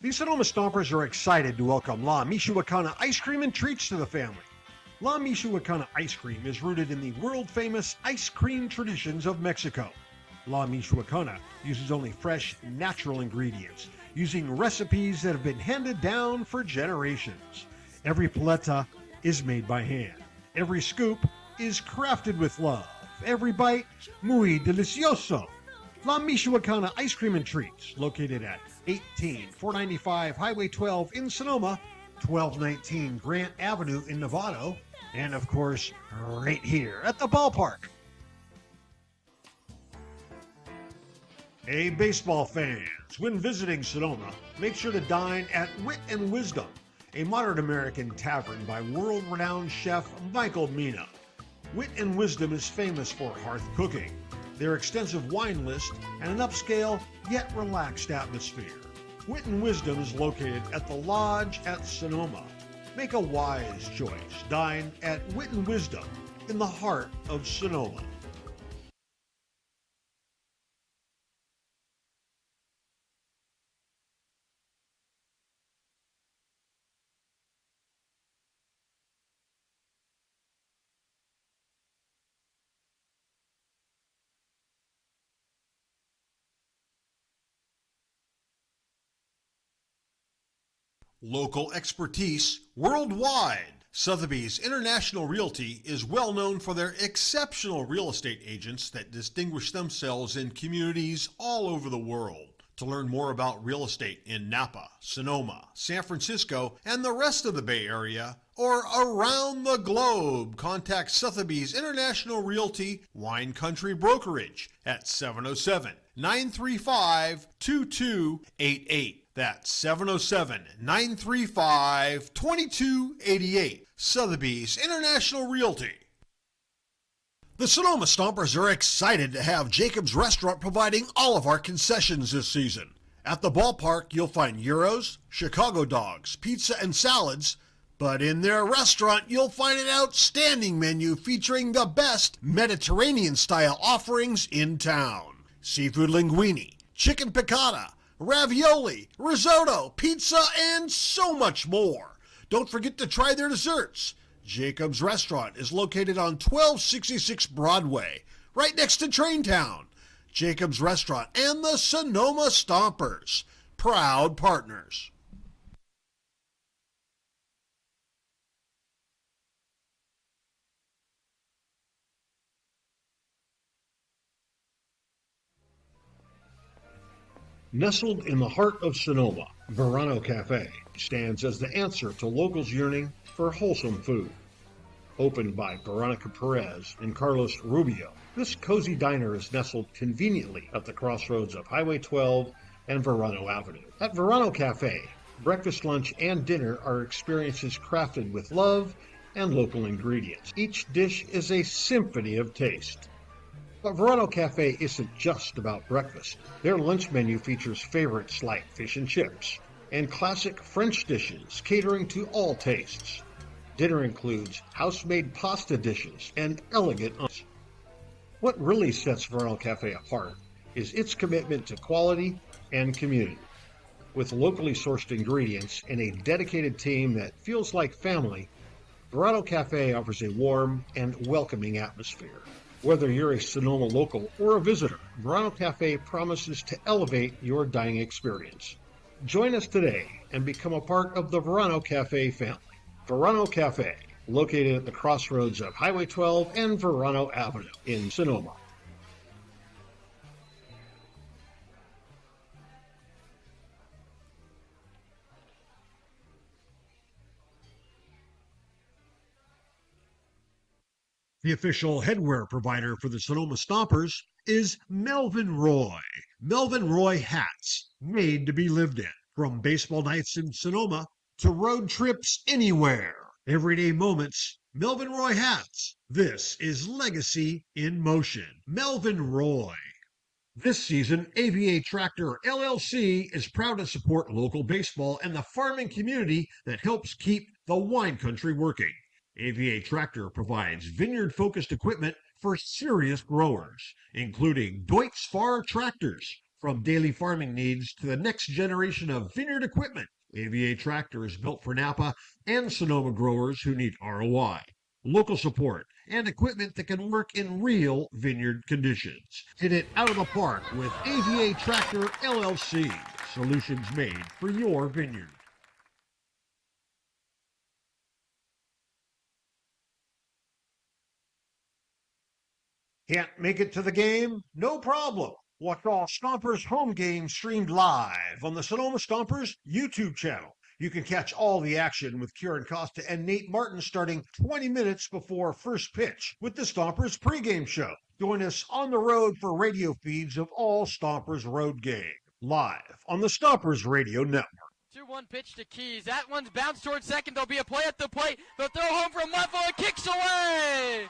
The Sonoma Stompers are excited to welcome La Michoacana ice cream and treats to the family. La Michoacana ice cream is rooted in the world-famous ice cream traditions of Mexico. La Michoacana uses only fresh, natural ingredients, using recipes that have been handed down for generations. Every paleta is made by hand. Every scoop is crafted with love. Every bite, muy delicioso. La Michoacana Ice Cream and Treats, located at 18495 Highway 12 in Sonoma, 1219 Grant Avenue in Novato, and of course, right here at the ballpark. Hey, baseball fans, when visiting Sonoma, make sure to dine at Wit and Wisdom, a modern American tavern by world-renowned chef Michael Mina. Wit and Wisdom is famous for hearth cooking, their extensive wine list, and an upscale yet relaxed atmosphere. Wit and Wisdom is located at the Lodge at Sonoma. Make a wise choice. Dine at Wit and Wisdom in the heart of Sonoma. Local expertise worldwide. Sotheby's International Realty is well known for their exceptional real estate agents that distinguish themselves in communities all over the world. To learn more about real estate in Napa, Sonoma, San Francisco, and the rest of the Bay Area, or around the globe, contact Sotheby's International Realty Wine Country Brokerage at 707-935-2288. That's 707-935-2288. Sotheby's International Realty. The Sonoma Stompers are excited to have Jacob's Restaurant providing all of our concessions this season. At the ballpark, you'll find gyros, Chicago dogs, pizza, and salads. But in their restaurant, you'll find an outstanding menu featuring the best Mediterranean-style offerings in town. Seafood linguine, chicken piccata, ravioli, risotto, pizza, and so much more. Don't forget to try their desserts. Jacob's Restaurant is located on 1266 Broadway, right next to Traintown. Jacob's Restaurant and the Sonoma Stompers, proud partners. Nestled in the heart of Sonoma, Verano Cafe stands as the answer to locals yearning for wholesome food. Opened by Veronica Perez and Carlos Rubio, this cozy diner is nestled conveniently at the crossroads of Highway 12 and Verano Avenue. At Verano Cafe, breakfast, lunch, and dinner are experiences crafted with love and local ingredients. Each dish is a symphony of taste. But Verano Cafe isn't just about breakfast. Their lunch menu features favorites like fish and chips and classic French dishes catering to all tastes. Dinner includes house-made pasta dishes and elegant lunch. What really sets Verano Cafe apart is its commitment to quality and community. With locally sourced ingredients and a dedicated team that feels like family, Verano Cafe offers a warm and welcoming atmosphere. Whether you're a Sonoma local or a visitor, Verano Cafe promises to elevate your dining experience. Join us today and become a part of the Verano Cafe family. Verano Cafe, located at the crossroads of Highway 12 and Verano Avenue in Sonoma. The official headwear provider for the Sonoma Stompers is Melvin Roy. Melvin Roy hats, made to be lived in. From baseball nights in Sonoma to road trips anywhere. Everyday moments, Melvin Roy hats. This is legacy in motion. Melvin Roy. This season, AVA Tractor LLC is proud to support local baseball and the farming community that helps keep the wine country working. AVA Tractor provides vineyard-focused equipment for serious growers, including Deutz Fahr tractors, From daily farming needs to the next generation of vineyard equipment, AVA Tractor is built for Napa and Sonoma growers who need ROI, local support, and equipment that can work in real vineyard conditions. Hit it out of the park with AVA Tractor LLC, solutions made for your vineyard. Can't make it to the game? No problem. Watch all Stompers home games streamed live on the Sonoma Stompers YouTube channel. You can catch all the action with Kieran Costa and Nate Martin starting 20 minutes before first pitch with the Stompers pregame show. Join us on the road for radio feeds of all Stompers road games, live on the Stompers Radio Network. 2-1 pitch to Keys. That one's bounced towards second. There'll be a play at the plate. They'll throw home from left field. Kicks away.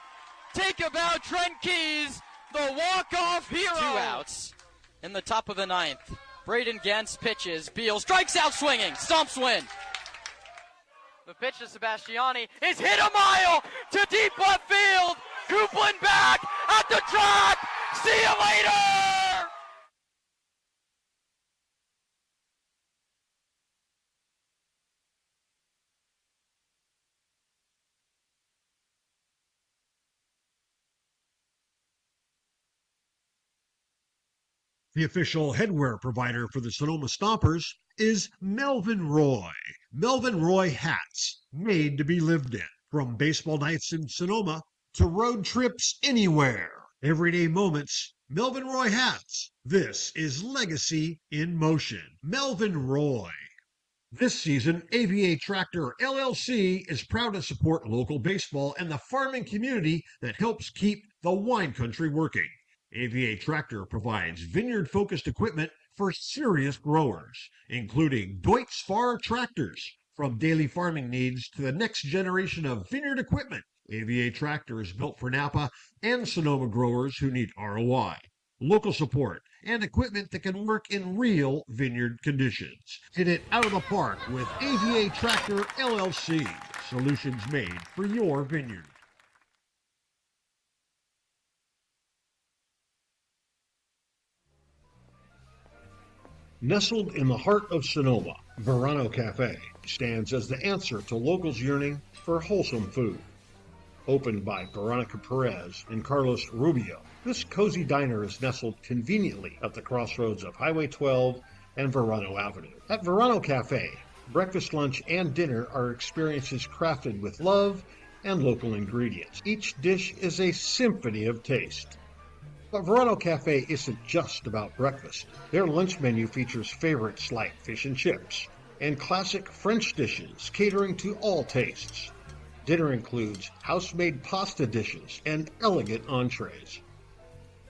Take about Trent Keys, the walk-off hero. 2 outs in the top of the 9th. Braden Gens pitches. Beal strikes out swinging. Stomps win. The pitch to Sebastiani is hit a mile to deep left field. Coupland back at the track. See you later. The official headwear provider for the Sonoma Stompers is Melvin Roy. Melvin Roy hats, made to be lived in. From baseball nights in Sonoma to road trips anywhere. Everyday moments, Melvin Roy hats. This is legacy in motion. Melvin Roy. This season, AVA Tractor LLC is proud to support local baseball and the farming community that helps keep the wine country working. AVA Tractor provides vineyard-focused equipment for serious growers, including Deutz-Fahr tractors. From daily farming needs to the next generation of vineyard equipment, AVA Tractor is built for Napa and Sonoma growers who need ROI, local support, and equipment that can work in real vineyard conditions. Hit it out of the park with AVA Tractor LLC, solutions made for your vineyard. Nestled in the heart of Sonoma, Verano Cafe stands as the answer to locals yearning for wholesome food. Opened by Veronica Perez and Carlos Rubio, this cozy diner is nestled conveniently at the crossroads of Highway 12 and Verano Avenue. At Verano Cafe, breakfast, lunch, and dinner are experiences crafted with love and local ingredients. Each dish is a symphony of taste. But Verano Cafe isn't just about breakfast. Their lunch menu features favorites like fish and chips and classic French dishes catering to all tastes. Dinner includes house-made pasta dishes and elegant entrees.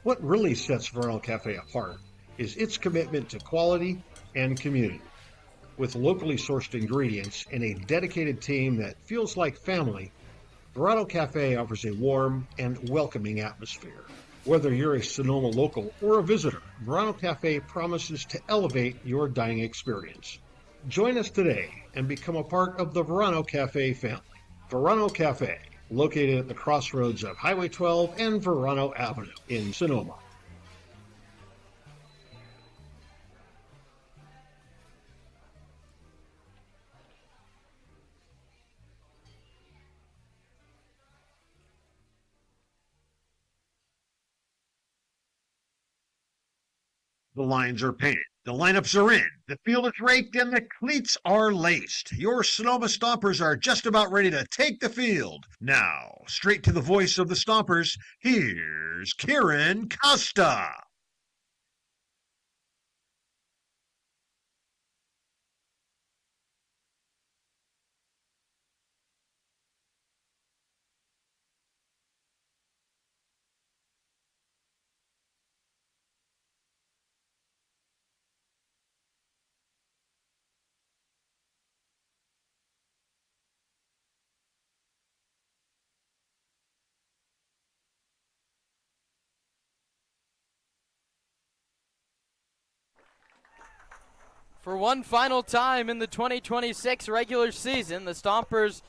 What really sets Verano Cafe apart is its commitment to quality and community. With locally sourced ingredients and a dedicated team that feels like family, Verano Cafe offers a warm and welcoming atmosphere. Whether you're a Sonoma local or a visitor, Verano Cafe promises to elevate your dining experience. Join us today and become a part of the Verano Cafe family. Verano Cafe, located at the crossroads of Highway 12 and Verano Avenue in Sonoma. The lines are painted, the lineups are in, the field is raked, and the cleats are laced. Your Sonoma Stompers are just about ready to take the field. Now, straight to the voice of the Stompers, here's Kieran Costa. For one final time in the 2026 regular season, the Stompers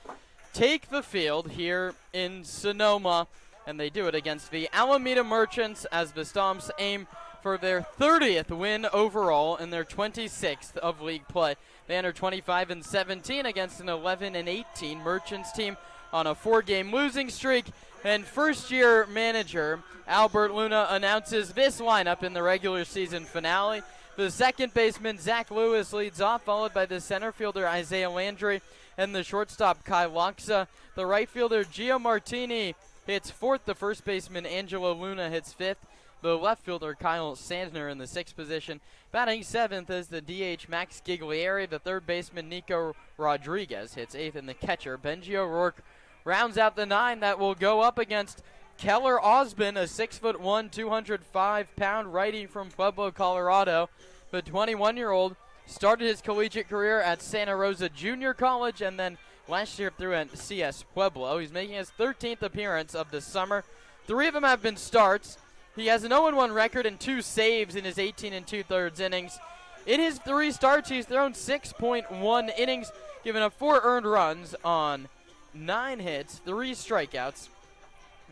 take the field here in Sonoma, and they do it against the Alameda Merchants as the Stomps aim for their 30th win overall and their 26th of league play. They enter 25-17 against an 11-18 Merchants team on a 4-game losing streak. And first-year manager Albert Luna announces this lineup in the regular season finale. The second baseman Zach Lewis leads off, followed by the center fielder Isaiah Landry and the shortstop Kai Loxa. The right fielder Gio Martini hits fourth. The first baseman Angelo Luna hits fifth. The left fielder Kyle Sandner in the sixth position. Batting seventh is the DH Max Giglieri. The third baseman Nico Rodriguez hits eighth, and the catcher Benji O'Rourke rounds out the nine that will go up against Keller Osbin, a 6'1", 205-pound righty from Pueblo, Colorado. The 21-year-old started his collegiate career at Santa Rosa Junior College and then last year through at CS Pueblo. He's making his 13th appearance of the summer. 3 of them have been starts. He has an 0-1 record and 2 saves in his 18 2/3 innings. In his 3 starts, he's thrown 6.1 innings, giving up 4 earned runs on 9 hits, 3 strikeouts,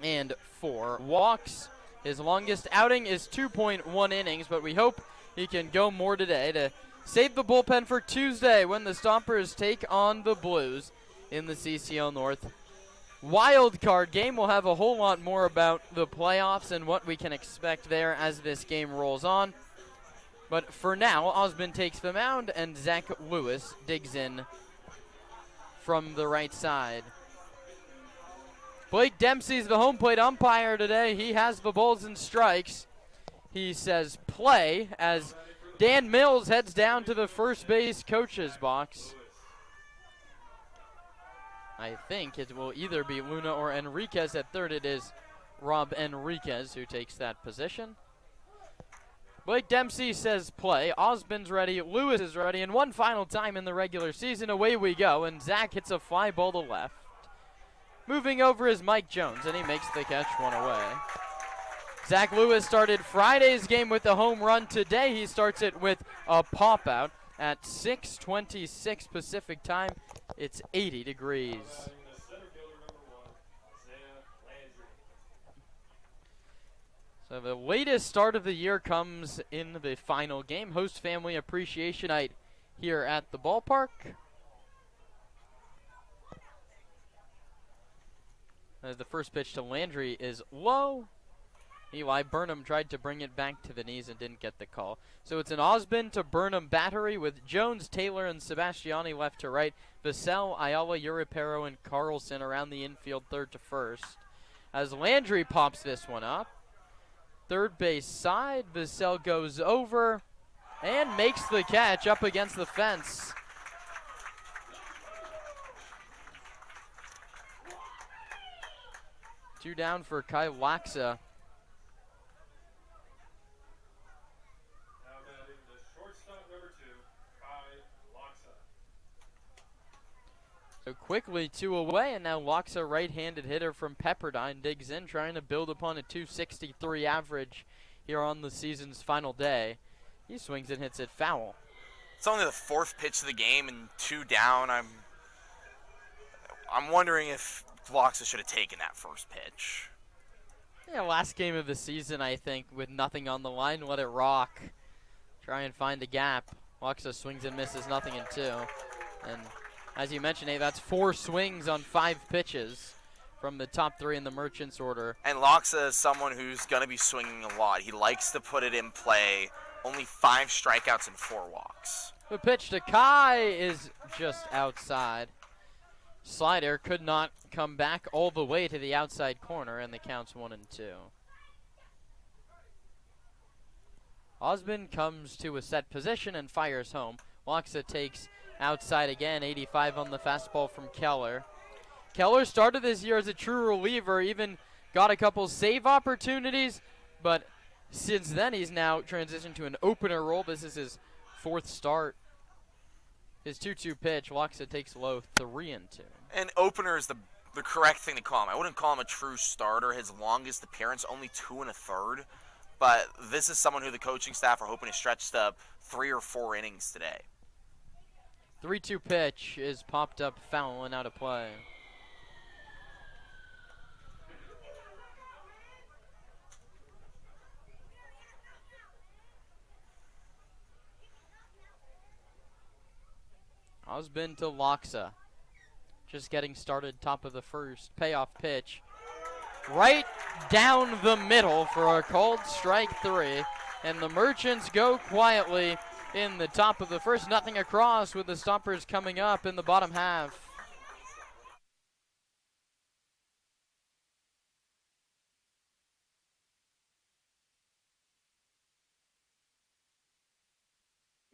and 4 walks. His longest outing is 2.1 innings, but we hope he can go more today to save the bullpen for Tuesday when the Stompers take on the Blues in the CCL North wild card game. We'll have a whole lot more about the playoffs and what we can expect there as this game rolls on. But for now, Osmond takes the mound and Zach Lewis digs in from the right side. Blake Dempsey's the home plate umpire today. He has the balls and strikes. He says play as Dan Mills heads down to the first base coach's box. I think it will either be Luna or Enriquez at third. It is Rob Enriquez who takes that position. Blake Dempsey says play. Osbin's ready. Lewis is ready. And one final time in the regular season, away we go. And Zach hits a fly ball to left. Moving over is Mike Jones, and he makes the catch, one away. Zach Lewis started Friday's game with a home run. Today he starts it with a pop-out at 6:26 Pacific time. It's 80 degrees. So the latest start of the year comes in the final game. Host Family Appreciation Night here at the ballpark. As the first pitch to Landry is low. Eli Burnham tried to bring it back to the knees and didn't get the call. So it's an Osbin to Burnham battery with Jones, Taylor, and Sebastiani left to right. Vassell, Ayala, Uripero, and Carlson around the infield third to first. As Landry pops this one up. Third base side, Vassell goes over and makes the catch up against the fence. Two down for Kai Loxa. So quickly 2 away, and now Loxa, right-handed hitter from Pepperdine, digs in, trying to build upon a 263 average here on the season's final day. He swings and hits it foul. It's only the 4th pitch of the game and 2 down. I'm wondering if Loxa should have taken that first pitch. Yeah, last game of the season, I think, with nothing on the line, let it rock. Try and find a gap. Loxa swings and misses, nothing in 2. And as you mentioned, Nate, that's 4 swings on 5 pitches from the top 3 in the Merchants order. And Loxa is someone who's going to be swinging a lot. He likes to put it in play. Only 5 strikeouts and 4 walks. The pitch to Kai is just outside. Slider could not come back all the way to the outside corner, and the count's 1-2. Osmond comes to a set position and fires home. Loxa takes outside again, 85 on the fastball from Keller. Keller started this year as a true reliever, even got a couple save opportunities, but since then he's now transitioned to an opener role. This is his 4th start. His 2-2 pitch, Loxa takes low, 3-2. And opener is the correct thing to call him. I wouldn't call him a true starter. His longest appearance, only 2 1/3. But this is someone who the coaching staff are hoping to stretch to 3 or 4 innings today. 3-2 pitch is popped up foul and out of play. Osbin to Loxa. Just getting started, top of the first. Payoff pitch. Right down the middle for a called strike 3. And the Merchants go quietly in the top of the first. Nothing across with the Stompers coming up in the bottom half.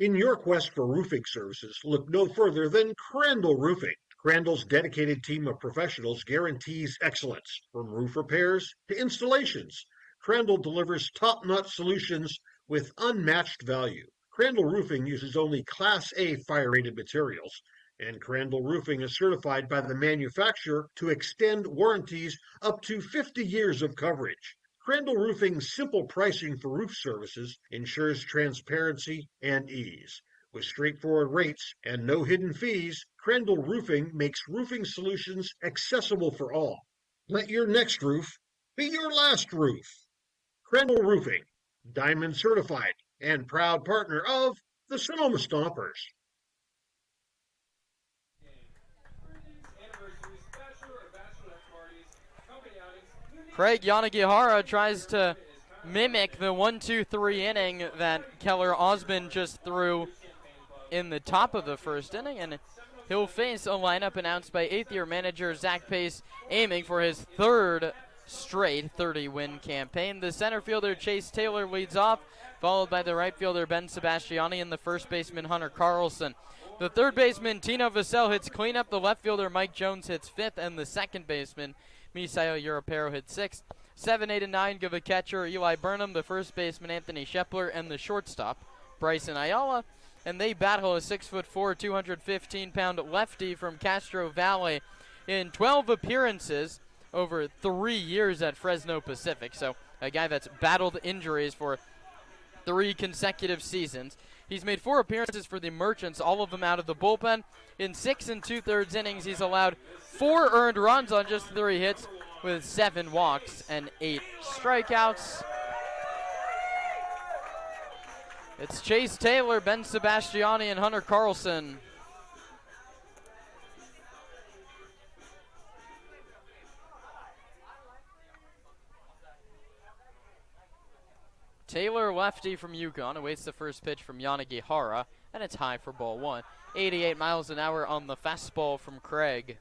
In your quest for roofing services, look no further than Crandall Roofing. Crandall's dedicated team of professionals guarantees excellence, from roof repairs to installations. Crandall delivers top-notch solutions with unmatched value. Crandall Roofing uses only Class A fire-rated materials, and Crandall Roofing is certified by the manufacturer to extend warranties up to 50 years of coverage. Crandall Roofing's simple pricing for roof services ensures transparency and ease. With straightforward rates and no hidden fees, Crandall Roofing makes roofing solutions accessible for all. Let your next roof be your last roof. Crandall Roofing, Diamond certified and proud partner of the Sonoma Stompers. Craig Yanagihara tries to mimic the 1-2-3 inning that Keller Osbin just threw in the top of the first inning, and he'll face a lineup announced by 8th-year manager Zach Pace, aiming for his third straight 30-win campaign. The center fielder Chase Taylor leads off, followed by the right fielder Ben Sebastiani and the first baseman Hunter Carlson. The third baseman Tino Vassell hits cleanup, the left fielder Mike Jones hits 5th, and the second baseman Misael Europero hit 6th. 7, 8, and 9 give a catcher Eli Burnham, the first baseman Anthony Shepler, and the shortstop Bryson Ayala. And they battle a 6'4", 215-pound lefty from Castro Valley in 12 appearances over 3 years at Fresno Pacific. So a guy that's battled injuries for 3 consecutive seasons. He's made 4 appearances for the Merchants, all of them out of the bullpen. In 6 2/3 innings, he's allowed 4 earned runs on just 3 hits with 7 walks and 8 strikeouts. It's Chase Taylor, Ben Sebastiani, and Hunter Carlson. Taylor, lefty from Yukon, awaits the first pitch from Yanagihara, and it's high for ball 1. 88 miles an hour on the fastball from Craig.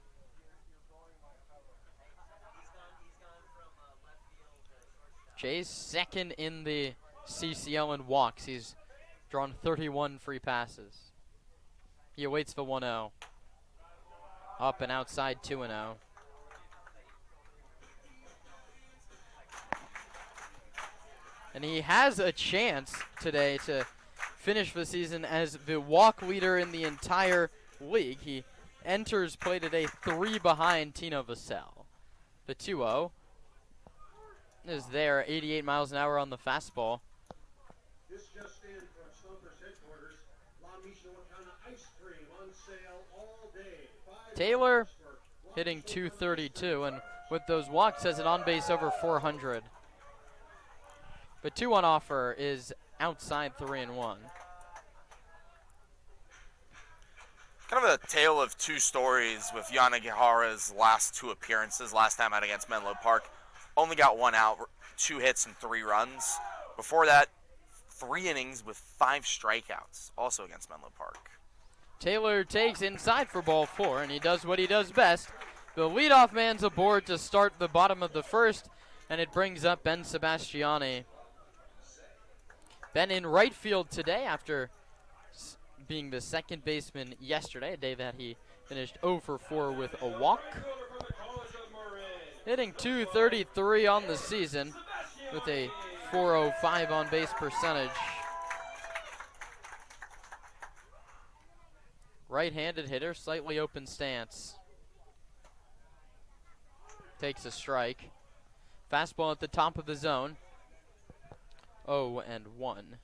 Chase second in the CCL in walks. He's drawn 31 free passes. He awaits the 1-0. Up and outside 2-0. And he has a chance today to finish the season as the walk leader in the entire league. He enters play today 3 behind Tino Vassell. The 2-0 is there, 88 miles an hour on the fastball. This just in from Stompers headquarters. La Michoacana ice cream on sale all day. Taylor hitting 232, and with those walks has an on-base over 400. But 2 on offer is outside 3-1. Kind of a tale of 2 stories with Yanagihara's last 2 appearances. Last time out against Menlo Park, only got 1 out, 2 hits and 3 runs. Before that, 3 innings with 5 strikeouts, also against Menlo Park. Taylor takes inside for ball 4, and he does what he does best. The leadoff man's aboard to start the bottom of the first, and it brings up Ben Sebastiani. Ben in right field today after being the second baseman yesterday, a day that he finished 0 for 4 with a walk. Hitting 233 on the season with a 405 on base percentage. Right-handed hitter, slightly open stance. Takes a strike. Fastball at the top of the zone. 0-1.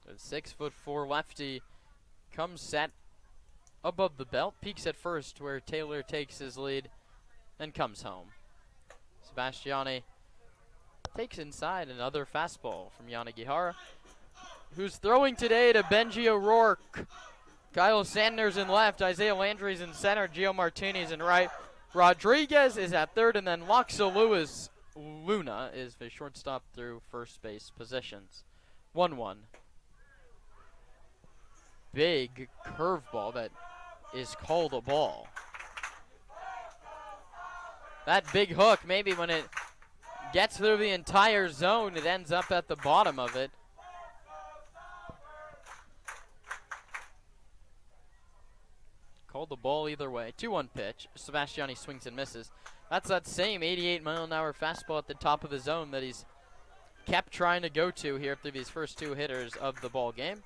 The 6'4" lefty comes set above the belt, peaks at first where Taylor takes his lead, and comes home. Sebastiani takes inside another fastball from Yanagihara. who's throwing today to Benji O'Rourke. Kyle Sanders in left, Isaiah Landry's in center, Gio Martinez in right. Rodriguez is at third, and then Loxa Luna is the shortstop through first base positions. 1-1. Big curveball that is called a ball. That big hook, maybe when it gets through the entire zone, it ends up at the bottom of it. Called the ball either way. 2-1 pitch. Sebastiani swings and misses. That's that same 88-mile-an-hour fastball at the top of the zone that he's kept trying to go to here through these first two hitters of the ball game.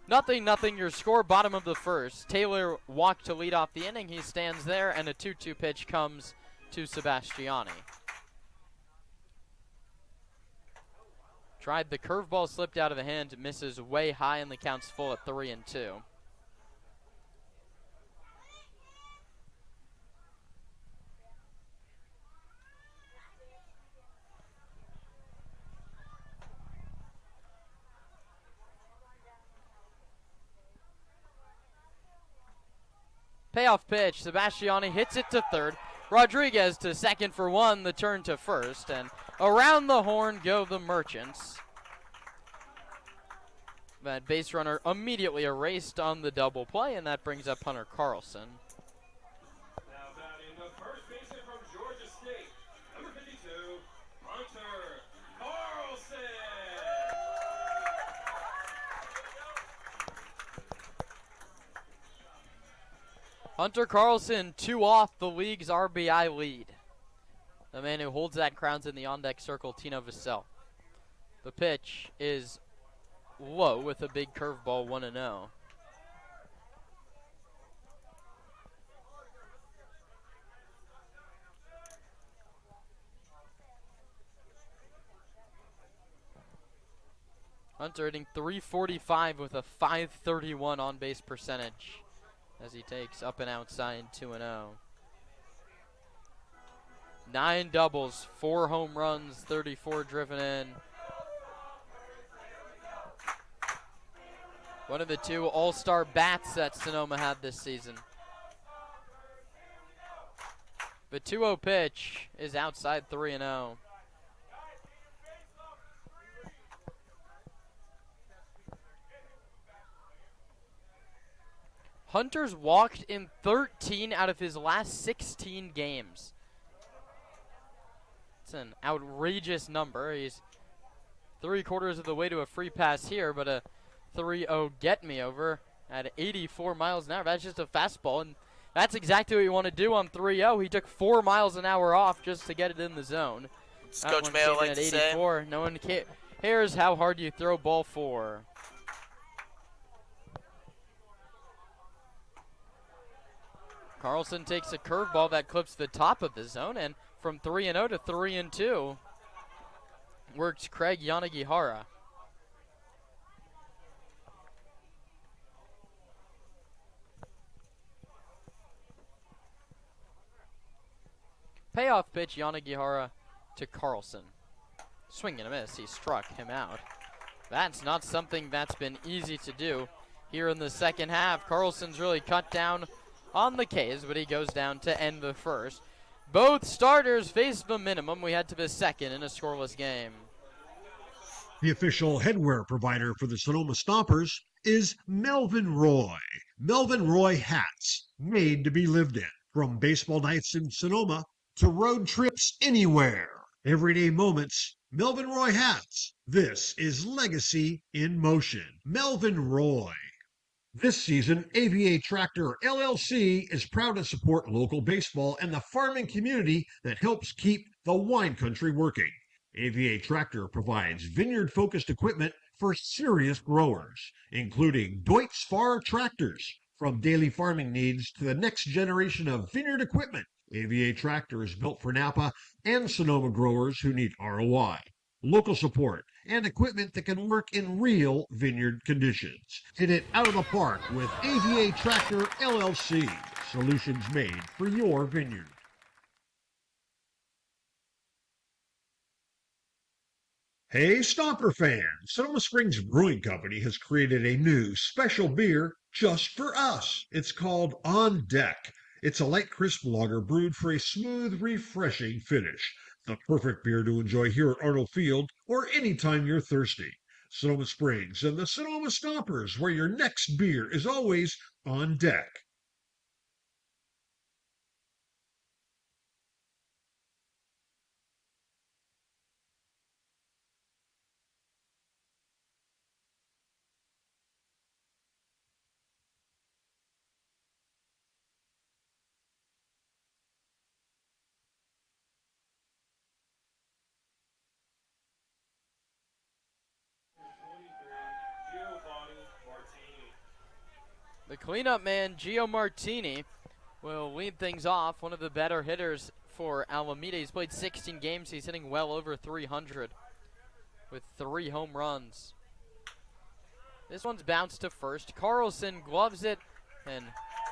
0-0 your score, bottom of the first. Taylor walked to lead off the inning. He stands there, and a 2-2 pitch comes to Sebastiani. Tried the curveball, slipped out of the hand, misses way high, and the count's full at 3-2. Payoff pitch, Sebastiani hits it to third. Rodriguez to second for one, the turn to first, and around the horn go the Merchants. That base runner immediately erased on the double play, and that brings up Hunter Carlson. Now batting the first baseman from Georgia State, number 52, Hunter Carlson. Hunter Carlson, 2 off the league's RBI lead. The man who holds that crown's in the on-deck circle, Tino Vassell. The pitch is low with a big curveball, 1-0. Hunter hitting .345 with a .531 on-base percentage as he takes up and outside 2-0. 9 doubles, 4 home runs, 34 driven in. One of the 2 all-star bats that Sonoma had this season. The 2-0 pitch is outside 3-0. Hunter's walked in 13 out of his last 16 games. It's an outrageous number. He's 3/4 of the way to a free pass here, but a 3-0 get me over at 84 miles an hour. That's just a fastball, and that's exactly what you want to do on 3-0. He took 4 miles an hour off just to get it in the zone. Does Coach Mayo like to say? No one cares how hard you throw ball 4. Carlson takes a curveball that clips the top of the zone, and from 3-0 to 3-2 works Craig Yanagihara. Payoff pitch, Yanagihara to Carlson. Swing and a miss, he struck him out. That's not something that's been easy to do here in the second half. Carlson's really cut down on the K's, but he goes down to end the first. Both starters face the minimum. We head to the second in a scoreless game. The official headwear provider for the Sonoma Stompers is Melvin Roy. Melvin Roy hats, made to be lived in. From baseball nights in Sonoma to road trips anywhere. Everyday moments, Melvin Roy hats. This is legacy in motion. Melvin Roy. This season, AVA Tractor LLC is proud to support local baseball and the farming community that helps keep the wine country working. AVA Tractor provides vineyard-focused equipment for serious growers, including Deutz Fahr tractors. From daily farming needs to the next generation of vineyard equipment, AVA Tractor is built for Napa and Sonoma growers who need ROI, local support, and equipment that can work in real vineyard conditions. Hit it out of the park with AVA Tractor LLC. Solutions made for your vineyard. Hey, Stomper fans! Sonoma Springs Brewing Company has created a new special beer just for us. It's called On Deck. It's a light, crisp lager brewed for a smooth, refreshing finish. The perfect beer to enjoy here at Arnold Field or anytime you're thirsty. Sonoma Springs and the Sonoma Stompers, where your next beer is always on deck. The cleanup man, Gio Martini, will lead things off. One of the better hitters for Alameda. He's played 16 games. He's hitting well over 300 with 3 home runs. This one's bounced to first. Carlson gloves it and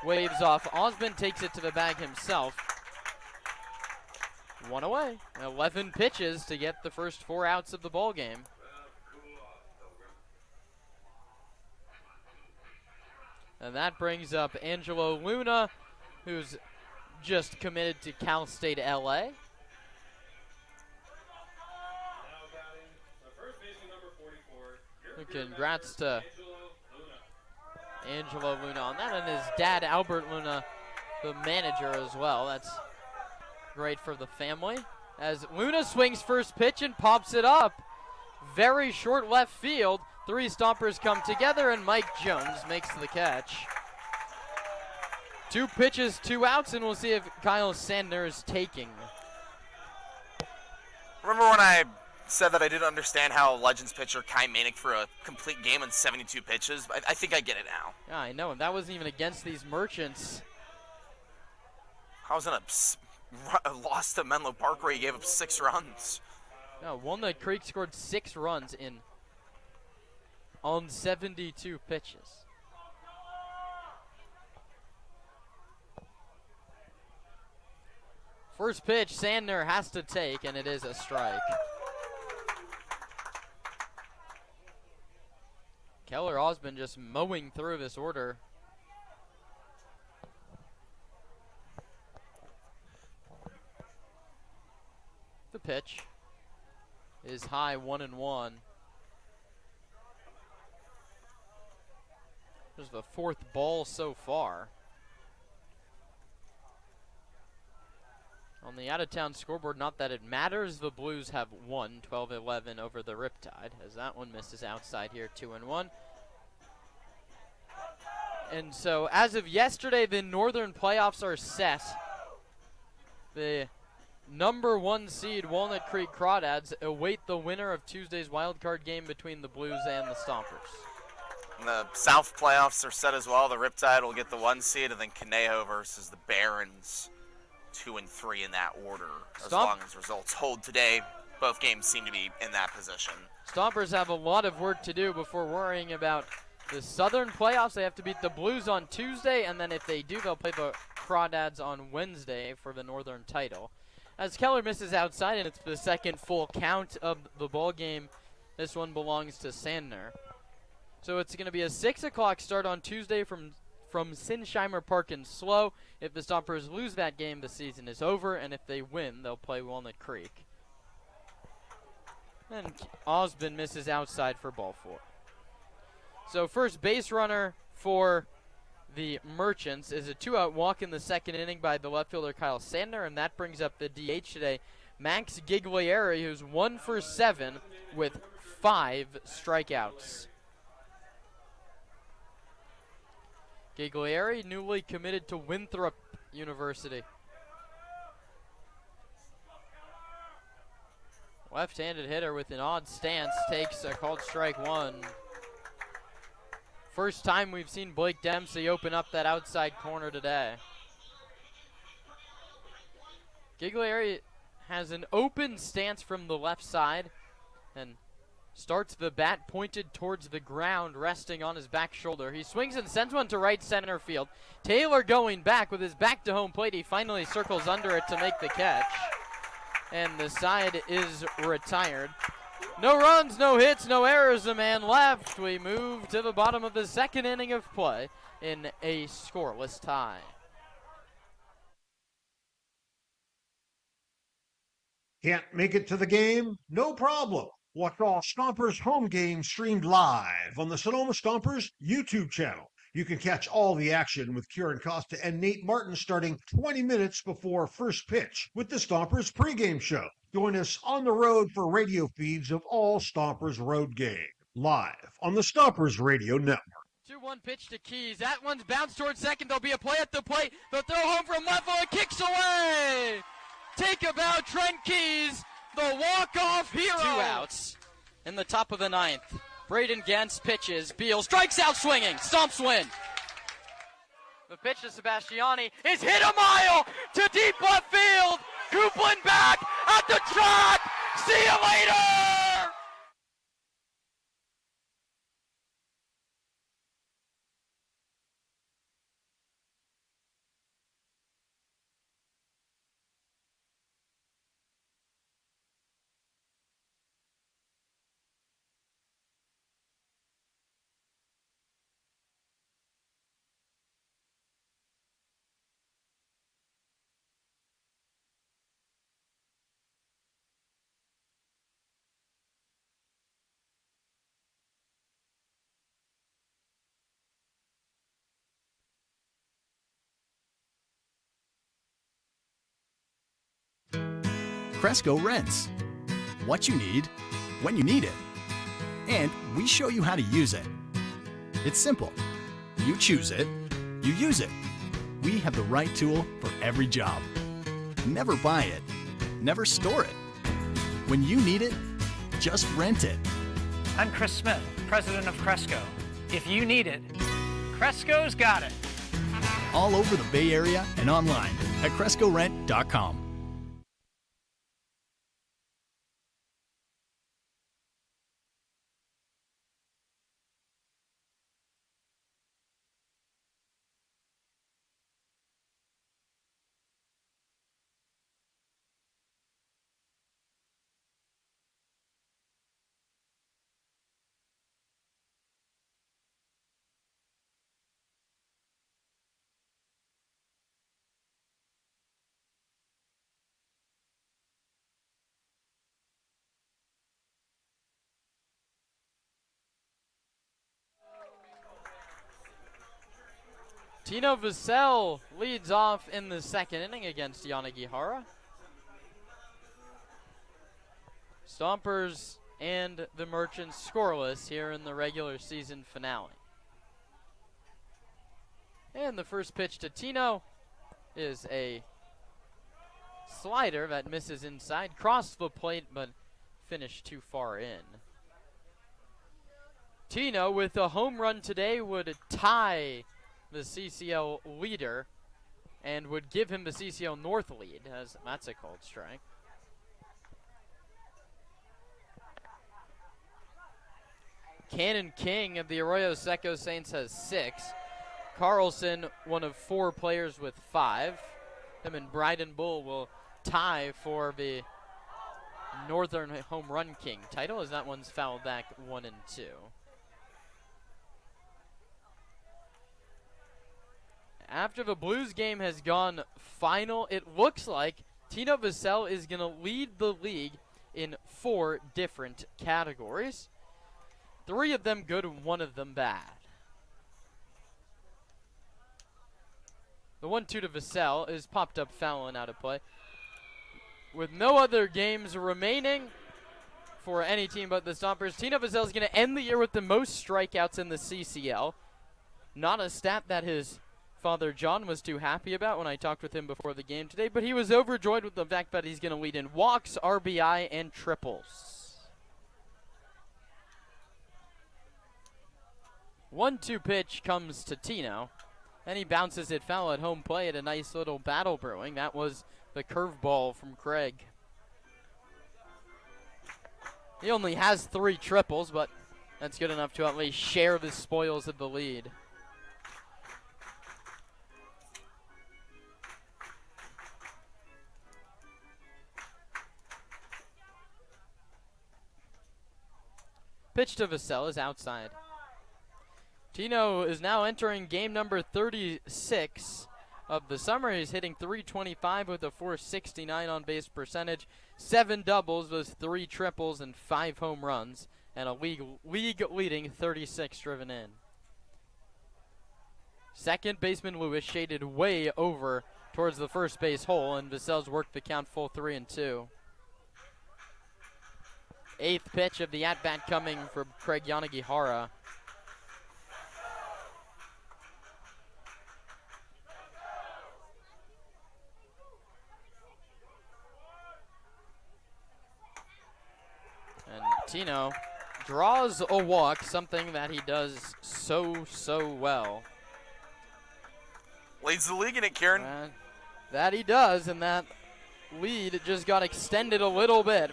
waves off. Osmond takes it to the bag himself. 1 away. 11 pitches to get the first 4 outs of the ball game. And that brings up Angelo Luna, who's just committed to Cal State LA. Congrats to Angelo Luna on that, and his dad, Albert Luna, the manager as well. That's great for the family. As Luna swings first pitch and pops it up. Very short left field. 3 Stompers come together, and Mike Jones makes the catch. 2 pitches, 2 outs, and we'll see if Kyle Sandner is taking. Remember when I said that I didn't understand how Legends pitcher Kai Manick threw a complete game in 72 pitches? I think I get it now. Yeah, I know, and that wasn't even against these Merchants. I was in a loss to Menlo Park where he gave up 6 runs. No, Walnut Creek scored 6 runs on 72 pitches. First pitch, Sandner has to take, and it is a strike. Keller Osmond just mowing through this order. The pitch is high, 1-1. There's the 4th ball so far. On the out-of-town scoreboard, not that it matters, the Blues have won 12-11 over the Riptide, as that one misses outside here, 2-1. And so, as of yesterday, the Northern playoffs are set. The number 1 seed, Walnut Creek Crawdads, await the winner of Tuesday's wildcard game between the Blues and the Stompers. And the South playoffs are set as well. The Riptide will get the 1 seed, and then Conejo versus the Barons, 2 and 3 in that order. As long as results hold today, both games seem to be in that position. Stompers have a lot of work to do before worrying about the Southern playoffs. They have to beat the Blues on Tuesday, and then if they do, they'll play the Crawdads on Wednesday for the Northern title. As Keller misses outside, and it's the second full count of the ball game, this one belongs to Sandner. So it's going to be a 6 o'clock start on Tuesday from Sinsheimer Park in Slow. If the Stompers lose that game, the season is over, and if they win, they'll play Walnut Creek. And Osmond misses outside for ball 4. So first base runner for the Merchants is a 2-out walk in the second inning by the left fielder Kyle Sandner, and that brings up the DH today, Max Giglieri, who's 1 for 7 with 5 strikeouts. Giglieri, newly committed to Winthrop University. Left-handed hitter with an odd stance takes a called strike 1. First time we've seen Blake Dempsey open up that outside corner today. Giglieri has an open stance from the left side and starts the bat pointed towards the ground, resting on his back shoulder. He swings and sends one to right center field. Taylor going back with his back to home plate. He finally circles under it to make the catch. And the side is retired. No runs, no hits, no errors, a man left. We move to the bottom of the second inning of play in a scoreless tie. Can't make it to the game? No problem. Watch all Stompers home games streamed live on the Sonoma Stompers YouTube channel. You can catch all the action with Kieran Costa and Nate Martin starting 20 minutes before first pitch with the Stompers pregame show. Join us on the road for radio feeds of all Stompers road games, live on the Stompers Radio Network. 2-1 pitch to Keys. That one's bounced towards second. There'll be a play at the plate. They'll throw home from left field. Kicks away. Take a bow, Trent Keys, the walk-off hero. 2 outs in the top of the ninth. Braden Gens pitches. Beal strikes out swinging. Stomps win. The pitch to Sebastiani is hit a mile to deep left field. Coupland back at the track. See you later. Cresco Rents. What you need, when you need it. And we show you how to use it. It's simple. You choose it, you use it. We have the right tool for every job. Never buy it, never store it. When you need it, just rent it. I'm Chris Smith, president of Cresco. If you need it, Cresco's got it. All over the Bay Area and online at CrescoRent.com. Tino Vassell leads off in the second inning against Yanagihara. Stompers and the Merchants scoreless here in the regular season finale. And the first pitch to Tino is a slider that misses inside, crossed the plate but finished too far in. Tino with a home run today would tie the CCL leader and would give him the CCL North lead, as that's a called strike. Cannon King of the Arroyo Seco Saints has 6. Carlson, one of 4 players with 5. Him and Bryden Bull will tie for the Northern Home Run King title, as that one's fouled back 1 and 2. After the Blues game has gone final, it looks like Tino Vassell is going to lead the league in 4 different categories. 3 of them good and 1 of them bad. The 1-2 to Vassell is popped up foul and out of play. With no other games remaining for any team but the Stompers, Tino Vassell is going to end the year with the most strikeouts in the CCL. Not a stat that his father John was too happy about when I talked with him before the game today, but he was overjoyed with the fact that he's going to lead in walks, RBI, and triples. 1-2 pitch comes to Tino. Then he bounces it foul at home plate. A nice little battle brewing. That was the curveball from Craig. He only has 3 triples, but that's good enough to at least share the spoils of the lead. Pitch to Vassell is outside. Tino is now entering game number 36 of the summer. He's hitting .325 with a .469 on base percentage, 7 doubles with 3 triples and 5 home runs, and a league leading 36 driven in. Second baseman Lewis shaded way over towards the first base hole, and Vassell's worked the count full 3-2. Eighth pitch of the at-bat coming for Craig Yanagihara. And Tino draws a walk, something that he does so well. Leads the league in it, Kieran. That he does, and that lead just got extended a little bit.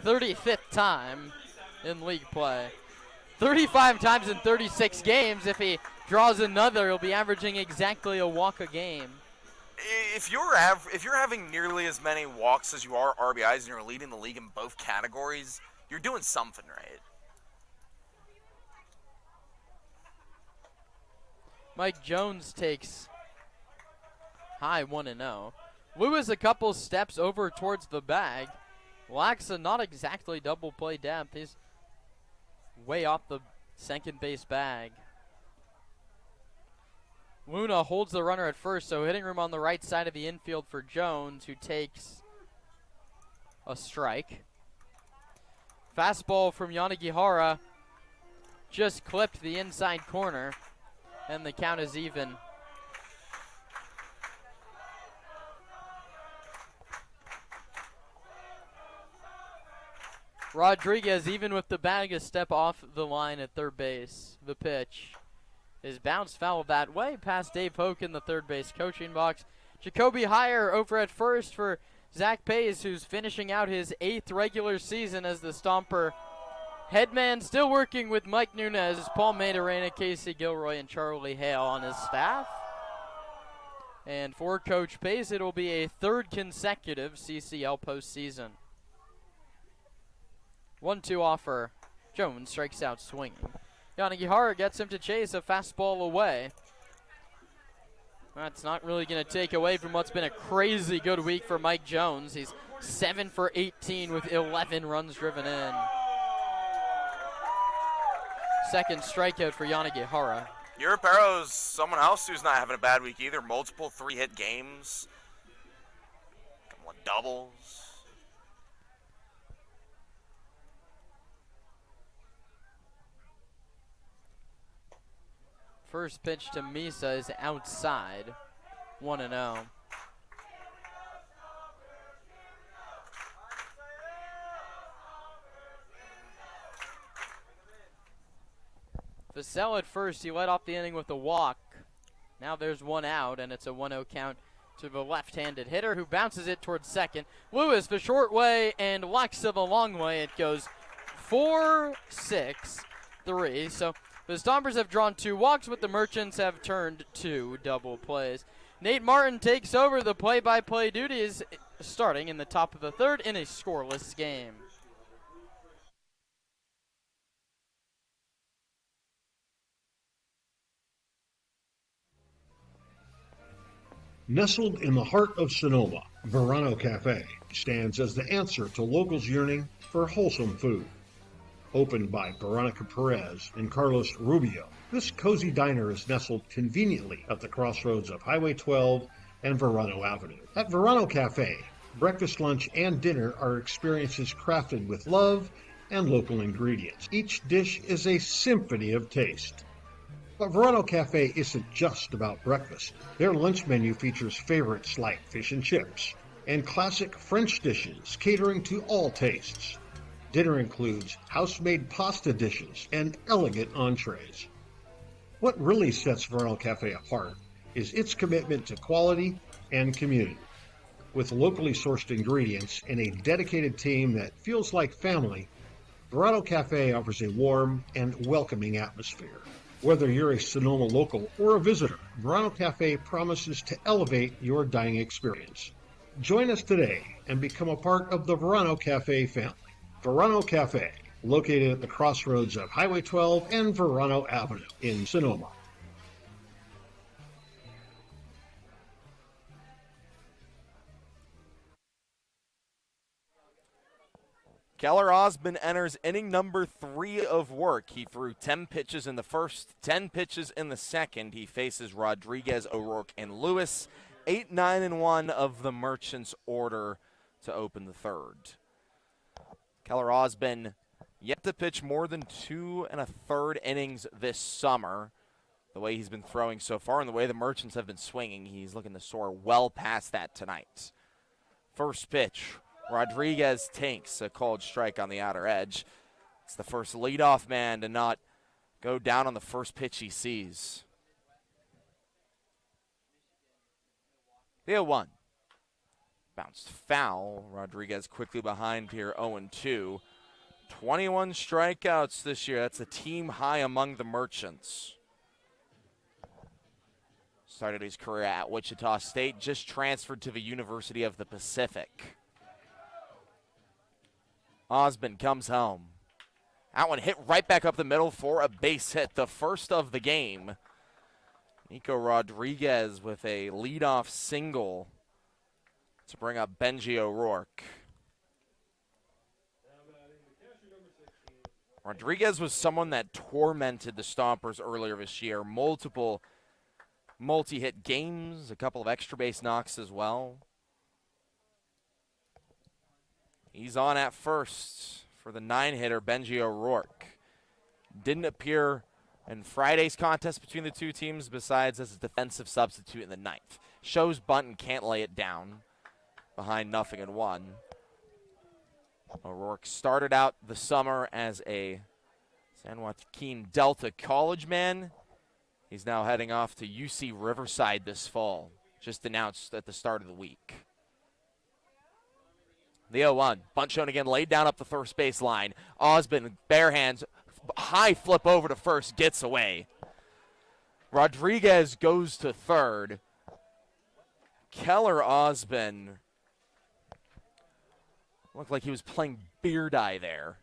35th time in league play. 35 times in 36 games. If he draws another, he'll be averaging exactly a walk a game. If you're having nearly as many walks as you are RBIs and you're leading the league in both categories, you're doing something right. Mike Jones takes high 1-0. Lewis a couple steps over towards the bag. Lacks a not exactly double play depth. He's way off the second base bag. Luna holds the runner at first, so hitting room on the right side of the infield for Jones, who takes a strike. Fastball from Yanagihara just clipped the inside corner, and the count is even. Rodriguez, even with the bag, a step off the line at third base. The pitch is bounced foul that way past Dave Hoke in the third base coaching box. Jacoby Heyer over at first for Zach Pace, who's finishing out his 8th regular season as the Stomper headman, still working with Mike Nunez, Paul Madarena, Casey Gilroy, and Charlie Hale on his staff. And for Coach Pace, it'll be a 3rd consecutive CCL postseason. 1-2 offer. Jones strikes out swinging. Yanagihara gets him to chase a fastball away. That's not really going to take away from what's been a crazy good week for Mike Jones. He's 7 for 18 with 11 runs driven in. Second strikeout for Yanagihara. Europero's someone else who's not having a bad week either. Multiple 3-hit games. Couple of doubles. First pitch to Misa is outside. 1-0. Vassell at first, he led off the inning with a walk. Now there's one out, and it's a 1-0 count to the left-handed hitter who bounces it towards second. Lewis the short way and Lexa the long way. It goes 4-6-3. So the Stompers have drawn 2 walks, but the Merchants have turned 2 double plays. Nate Martin takes over the play-by-play duties starting in the top of the 3rd in a scoreless game. Nestled in the heart of Sonoma, Verano Cafe stands as the answer to locals yearning for wholesome food. Opened by Veronica Perez and Carlos Rubio, this cozy diner is nestled conveniently at the crossroads of Highway 12 and Verano Avenue. At Verano Cafe, breakfast, lunch, and dinner are experiences crafted with love and local ingredients. Each dish is a symphony of taste. But Verano Cafe isn't just about breakfast. Their lunch menu features favorites like fish and chips and classic French dishes catering to all tastes. Dinner includes house-made pasta dishes and elegant entrees. What really sets Verano Cafe apart is its commitment to quality and community. With locally sourced ingredients and a dedicated team that feels like family, Verano Cafe offers a warm and welcoming atmosphere. Whether you're a Sonoma local or a visitor, Verano Cafe promises to elevate your dining experience. Join us today and become a part of the Verano Cafe family. Verano Cafe, located at the crossroads of Highway 12 and Verano Avenue in Sonoma. Keller Osmond enters inning number 3 of work. He threw 10 pitches in the first, 10 pitches in the second. He faces Rodriguez, O'Rourke, and Lewis. 8, 9, and 1 of the Merchants' order to open the third. Keller Osmond yet to pitch more than 2 1/3 innings this summer. The way he's been throwing so far and the way the Merchants have been swinging, he's looking to soar well past that tonight. First pitch. Rodriguez takes a called strike on the outer edge. It's the first leadoff man to not go down on the first pitch he sees. The 0-1. Bounced foul. Rodriguez quickly behind here, 0-2. 21 strikeouts this year. That's a team high among the Merchants. Started his career at Wichita State, just transferred to the University of the Pacific. Osmond comes home. That one hit right back up the middle for a base hit, the first of the game. Nico Rodriguez with a leadoff single to bring up Benji O'Rourke. Rodriguez was someone that tormented the Stompers earlier this year. Multiple multi-hit games, a couple of extra base knocks as well. He's on at first for the 9-hitter, Benji O'Rourke. Didn't appear in Friday's contest between the two teams besides as a defensive substitute in the 9th. Shows bunt and can't lay it down behind 0-1. O'Rourke started out the summer as a San Joaquin Delta college man. He's now heading off to UC Riverside this fall, just announced at the start of the week. The 0-1, bunt shown again, laid down up the first base line. Osmond, bare hands, high flip over to first, gets away. Rodriguez goes to third. Keller Osmond looked like he was playing beer die there.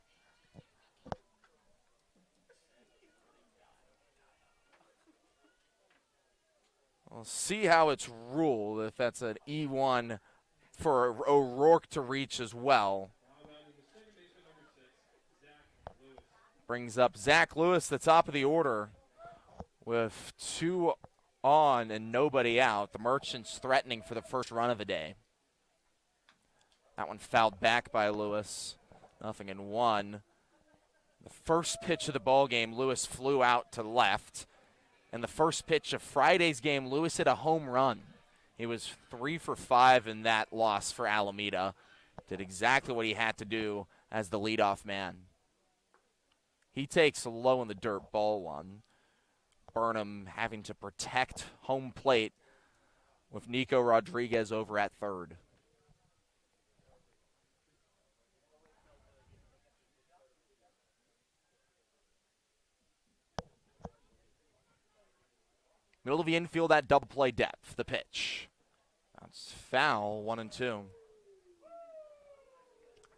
We'll see how it's ruled, if that's an E1 for O'Rourke to reach as well. Brings up Zach Lewis, the top of the order, with 2 on and nobody out. The Merchants threatening for the first run of the day. That one fouled back by Lewis. 0-1. The first pitch of the ball game, Lewis flew out to left. And the first pitch of Friday's game, Lewis hit a home run. He was 3 for 5 in that loss for Alameda. Did exactly what he had to do as the leadoff man. He takes a low in the dirt, ball 1. Burnham having to protect home plate with Nico Rodriguez over at third. Middle of the infield at double play depth. The pitch. That's foul, 1-2.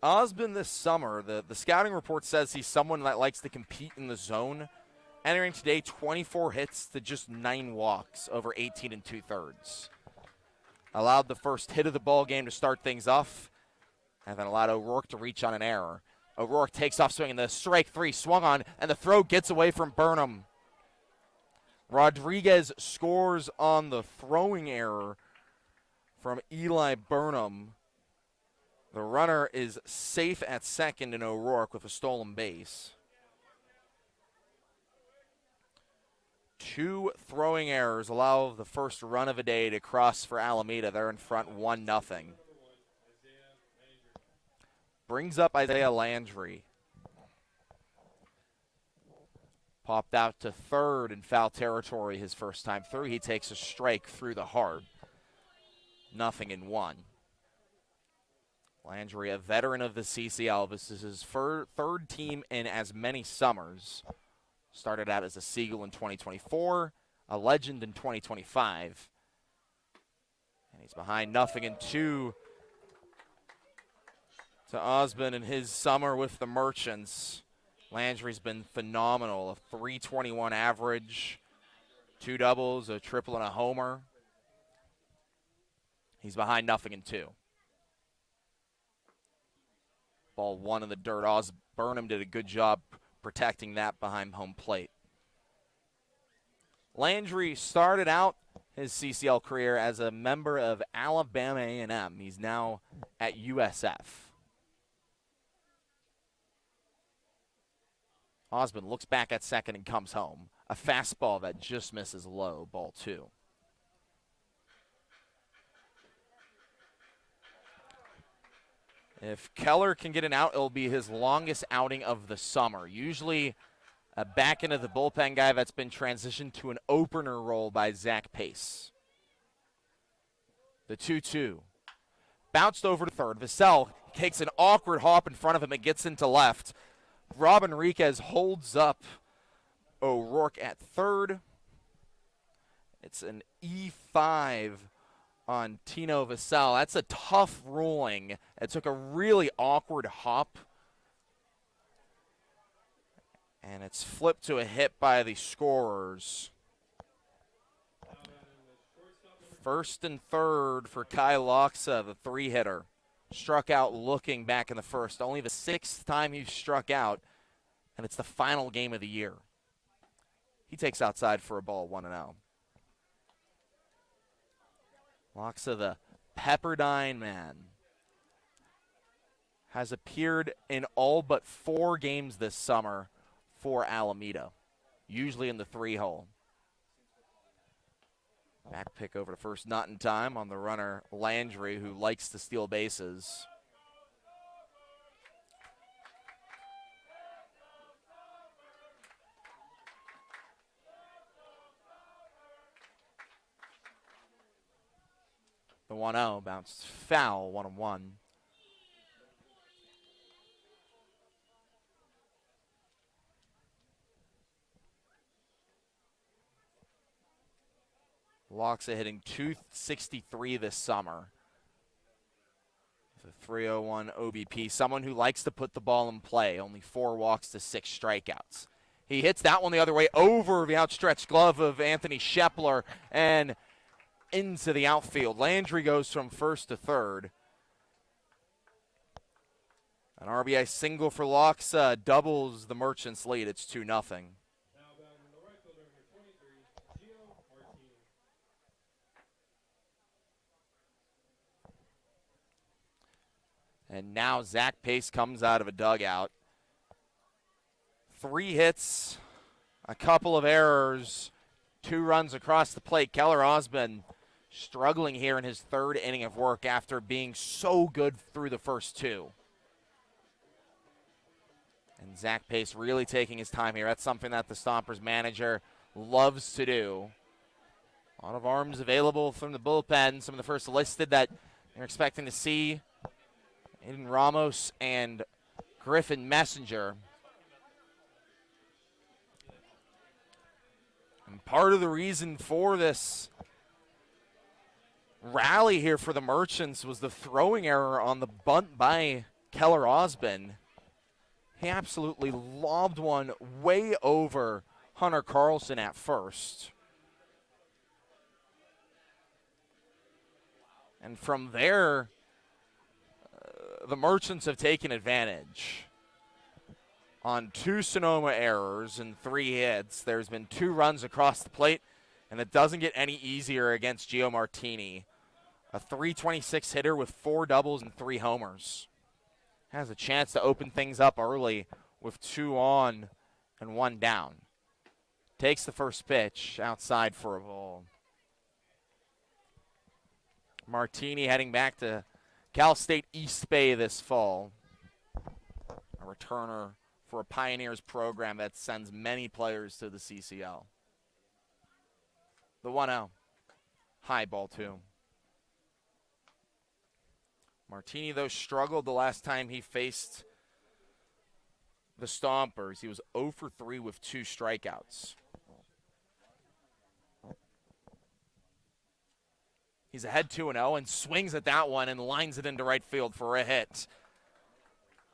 Osmond this summer, the scouting report says he's someone that likes to compete in the zone. Entering today, 24 hits to just 9 walks over 18 2/3. Allowed the first hit of the ball game to start things off, and then allowed O'Rourke to reach on an error. O'Rourke takes off swinging. The strike 3 swung on, and the throw gets away from Burnham. Rodriguez scores on the throwing error from Eli Burnham. The runner is safe at second in O'Rourke with a stolen base. 2 throwing errors allow the first run of a day to cross for Alameda. They're in front 1-0. Brings up Isaiah Landry. Popped out to third in foul territory his first time through. He takes a strike through the heart. 0-1. Landry, a veteran of the CCL. This is his third team in as many summers. Started out as a Seagull in 2024, a Legend in 2025. And he's behind 0-2 to Osmond in his summer with the Merchants. Landry's been phenomenal. A .321 average, 2 doubles, a triple, and a homer. He's behind 0-2. Ball 1 in the dirt. Burnham did a good job protecting that behind home plate. Landry started out his CCL career as a member of Alabama A&M. He's now at USF. Osmond looks back at second and comes home. A fastball that just misses low, ball 2. If Keller can get an out, it'll be his longest outing of the summer. Usually a back into the bullpen guy that's been transitioned to an opener role by Zach Pace. The 2-2. Bounced over to third. Vassell takes an awkward hop in front of him and gets into left. Rob Enriquez holds up O'Rourke at third. It's an E5 on Tino Vassell. That's a tough ruling. It took a really awkward hop. And it's flipped to a hit by the scorers. First and third for Kai Loxa, the 3-hitter. Struck out looking back in the first. Only the 6th time he's struck out, and it's the final game of the year. He takes outside for a ball, 1-0. Loxa, the Pepperdine man, has appeared in all but 4 games this summer for Alameda, usually in the 3-hole. Back pick over to first, not in time on the runner Landry, who likes to steal bases. The 1-0 bounced foul, 1-1. Loxa hitting .263 this summer. The 301 OBP, someone who likes to put the ball in play. Only 4 walks to 6 strikeouts. He hits that one the other way over the outstretched glove of Anthony Shepler and into the outfield. Landry goes from first to third. An RBI single for Loxa doubles the Merchants' lead. It's 2-0. And now Zach Pace comes out of a dugout. 3 hits, a couple of errors, 2 runs across the plate. Keller Osmond struggling here in his 3rd inning of work after being so good through the first 2. And Zach Pace really taking his time here. That's something that the Stompers manager loves to do. A lot of arms available from the bullpen. Some of the first listed that you're expecting to see. Aiden Ramos and Griffin Messenger. And part of the reason for this rally here for the Merchants was the throwing error on the bunt by Keller Osmond. He absolutely lobbed one way over Hunter Carlson at first. And from there, the Merchants have taken advantage. On 2 Sonoma errors and 3 hits, there's been 2 runs across the plate, and it doesn't get any easier against Gio Martini. A .326 hitter with 4 doubles and 3 homers. Has a chance to open things up early with 2 on and 1 down. Takes the first pitch outside for a ball. Martini heading back to Cal State East Bay this fall. A returner for a Pioneers program that sends many players to the CCL. The 1-0. High, ball 2. Martini, though, struggled the last time he faced the Stompers. He was 0 for 3 with 2 strikeouts. He's ahead 2-0 and swings at that one and lines it into right field for a hit.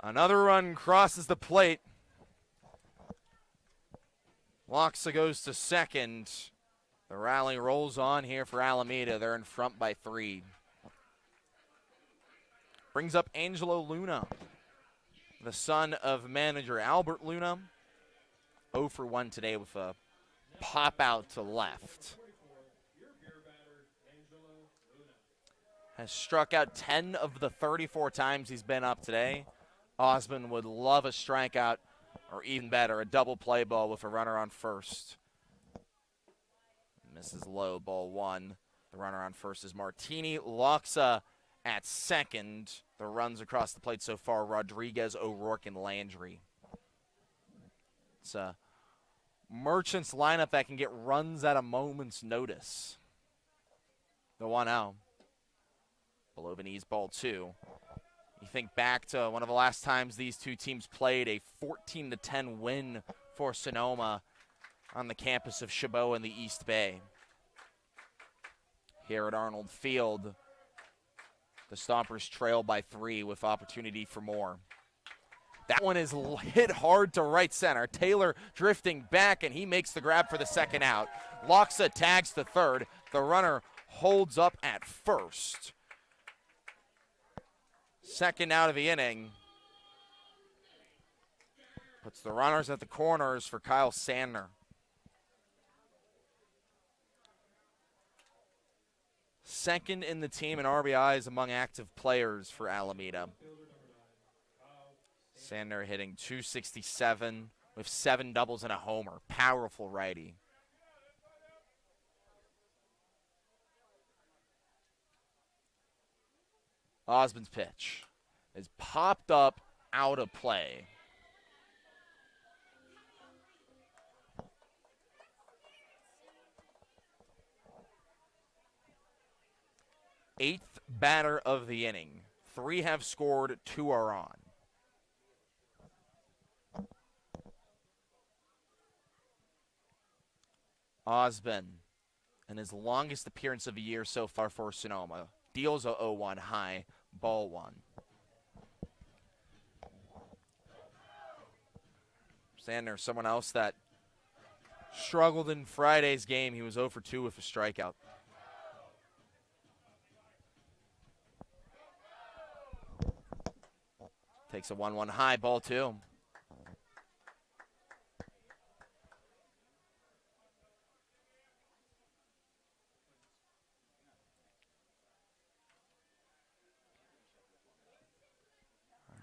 Another run crosses the plate. Loxa goes to second. The rally rolls on here for Alameda. They're in front by 3. Brings up Angelo Luna, the son of manager Albert Luna. 0 for 1 today with a pop out to left. Has struck out 10 of the 34 times he's been up today. Osmond would love a strikeout, or even better, a double play ball with a runner on first. Misses low, ball 1. The runner on first is Martini. Loxa at second. The runs across the plate so far, Rodriguez, O'Rourke, and Landry. It's a Merchants lineup that can get runs at a moment's notice. The 1-0. Below the knees, ball 2. You think back to one of the last times these two teams played, a 14-10 win for Sonoma on the campus of Chabot in the East Bay. Here at Arnold Field, the Stompers trail by 3 with opportunity for more. That one is hit hard to right center. Taylor drifting back, and he makes the grab for the second out. Loxa tags to third. The runner holds up at first. Second out of the inning. Puts the runners at the corners for Kyle Sandner. Second in the team in RBIs among active players for Alameda. Sandner hitting .267 with 7 doubles and a homer. Powerful righty. Osmond's pitch is popped up out of play. Eighth batter of the inning. 3 have scored, 2 are on. Osmond, and his longest appearance of the year so far for Sonoma. Deals a 0-1 high, ball 1. Sandner, someone else that struggled in Friday's game. He was 0 for 2 with a strikeout. Takes a 1-1 high, ball 2.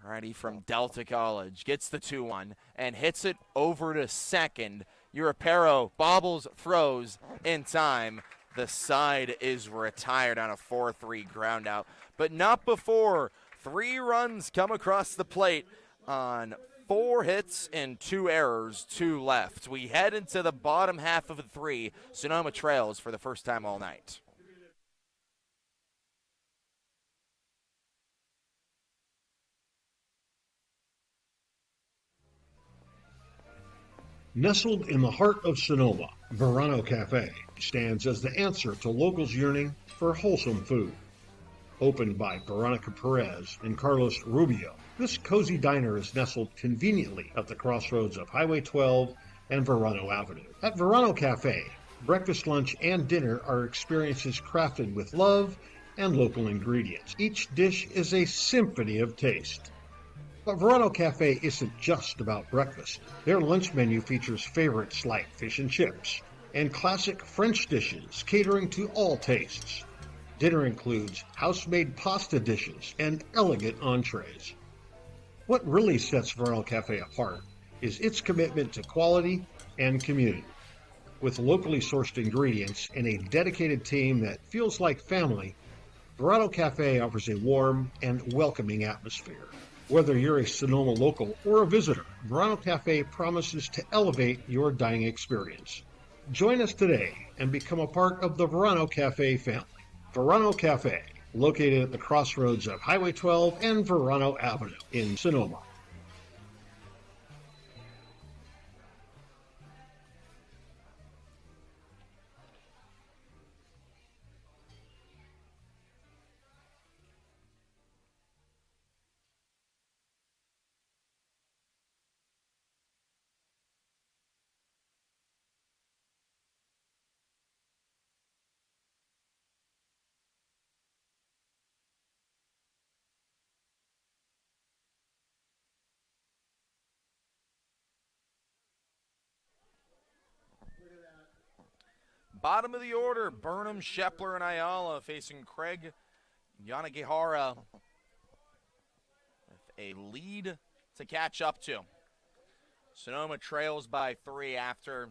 Righty from Delta College gets the 2-1 and hits it over to second. Europero bobbles, throws in time. The side is retired on a 4-3 ground out, but not before 3 runs come across the plate on 4 hits and 2 errors, 2 left. We head into the bottom half of the 3. Sonoma trails for the first time all night. Nestled in the heart of Sonoma, Verano Cafe stands as the answer to locals yearning for wholesome food. Opened by Veronica Perez and Carlos Rubio, this cozy diner is nestled conveniently at the crossroads of Highway 12 and Verano Avenue. At Verano Cafe, breakfast, lunch, and dinner are experiences crafted with love and local ingredients. Each dish is a symphony of taste. But Verano Cafe isn't just about breakfast. Their lunch menu features favorites like fish and chips and classic French dishes catering to all tastes. Dinner includes house-made pasta dishes and elegant entrees. What really sets Verano Cafe apart is its commitment to quality and community. With locally sourced ingredients and a dedicated team that feels like family, Verano Cafe offers a warm and welcoming atmosphere. Whether you're a Sonoma local or a visitor, Verano Cafe promises to elevate your dining experience. Join us today and become a part of the Verano Cafe family. Verano Cafe, located at the crossroads of Highway 12 and Verano Avenue in Sonoma. Bottom of the order, Burnham, Shepler, and Ayala facing Craig Yanagihara with a lead to catch up to. Sonoma trails by 3 after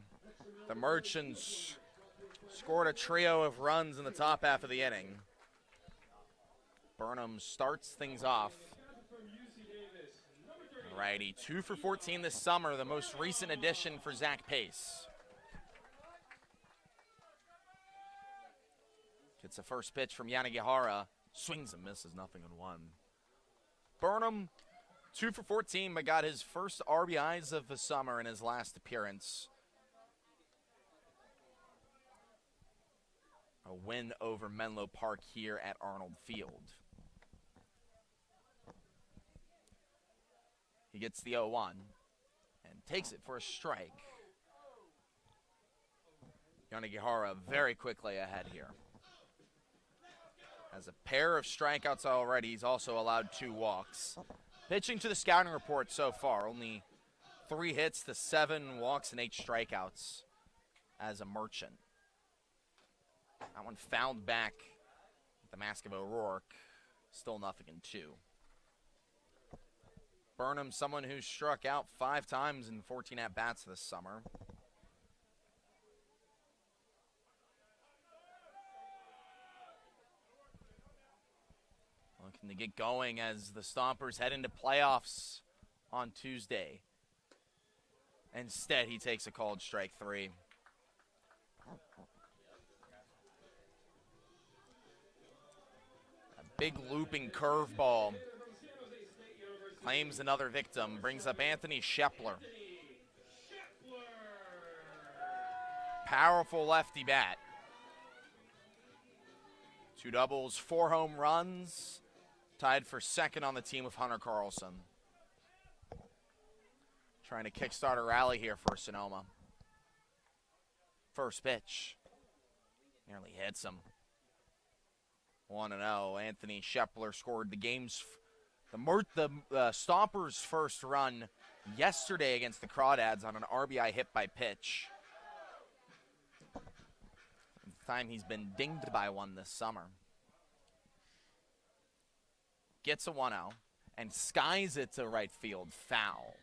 the Merchants scored a trio of runs in the top half of the inning. Burnham starts things off. Righty, 2 for 14 this summer, the most recent addition for Zach Pace. Gets a first pitch from Yanagihara. Swings and misses, nothing in 1. Burnham, 2 for 14, but got his first RBIs of the summer in his last appearance. A win over Menlo Park here at Arnold Field. He gets the 0-1 and takes it for a strike. Yanagihara very quickly ahead here. Has a pair of strikeouts already. He's also allowed 2 walks. Pitching to the scouting report so far, only 3 hits to 7 walks and 8 strikeouts as a Merchant. That one fouled back at the Mask of O'Rourke. Still nothing in 2. Burnham, someone who struck out 5 times in 14 at-bats this summer. Looking to get going as the Stompers head into playoffs on Tuesday. Instead, he takes a called strike 3. A big looping curveball. Claims another victim. Brings up Anthony Shepler. Powerful lefty bat. 2 doubles, 4 home runs. Tied for second on the team with Hunter Carlson. Trying to kickstart a rally here for Sonoma. First pitch. Nearly hits him. 1-0. Anthony Shepler scored the game's the Stompers' first run yesterday against the Crawdads on an RBI hit by pitch. The time he's been dinged by one this summer. Gets a 1-0 and skies it to right field. Foul.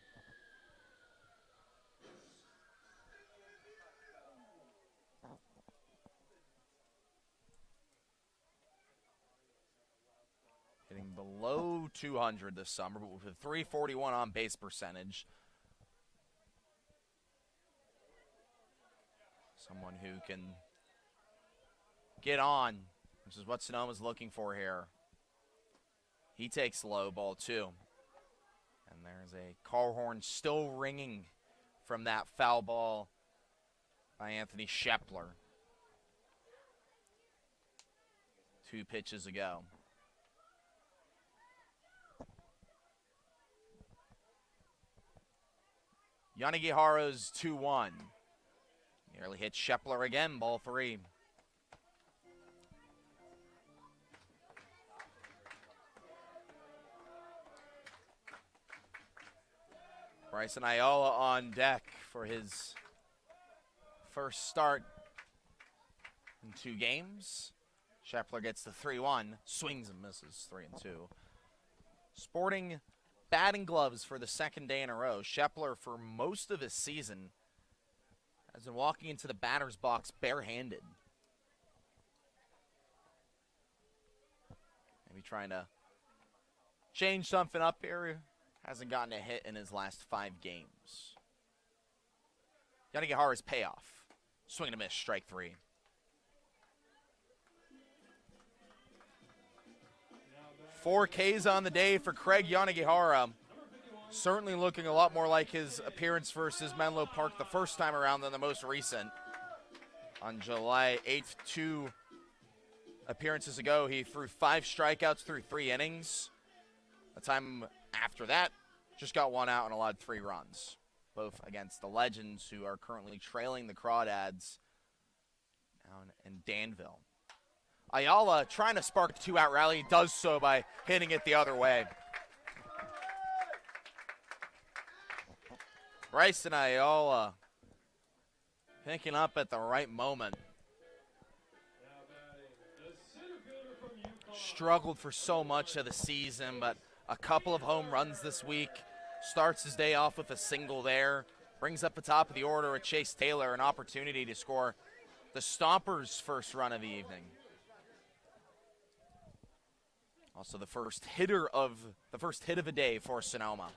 Hitting below 200 this summer, but with a 341 on base percentage. Someone who can get on, which is what Sonoma's looking for here. He takes low, ball 2. And there's a car horn still ringing from that foul ball by Anthony Shepler. 2 pitches ago. Yanagihara's 2-1. Nearly hit Shepler again, ball 3. Bryson Ayala on deck for his first start in 2 games. Shepler gets the 3-1, swings and misses, 3-2. Sporting batting gloves for the second day in a row. Shepler, for most of his season, has been walking into the batter's box barehanded. Maybe trying to change something up here. Hasn't gotten a hit in his last 5 games. Yanagihara's payoff. Swing and a miss, strike 3. Four Ks on the day for Craig Yanagihara. Certainly looking a lot more like his appearance versus Menlo Park the first time around than the most recent. On July 8th, 2 appearances ago, he threw 5 strikeouts through 3 innings. The time after that, just got 1 out and allowed 3 runs, both against the Legends, who are currently trailing the Crawdads down in Danville. Ayala trying to spark a 2-out rally, does so by hitting it the other way. Bryson Ayala picking up at the right moment. struggled for so much of the season, but a couple of home runs this week. Starts his day off with a single there. Brings up the top of the order with Chase Taylor, an opportunity to score the Stompers' first run of the evening. Also the first hit of the day for Sonoma.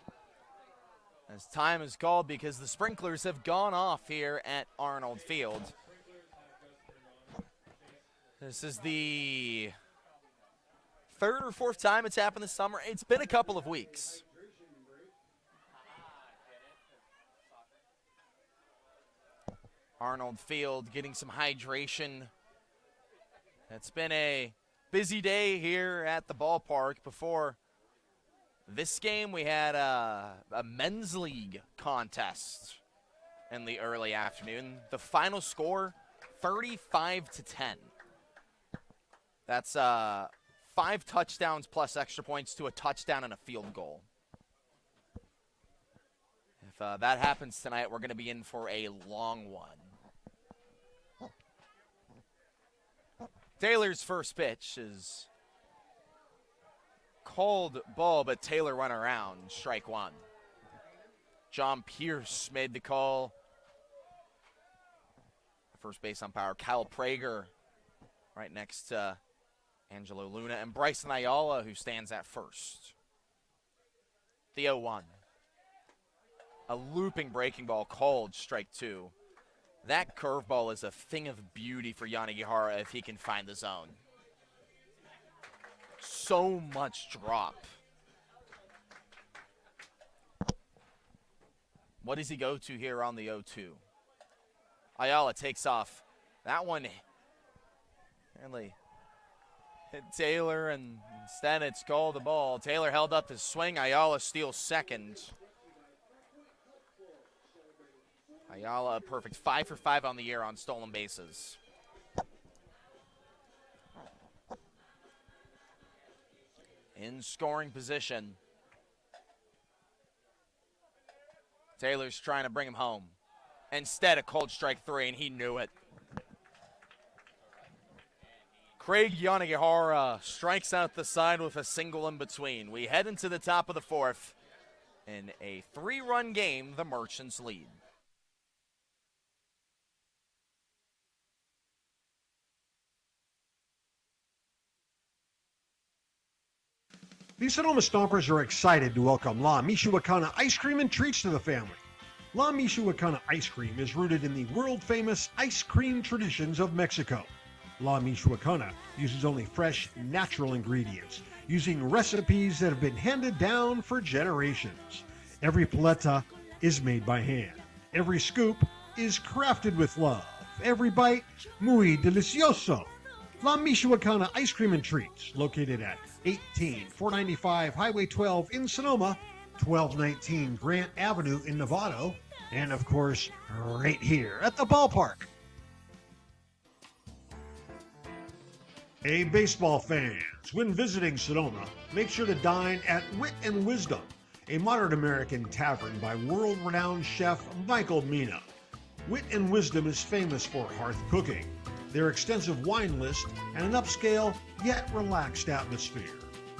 As time is called because the sprinklers have gone off here at Arnold Field. This is the third or fourth time it's happened this summer. It's been a couple of weeks. Arnold Field getting some hydration. It's been a busy day here at the ballpark. Before this game, we had a men's league contest in the early afternoon. The final score, 35-10. That's 5 touchdowns plus extra points to a touchdown and a field goal. If that happens tonight, we're going to be in for a long one. Taylor's first pitch is called ball, but Taylor went around, strike one. John Pierce made the call. First base umpire, Kyle Prager, right next to Angelo Luna, and Bryson Ayala, who stands at first. The 0-1. A looping breaking ball called strike two. That curveball is a thing of beauty for Yanagihara if he can find the zone. So much drop. What does he go to here on the 0-2? Ayala takes off. That one really hit Taylor, and instead it's called the ball. Taylor held up his swing. Ayala steals second. Ayala a perfect 5 for 5 on the year on stolen bases. In scoring position. Taylor's trying to bring him home. Instead, a cold strike three, and he knew it. Craig Yanagihara strikes out the side with a single in between. We head into the top of the fourth. In a 3-run game, the Merchants lead. The Sonoma Stompers are excited to welcome La Michoacana ice cream and treats to the family. La Michoacana ice cream is rooted in the world-famous ice cream traditions of Mexico. La Michoacana uses only fresh, natural ingredients, using recipes that have been handed down for generations. Every paleta is made by hand. Every scoop is crafted with love. Every bite, muy delicioso. La Michoacana Ice Cream and Treats, located at 18495 Highway 12 in Sonoma, 1219 Grant Avenue in Novato, and of course, right here at the ballpark. Hey, baseball fans, when visiting Sonoma, make sure to dine at Wit and Wisdom, a modern American tavern by world-renowned chef Michael Mina. Wit and Wisdom is famous for hearth cooking, their extensive wine list, and an upscale yet relaxed atmosphere.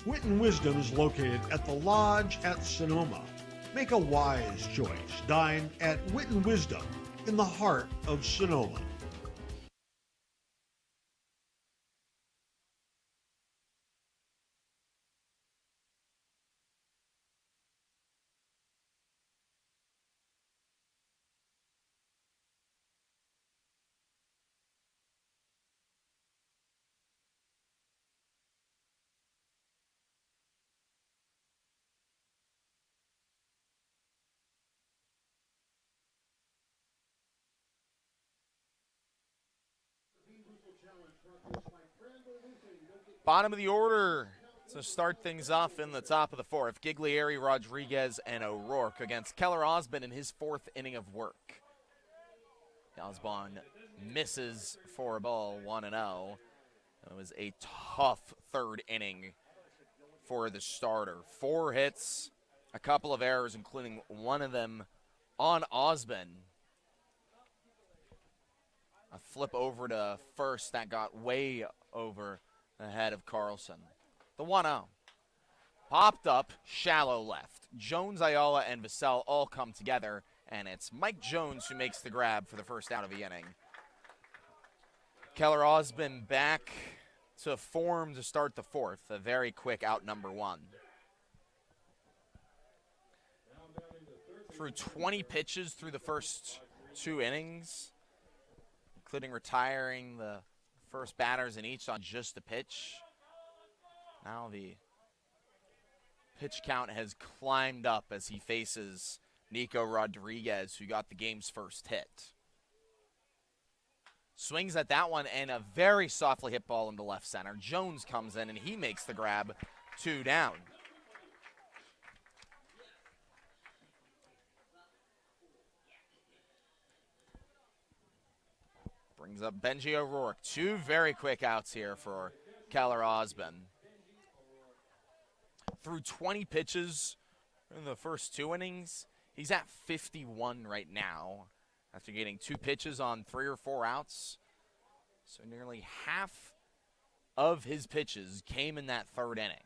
Wit and Wisdom is located at the Lodge at Sonoma. Make a wise choice. Dine at Wit and Wisdom in the heart of Sonoma. Bottom of the order to start things off in the top of the fourth. Giglieri, Rodriguez, and O'Rourke against Keller Osborne in his fourth inning of work. Osborne misses for a ball, 1-0. It was a tough third inning for the starter. 4 hits, a couple of errors, including one of them on Osborne. A flip over to first that got way over ahead of Carlson. The 1-0. Popped up, shallow left. Jones, Ayala, and Vassell all come together, and it's Mike Jones who makes the grab for the first out of the inning. Keller Osmond back to form to start the fourth. A very quick out number one. Through 20 pitches through the first 2 innings, including retiring the first batters in each on just a pitch. Now the pitch count has climbed up as he faces Nico Rodriguez, who got the game's first hit. Swings at that one and a very softly hit ball into left center. Jones comes in and he makes the grab, 2 down. Brings up Benji O'Rourke. 2 very quick outs here for Keller Osmond. Through 20 pitches in the first 2 innings, he's at 51 right now after getting 2 pitches on 3 or 4 outs. So nearly half of his pitches came in that 3rd inning.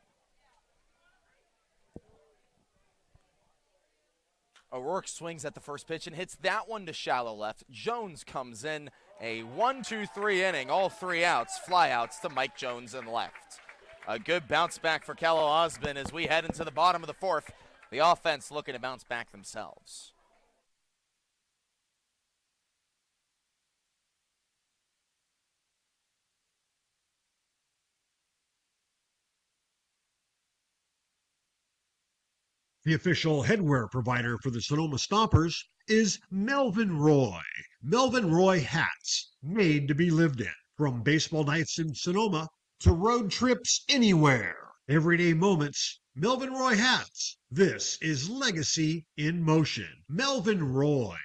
O'Rourke swings at the first pitch and hits that one to shallow left. Jones comes in, a 1-2-3 inning, all 3 outs, flyouts to Mike Jones in left. A good bounce back for Keller Osmond as we head into the bottom of the 4th. The offense looking to bounce back themselves. The official headwear provider for the Sonoma Stompers is Melvin Roy. Melvin Roy hats, made to be lived in. From baseball nights in Sonoma to road trips anywhere. Everyday moments, Melvin Roy hats. This is legacy in motion. Melvin Roy.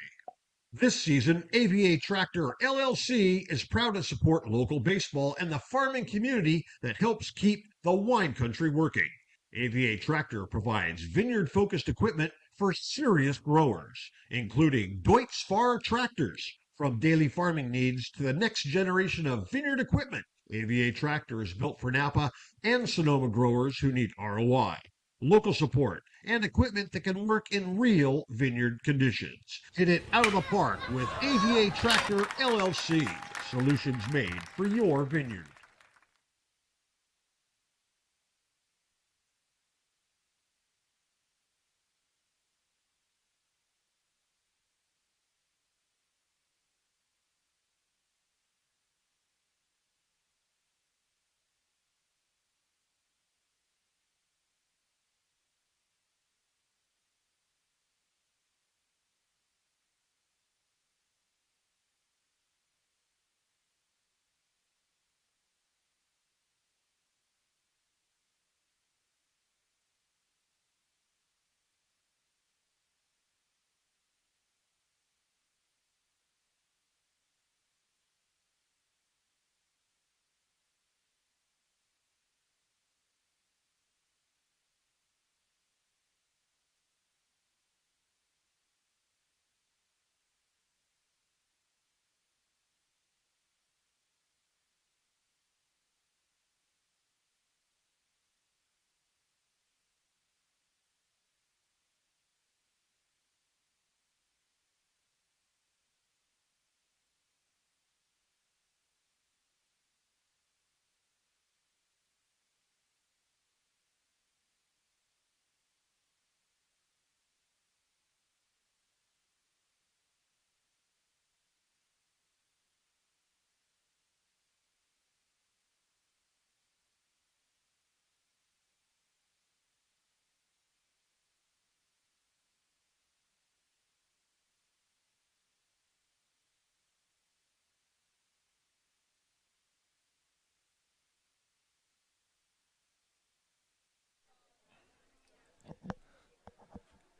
This season, AVA Tractor LLC is proud to support local baseball and the farming community that helps keep the wine country working. AVA Tractor provides vineyard-focused equipment for serious growers, including Deutz Fahr tractors. From daily farming needs to the next generation of vineyard equipment, AVA Tractor is built for Napa and Sonoma growers who need ROI, local support, and equipment that can work in real vineyard conditions. Hit it out of the park with AVA Tractor LLC. Solutions made for your vineyard.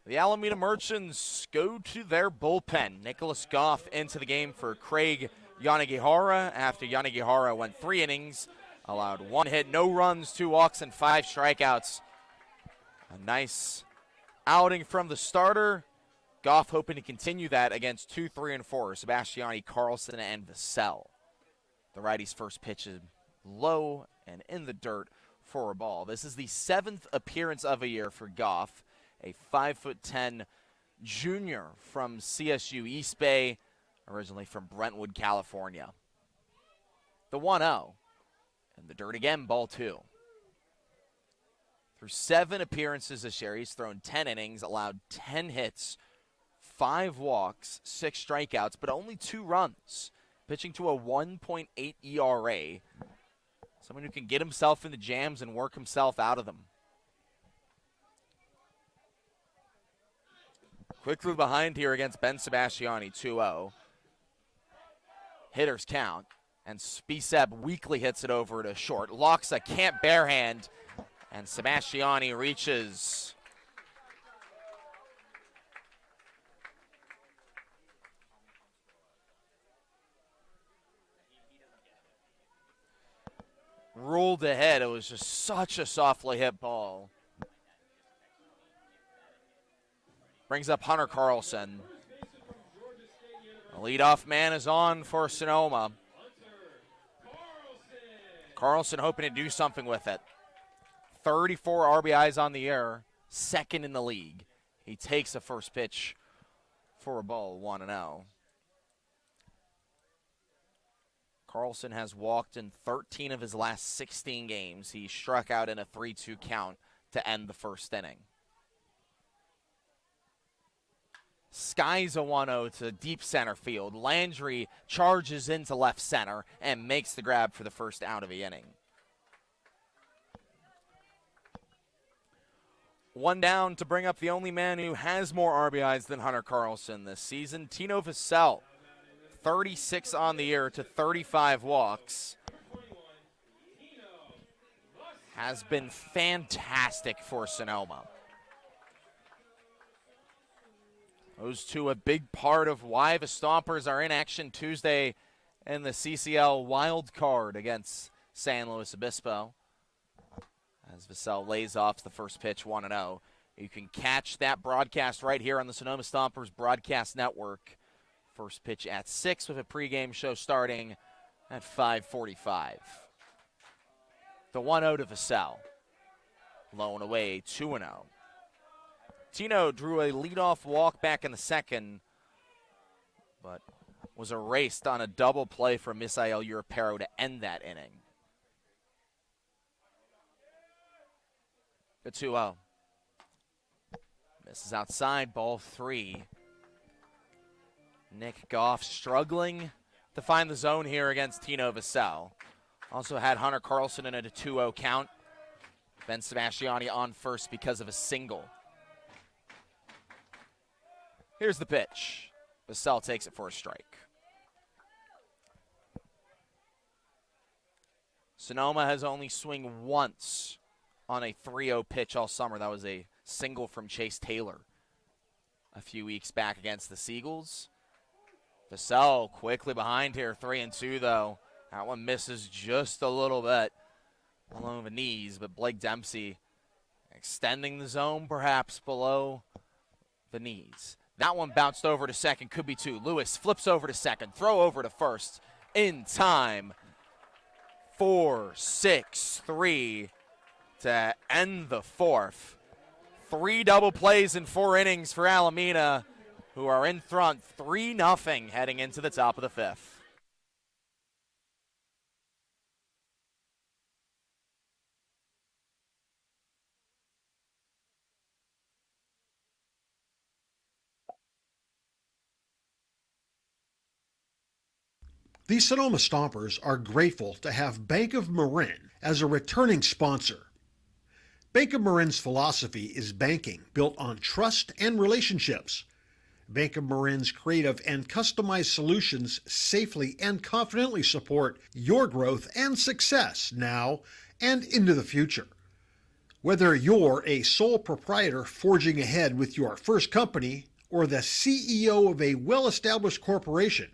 The Alameda Merchants go to their bullpen. Nicholas Goff into the game for Craig Yanagihara after Yanagihara went 3 innings, allowed 1 hit, no runs, 2 walks, and 5 strikeouts. A nice outing from the starter. Goff hoping to continue that against 2, 3, and 4, Sebastiani, Carlson, and Vassell. The righty's first pitch is low and in the dirt for a ball. This is the 7th appearance of a year for Goff, a 5'10" junior from CSU East Bay, originally from Brentwood, California. The 1-0. And the dirt again, ball 2. Through 7 appearances this year, he's thrown 10 innings, allowed 10 hits, 5 walks, 6 strikeouts, but only 2 runs. Pitching to a 1.8 ERA. Someone who can get himself into jams and work himself out of them. Quickly behind here against Ben Sebastiani, 2-0. Hitters count. And Spiceb weakly hits it over to short. Loxa can't barehand. And Sebastiani reaches. Ruled ahead. It was just such a softly hit ball. Brings up Hunter Carlson. The leadoff man is on for Sonoma. Carlson hoping to do something with it. 34 RBIs on the year, 2nd in the league. He takes the first pitch for a ball, 1-0. Carlson has walked in 13 of his last 16 games. He struck out in a 3-2 count to end the first inning. Skies a 1-0 to deep center field. Landry charges into left center and makes the grab for the first out of the inning. 1 down to bring up the only man who has more RBIs than Hunter Carlson this season, Tino Vassell. 36 on the year to 35 walks. Has been fantastic for Sonoma. Those two a big part of why the Stompers are in action Tuesday in the CCL wild card against San Luis Obispo. As Vassell lays off the first pitch, 1-0. You can catch that broadcast right here on the Sonoma Stompers Broadcast Network. First pitch at 6 with a pregame show starting at 5:45. The 1-0 to Vassell. Low and away, 2-0. Tino drew a leadoff walk back in the 2nd, but was erased on a double play from Misael Europero to end that inning. The 2-0. Misses outside, ball 3. Nick Goff struggling to find the zone here against Tino Vassell. Also had Hunter Carlson in a 2-0 count. Ben Sebastiani on first because of a single. Here's the pitch. Vassell takes it for a strike. Sonoma has only swung once on a 3-0 pitch all summer. That was a single from Chase Taylor a few weeks back against the Seagulls. Vassell quickly behind here, 3-2 though. That one misses just a little bit along the knees, but Blake Dempsey extending the zone perhaps below the knees. That one bounced over to second, could be 2. Lewis flips over to second, throw over to first in time. 4-6-3 to end the 4th. 3 double plays in 4 innings for Alameda, who are in front 3-0 heading into the top of the 5th. The Sonoma Stompers are grateful to have Bank of Marin as a returning sponsor. Bank of Marin's philosophy is banking built on trust and relationships. Bank of Marin's creative and customized solutions safely and confidently support your growth and success now and into the future. Whether you're a sole proprietor forging ahead with your first company or the CEO of a well-established corporation,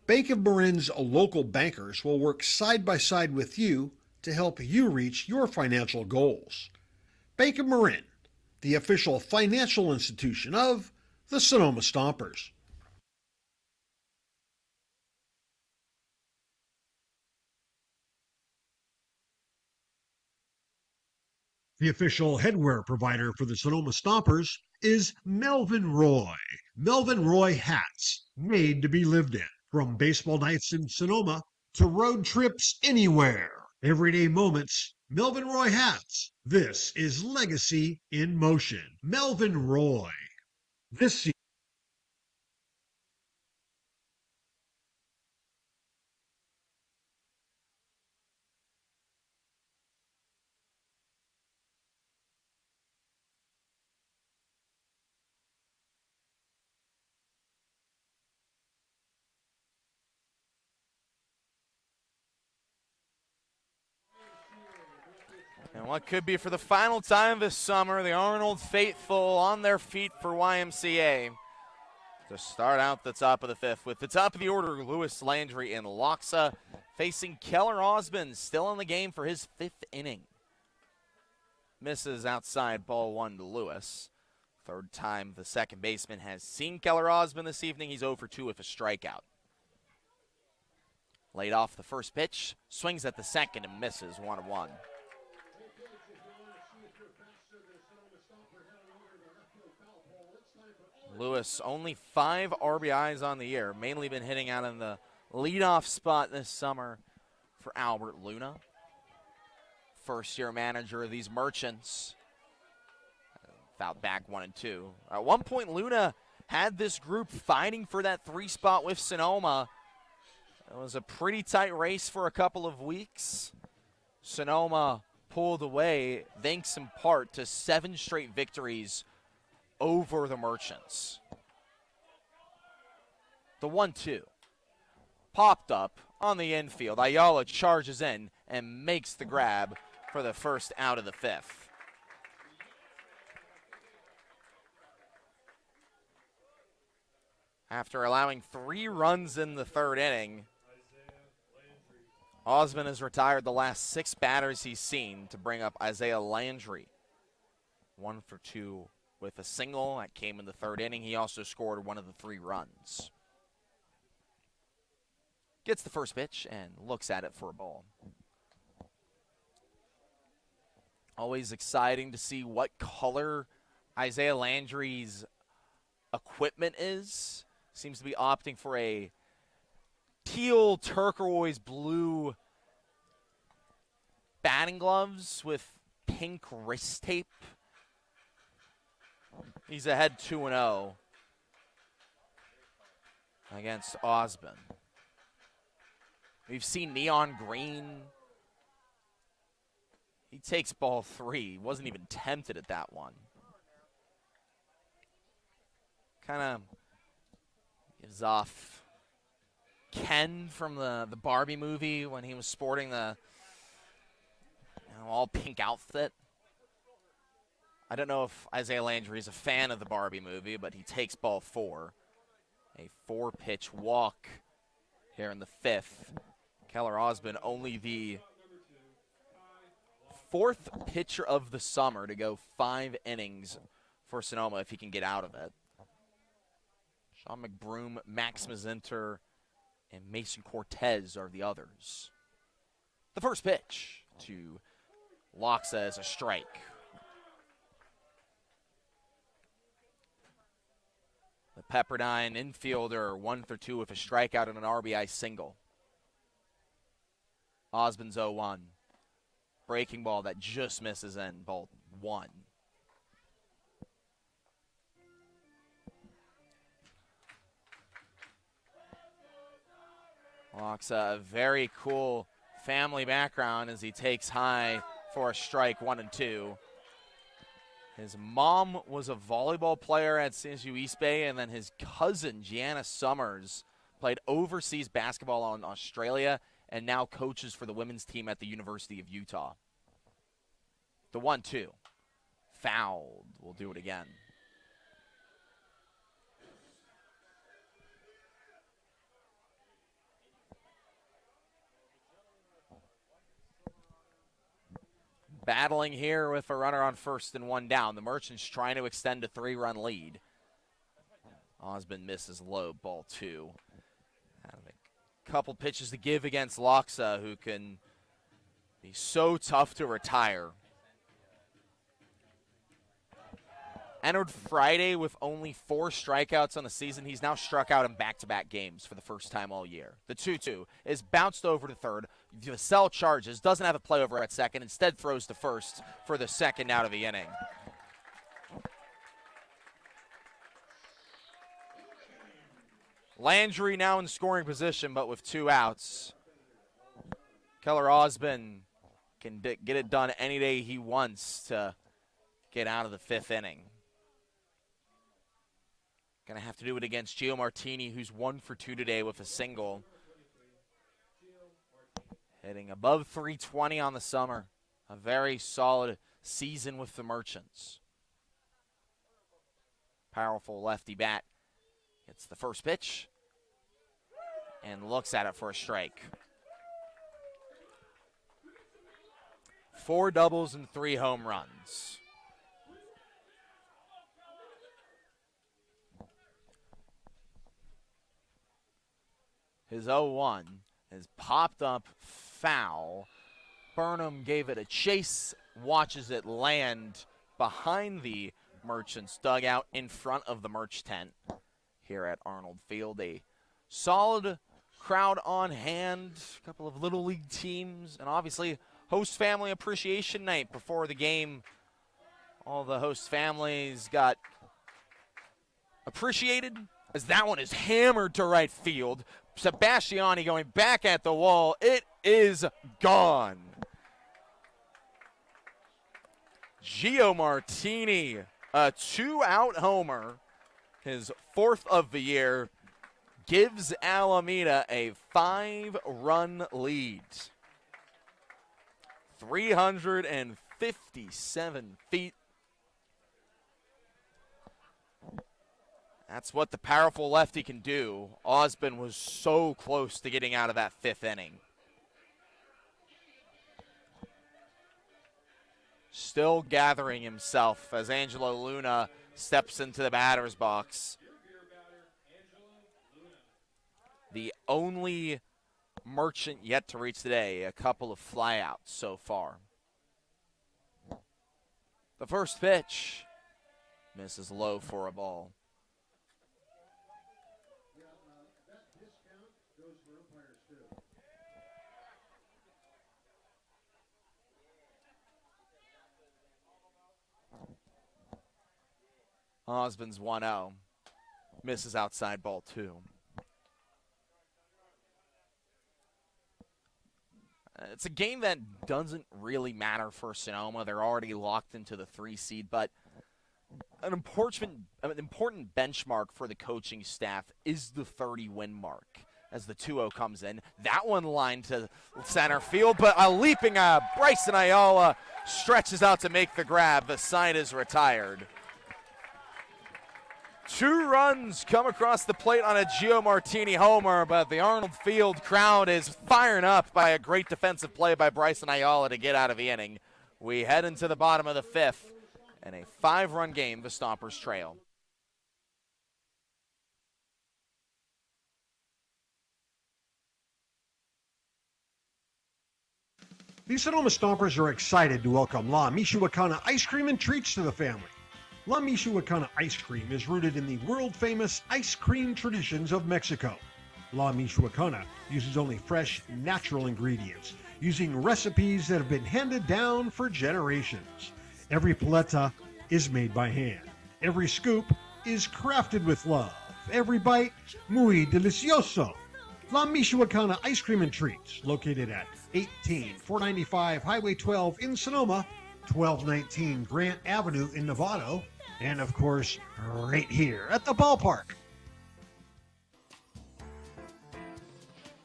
Bank of Marin's local bankers will work side by side with you to help you reach your financial goals. Bank of Marin, the official financial institution of the Sonoma Stompers. The official headwear provider for the Sonoma Stompers is Melvin Roy. Melvin Roy hats, made to be lived in. From baseball nights in Sonoma to road trips anywhere. Everyday moments, Melvin Roy hats. This is legacy in motion. Melvin Roy. This season. And what could be for the final time this summer, the Arnold faithful on their feet for YMCA to start out the top of the fifth. With the top of the order, Lewis Landry and Loxa facing Keller Osmond, still in the game for his fifth inning. Misses outside, ball one to Lewis. Third time the second baseman has seen Keller Osmond this evening. He's 0 for 2 with a strikeout. Laid off the first pitch, swings at the second and misses 1-1. Lewis, only 5 RBIs on the year. Mainly been hitting out in the leadoff spot this summer for Albert Luna. First-year manager of these Merchants. Fouled back 1-2. At one point, Luna had this group fighting for that 3 spot with Sonoma. It was a pretty tight race for a couple of weeks. Sonoma pulled away, thanks in part to 7 straight victories over the Merchants. The 1-2 popped up on the infield. Ayala charges in and makes the grab for the first out of the fifth. After allowing 3 runs in the third inning, Osmond has retired the last 6 batters he's seen to bring up Isaiah Landry. 1 for 2 with a single that came in the third inning. He also scored one of the 3 runs. Gets the first pitch and looks at it for a ball. Always exciting to see what color Isaiah Landry's equipment is. Seems to be opting for a teal turquoise blue batting gloves with pink wrist tape. He's ahead 2-0 against Osmond. We've seen neon green. He takes ball 3. Wasn't even tempted at that one. Kind of gives off Ken from the Barbie movie when he was sporting the all pink outfit. I don't know if Isaiah Landry is a fan of the Barbie movie, but he takes ball 4. A 4-pitch walk here in the fifth. Keller Osmond, only the 4th pitcher of the summer to go 5 innings for Sonoma if he can get out of it. Sean McBroom, Max Mazinter, and Mason Cortez are the others. The first pitch to Loxa is a strike. The Pepperdine infielder 1 for 2 with a strikeout and an RBI single. Osmond's 0-1. Breaking ball that just misses in, ball 1. Loxa, a very cool family background as he takes high for a strike, 1-2. His mom was a volleyball player at CSU East Bay, and then his cousin, Gianna Summers, played overseas basketball in Australia and now coaches for the women's team at the University of Utah. The 1-2. Fouled. We'll do it again. Battling here with a runner on first and 1 down. The Merchants trying to extend a 3-run lead. Osmond misses low, ball 2. A couple pitches to give against Loxa, who can be so tough to retire. Entered Friday with only 4 strikeouts on the season. He's now struck out in back-to-back games for the first time all year. The 2-2 is bounced over to third. Vassell charges, doesn't have a play over at second, instead throws to first for the second out of the inning. Landry now in scoring position, but with 2 outs. Keller Osmond can get it done any day he wants to get out of the 5th inning. Going to have to do it against Gio Martini, who's 1 for 2 today with a single. Hitting above 320 on the summer. A very solid season with the Merchants. Powerful lefty bat. Gets the first pitch and looks at it for a strike. 4 doubles and 3 home runs. His 0-1 has popped up foul. Burnham gave it a chase, watches it land behind the Merchants dugout in front of the Merch tent here at Arnold Field. A solid crowd on hand, a couple of Little League teams, and obviously host family appreciation night before the game. All the host families got appreciated as that one is hammered to right field. Sebastiani going back at the wall. It is gone. Gio Martini, a 2-out homer, his 4th of the year, gives Alameda a 5-run lead. 357 feet. That's what the powerful lefty can do. Osmond was so close to getting out of that 5th inning. Still gathering himself as Angelo Luna steps into the batter's box. The only Merchant yet to reach today, a couple of flyouts so far. The first pitch misses low for a ball. Osmond's 1-0. Misses outside ball 2. It's a game that doesn't really matter for Sonoma. They're already locked into the 3 seed, but an important benchmark for the coaching staff is the 30-win mark as the 2-0 comes in. That one lined to center field, but a leaping Bryson Ayala stretches out to make the grab. The side is retired. 2 runs come across the plate on a Gio Martini homer, but the Arnold Field crowd is firing up by a great defensive play by Bryson Ayala to get out of the inning. We head into the bottom of the 5th, and a 5-run game, the Stompers trail. The Sonoma Stompers are excited to welcome La Michoacana ice cream and treats to the family. La Michoacana ice cream is rooted in the world-famous ice cream traditions of Mexico. La Michoacana uses only fresh, natural ingredients, using recipes that have been handed down for generations. Every paleta is made by hand. Every scoop is crafted with love. Every bite, muy delicioso. La Michoacana Ice Cream and Treats, located at 18495 Highway 12 in Sonoma, 1219 Grant Avenue in Novato, and of course, right here at the ballpark.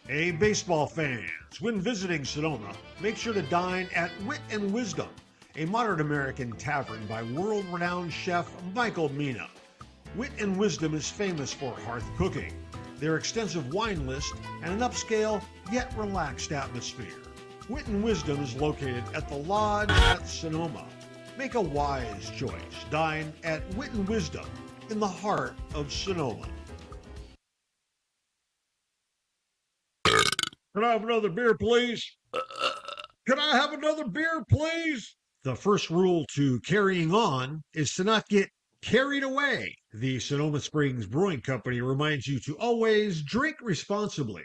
Hey, baseball fans, when visiting Sonoma, make sure to dine at Wit and Wisdom, a modern American tavern by world-renowned chef Michael Mina. Wit and Wisdom is famous for hearth cooking, their extensive wine list, and an upscale yet relaxed atmosphere. Wit and Wisdom is located at the Lodge at Sonoma. Make a wise choice. Dine at Wit and Wisdom in the heart of Sonoma. Can I have another beer, please? Can I have another beer, please? The first rule to carrying on is to not get carried away. The Sonoma Springs Brewing Company reminds you to always drink responsibly.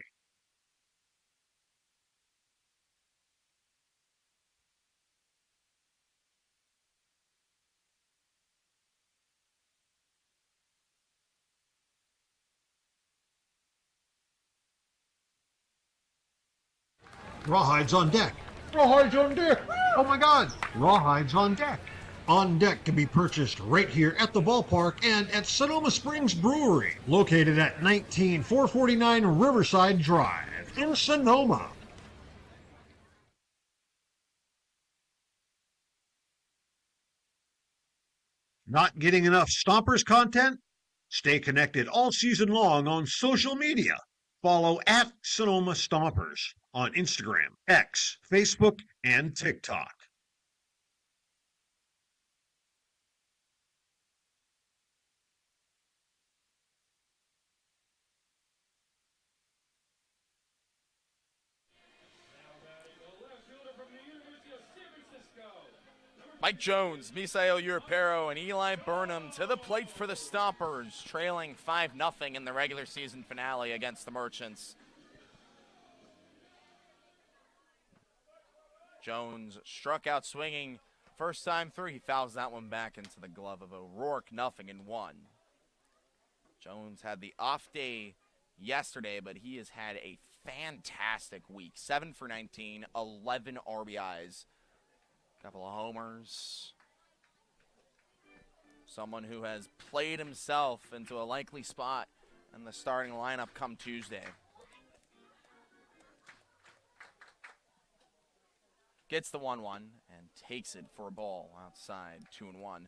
Rawhides on deck. Rawhides on deck. Oh my God. Rawhides on deck. On deck can be purchased right here at the ballpark and at Sonoma Springs Brewery, located at 19449 Riverside Drive in Sonoma. Not getting enough Stompers content? Stay connected all season long on social media. Follow at Sonoma Stompers on Instagram, X, Facebook, and TikTok. Mike Jones, Misael Europero, and Eli Burnham to the plate for the Stompers, trailing 5-0 in the regular season finale against the Merchants. Jones struck out swinging first time through. He fouls that one back into the glove of O'Rourke, 0-1. Jones had the off day yesterday, but he has had a fantastic week. 7 for 19, 11 RBIs. Couple of homers. Someone who has played himself into a likely spot in the starting lineup come Tuesday. Gets the 1-1 and takes it for a ball outside, 2-1.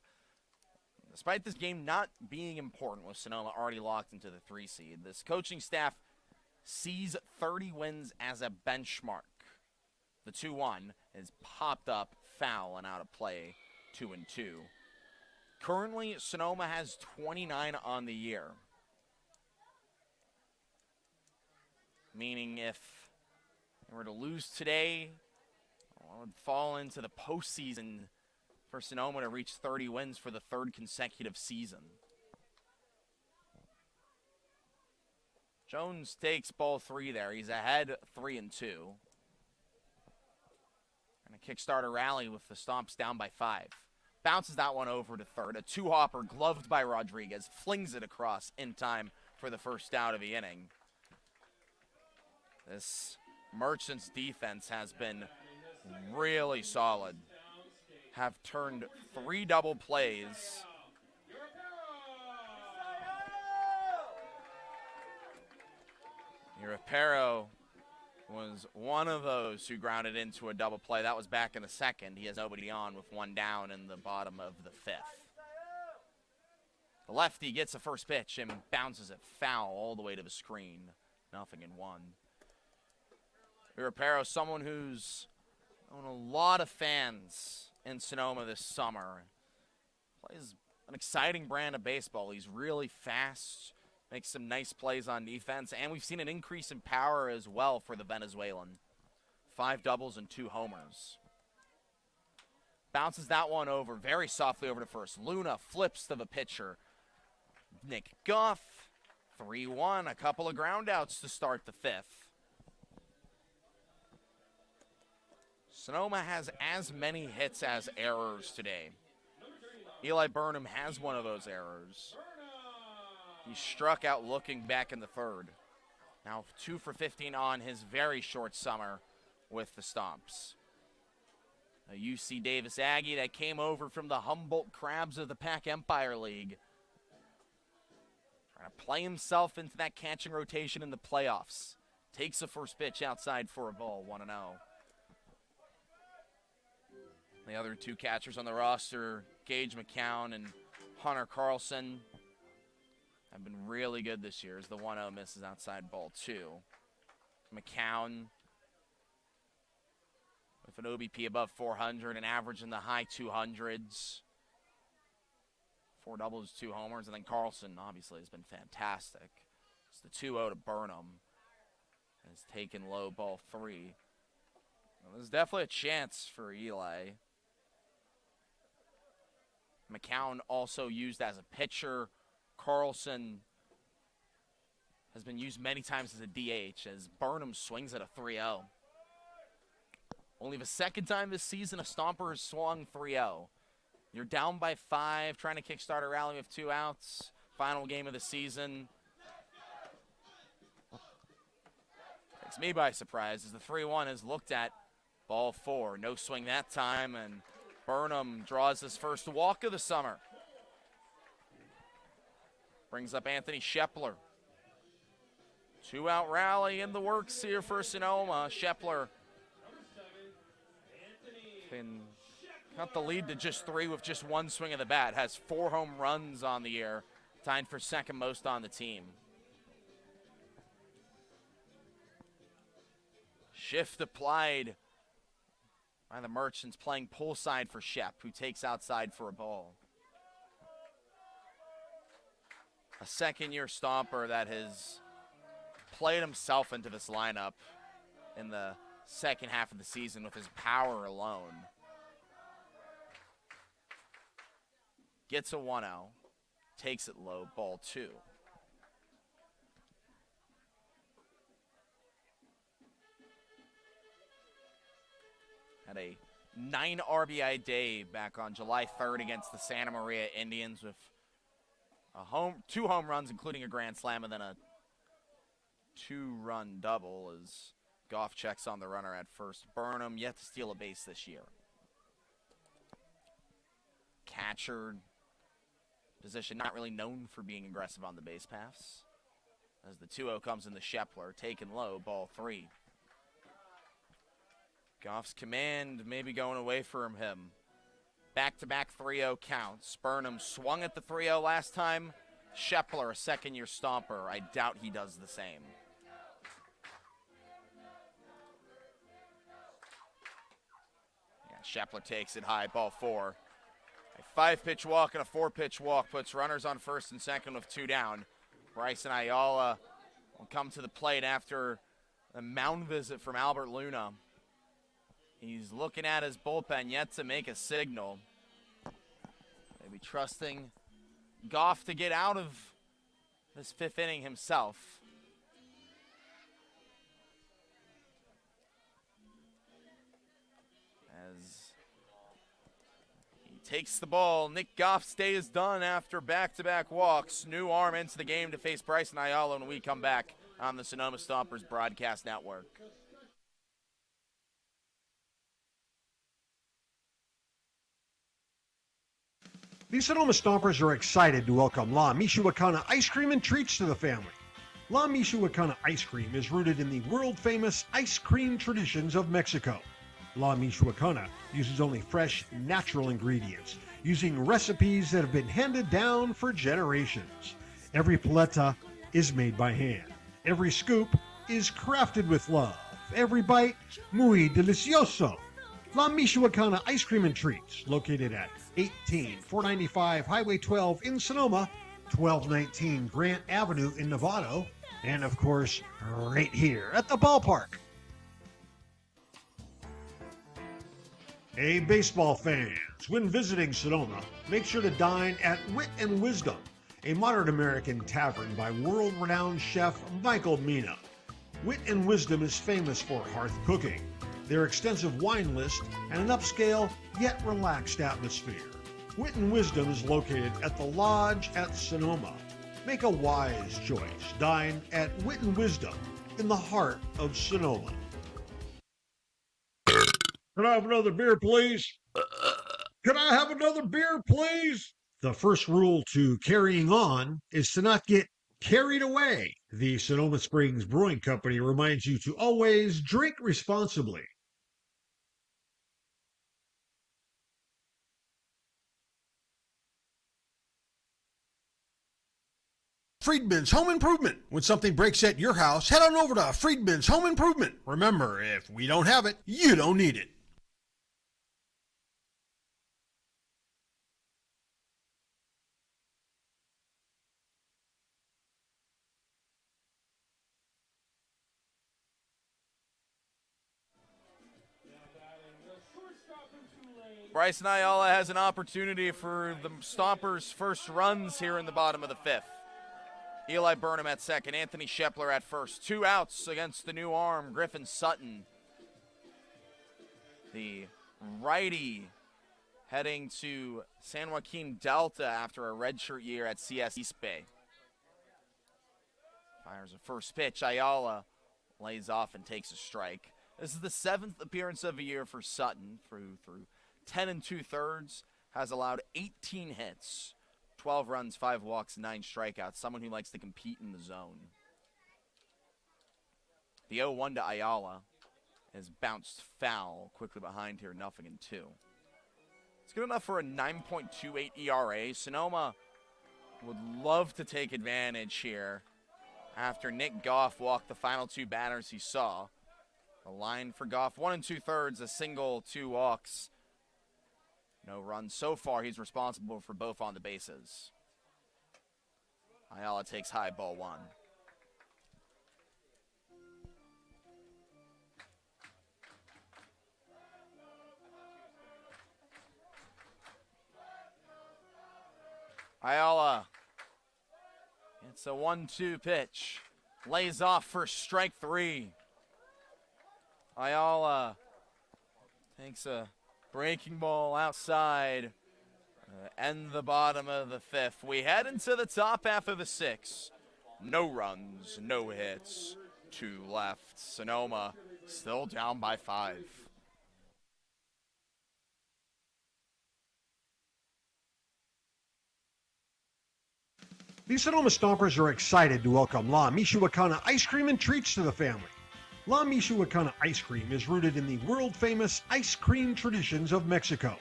Despite this game not being important with Sonoma already locked into the 3 seed, this coaching staff sees 30 wins as a benchmark. The 2-1 is popped up, foul, and out of play, 2-2. Currently, Sonoma has 29 on the year. Meaning if they were to lose today, it would fall into the postseason for Sonoma to reach 30 wins for the 3rd consecutive season. Jones takes ball 3 there. He's ahead 3-2. And a Kickstarter rally with the Stomps down by 5. Bounces that one over to third. A 2-hopper gloved by Rodriguez. Flings it across in time for the first out of the inning. This Merchants defense has been really solid. Have turned 3 double plays. Europero was one of those who grounded into a double play. That was back in the 2nd. He has nobody on with 1 down in the bottom of the 5th. The lefty gets a first pitch and bounces it foul all the way to the screen. 0-1. Europero, someone who's owned a lot of fans in Sonoma this summer. Plays an exciting brand of baseball. He's really fast. Makes some nice plays on defense, and we've seen an increase in power as well for the Venezuelan. 5 doubles and 2 homers. Bounces that one over very softly over to first. Luna flips to the pitcher. Nick Goff, 3-1, a couple of groundouts to start the 5th. Sonoma has as many hits as errors today. Eli Burnham has one of those errors. He struck out looking back in the 3rd. Now 2 for 15 on his very short summer with the Stomps. A UC Davis Aggie that came over from the Humboldt Crabs of the Pac Empire League. Trying to play himself into that catching rotation in the playoffs. Takes the first pitch outside for a ball, 1-0. The other 2 catchers on the roster, Gage McCown and Hunter Carlson, have been really good this year as the 1-0 misses outside ball 2. McCown with an OBP above 400, an average in the high 200s. 4 doubles, 2 homers, and then Carlson obviously has been fantastic. It's the 2-0 to Burnham. Has taken low ball 3. Well, there's definitely a chance for Eli. McCown also used as a pitcher. Carlson has been used many times as a DH as Burnham swings at a 3-0. Only the second time this season a Stomper has swung 3-0. You're down by 5, trying to kickstart a rally with 2 outs. Final game of the season. Takes me by surprise as the 3-1 is looked at. Ball 4, no swing that time, and Burnham draws his first walk of the summer. Brings up Anthony Shepler. 2-out rally in the works here for Sonoma. Shepler can cut the lead to just 3 with just 1 swing of the bat. Has 4 home runs on the year, tied for second most on the team. Shift applied by the Merchants, playing pull side for Shep, who takes outside for a ball. A second-year Stomper that has played himself into this lineup in the second half of the season with his power alone. Gets a 1-0, takes it low, ball 2. Had a 9 RBI day back on July 3rd against the Santa Maria Indians with 2 home runs, including a grand slam, and then a 2-run double as Goff checks on the runner at first. Burnham yet to steal a base this year. Catcher position not really known for being aggressive on the base paths. As the 2-0 comes in the Shepler, taken low, ball 3. Goff's command maybe going away from him. Back-to-back 3-0 counts. Burnham swung at the 3-0 last time. Shepler, a second-year Stomper. I doubt he does the same. Shepler takes it high, ball 4. A 5-pitch walk and a 4-pitch walk puts runners on first and second with 2 down. Bryson Ayala will come to the plate after a mound visit from Albert Luna. He's looking at his bullpen, yet to make a signal. Maybe trusting Goff to get out of this 5th inning himself. As he takes the ball, Nick Goff's day is done after back-to-back walks. New arm into the game to face Bryson Ayala when we come back on the Sonoma Stompers broadcast network. The Sonoma Stompers are excited to welcome La Michoacana ice cream and treats to the family. La Michoacana ice cream is rooted in the world-famous ice cream traditions of Mexico. La Michoacana uses only fresh, natural ingredients, using recipes that have been handed down for generations. Every paleta is made by hand. Every scoop is crafted with love. Every bite, muy delicioso. La Michoacana Ice Cream and Treats, located at 18495 Highway 12 in Sonoma, 1219 Grant Avenue in Novato, and of course, right here at the ballpark. Hey, baseball fans, when visiting Sonoma, make sure to dine at Wit and Wisdom, a modern American tavern by world-renowned chef Michael Mina. Wit and Wisdom is famous for hearth cooking, their extensive wine list, and an upscale yet relaxed atmosphere. Wit and Wisdom is located at the Lodge at Sonoma. Make a wise choice. Dine at Wit and Wisdom in the heart of Sonoma. Can I have another beer, please? Can I have another beer, please? The first rule to carrying on is to not get carried away. The Sonoma Springs Brewing Company reminds you to always drink responsibly. Friedman's Home Improvement. When something breaks at your house, head on over to Friedman's Home Improvement. Remember, if we don't have it, you don't need it. Now batting the shortstop from Tulane, Bryson Ayala has an opportunity for the Stompers' first runs here in the bottom of the fifth. Eli Burnham at second, Anthony Shepler at first. 2 outs against the new arm, Griffin Sutton. The righty heading to San Joaquin Delta after a redshirt year at CS East Bay. Fires a first pitch. Ayala lays off and takes a strike. This is the 7th appearance of the year for Sutton through 10 2/3. Has allowed 18 hits, 12 runs, 5 walks, 9 strikeouts. Someone who likes to compete in the zone. The 0-1 to Ayala is bounced foul quickly behind here, 0-2. It's good enough for a 9.28 ERA. Sonoma would love to take advantage here after Nick Goff walked the final 2 batters he saw. The line for Goff, 1 2/3, a single, 2 walks. No runs so far. He's responsible for both on the bases. Ayala takes high, ball 1. Ayala, it's a 1-2 pitch. Lays off for strike 3. Ayala takes a breaking ball outside. End the bottom of the 5th. We head into the top half of the 6th. No runs, no hits, 2 left. Sonoma still down by 5. The Sonoma Stompers are excited to welcome La Michoacana ice cream and treats to the family. La Michoacana ice cream is rooted in the world-famous ice cream traditions of Mexico.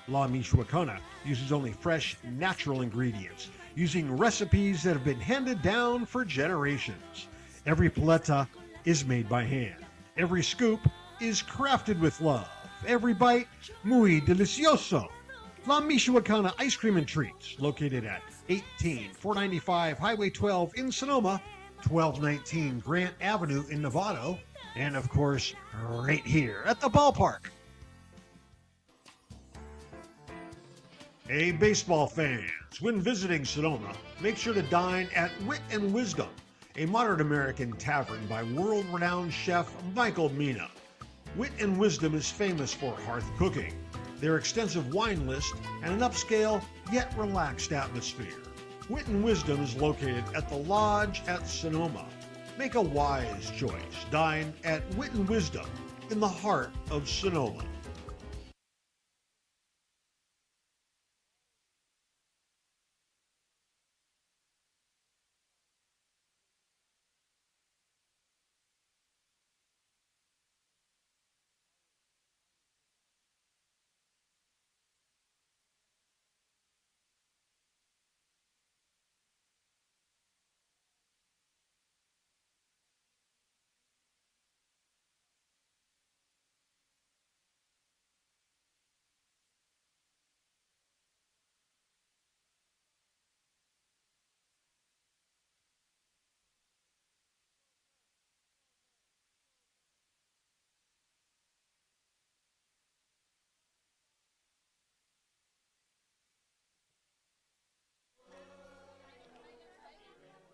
La Michoacana uses only fresh, natural ingredients, using recipes that have been handed down for generations. Every paleta is made by hand. Every scoop is crafted with love. Every bite, muy delicioso. La Michoacana Ice Cream and Treats, located at 18495 Highway 12 in Sonoma, 1219 Grant Avenue in Novato, and of course, right here at the ballpark. Hey, baseball fans, when visiting Sonoma, make sure to dine at Wit and Wisdom, a modern American tavern by world-renowned chef Michael Mina. Wit and Wisdom is famous for hearth cooking, their extensive wine list, and an upscale yet relaxed atmosphere. Wit and Wisdom is located at the Lodge at Sonoma. Make a wise choice. Dine at Wit and Wisdom in the heart of Sonoma.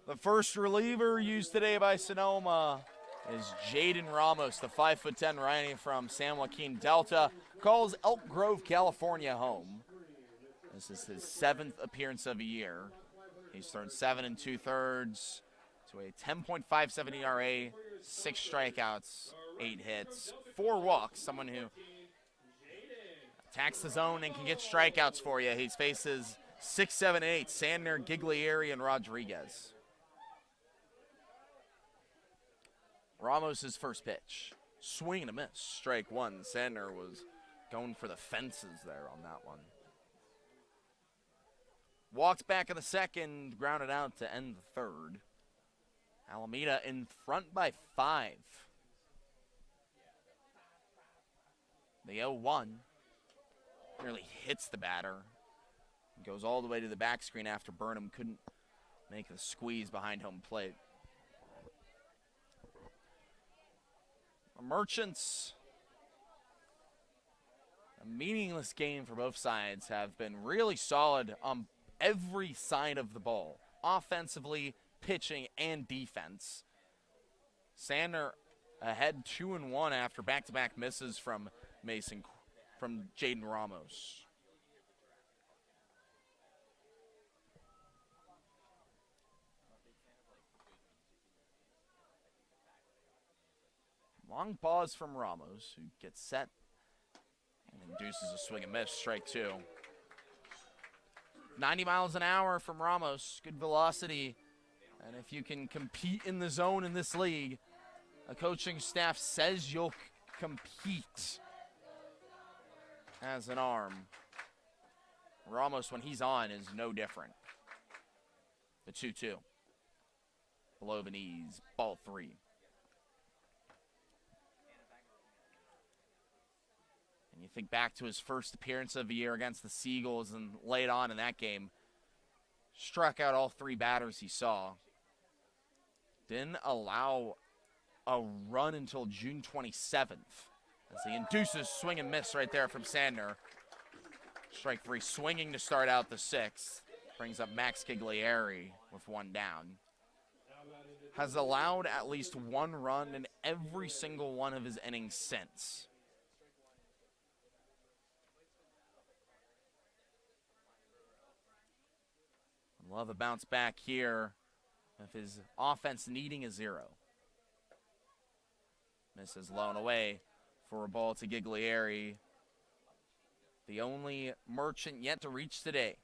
The first reliever used today by Sonoma is Jaden Ramos, the 5'10" righty from San Joaquin Delta, calls Elk Grove, California home. This is his 7th appearance of the year. He's thrown 7 2/3 to a 10.57 ERA, 6 strikeouts, 8 hits, 4 walks. Someone who attacks the zone and can get strikeouts for you. He faces 6, 7, 8, Sandner, Giglieri, and Rodriguez. Ramos' first pitch. Swing and a miss. Strike 1. Sandner was going for the fences there on that one. Walked back in the 2nd, grounded out to end the 3rd. Alameda in front by 5. The 0-1 nearly hits the batter. Goes all the way to the back screen after Burnham couldn't make the squeeze behind home plate. The Merchants A meaningless game for both sides have been really solid on every side of the ball, offensively, pitching, and defense. Sandner ahead 2-1 after back-to-back misses from Jaden Ramos. Long pause from Ramos, who gets set and induces a swing and miss, strike 2. 90 miles an hour from Ramos, good velocity. And if you can compete in the zone in this league, a coaching staff says you'll compete as an arm. Ramos, when he's on, is no different. The 2-2. Below the knees, ball 3. And you think back to his first appearance of the year against the Seagulls and late on in that game. Struck out all 3 batters he saw. Didn't allow a run until June 27th. As he induces swing and miss right there from Sandner. Strike 3, swinging to start out the 6th. Brings up Max Giglieri with 1 down. Has allowed at least 1 run in every single one of his innings since. Love a bounce back here of his offense needing a 0. Misses low and away for a ball to Giglieri. The only merchant yet to reach today.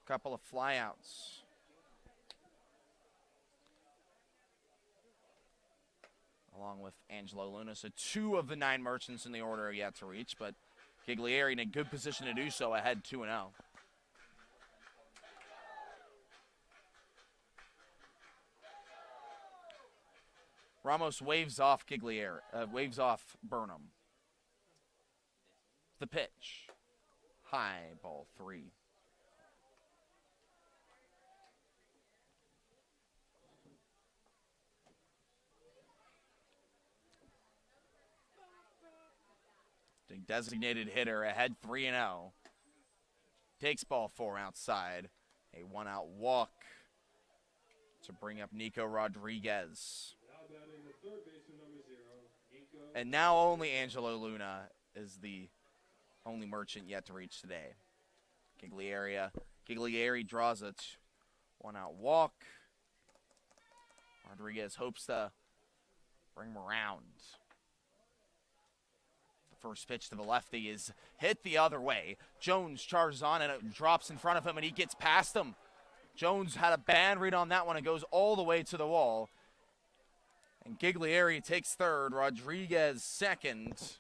A couple of flyouts. Along with Angelo Luna. So 2 of the 9 merchants in the order are yet to reach, but Giglieri in a good position to do so, ahead 2-0. Ramos waves off waves off Burnham. The pitch. High, ball 3. The designated hitter ahead 3-0. Takes ball 4 outside. A 1-out walk to bring up Nico Rodriguez. And now only Angelo Luna is the only merchant yet to reach today. Giglieri draws a 1-out walk. Rodriguez hopes to bring him around. The first pitch to the lefty is hit the other way. Jones charges on and it drops in front of him and he gets past him. Jones had a bad read on that one and goes all the way to the wall. And Giglieri takes 3rd, Rodriguez 2nd.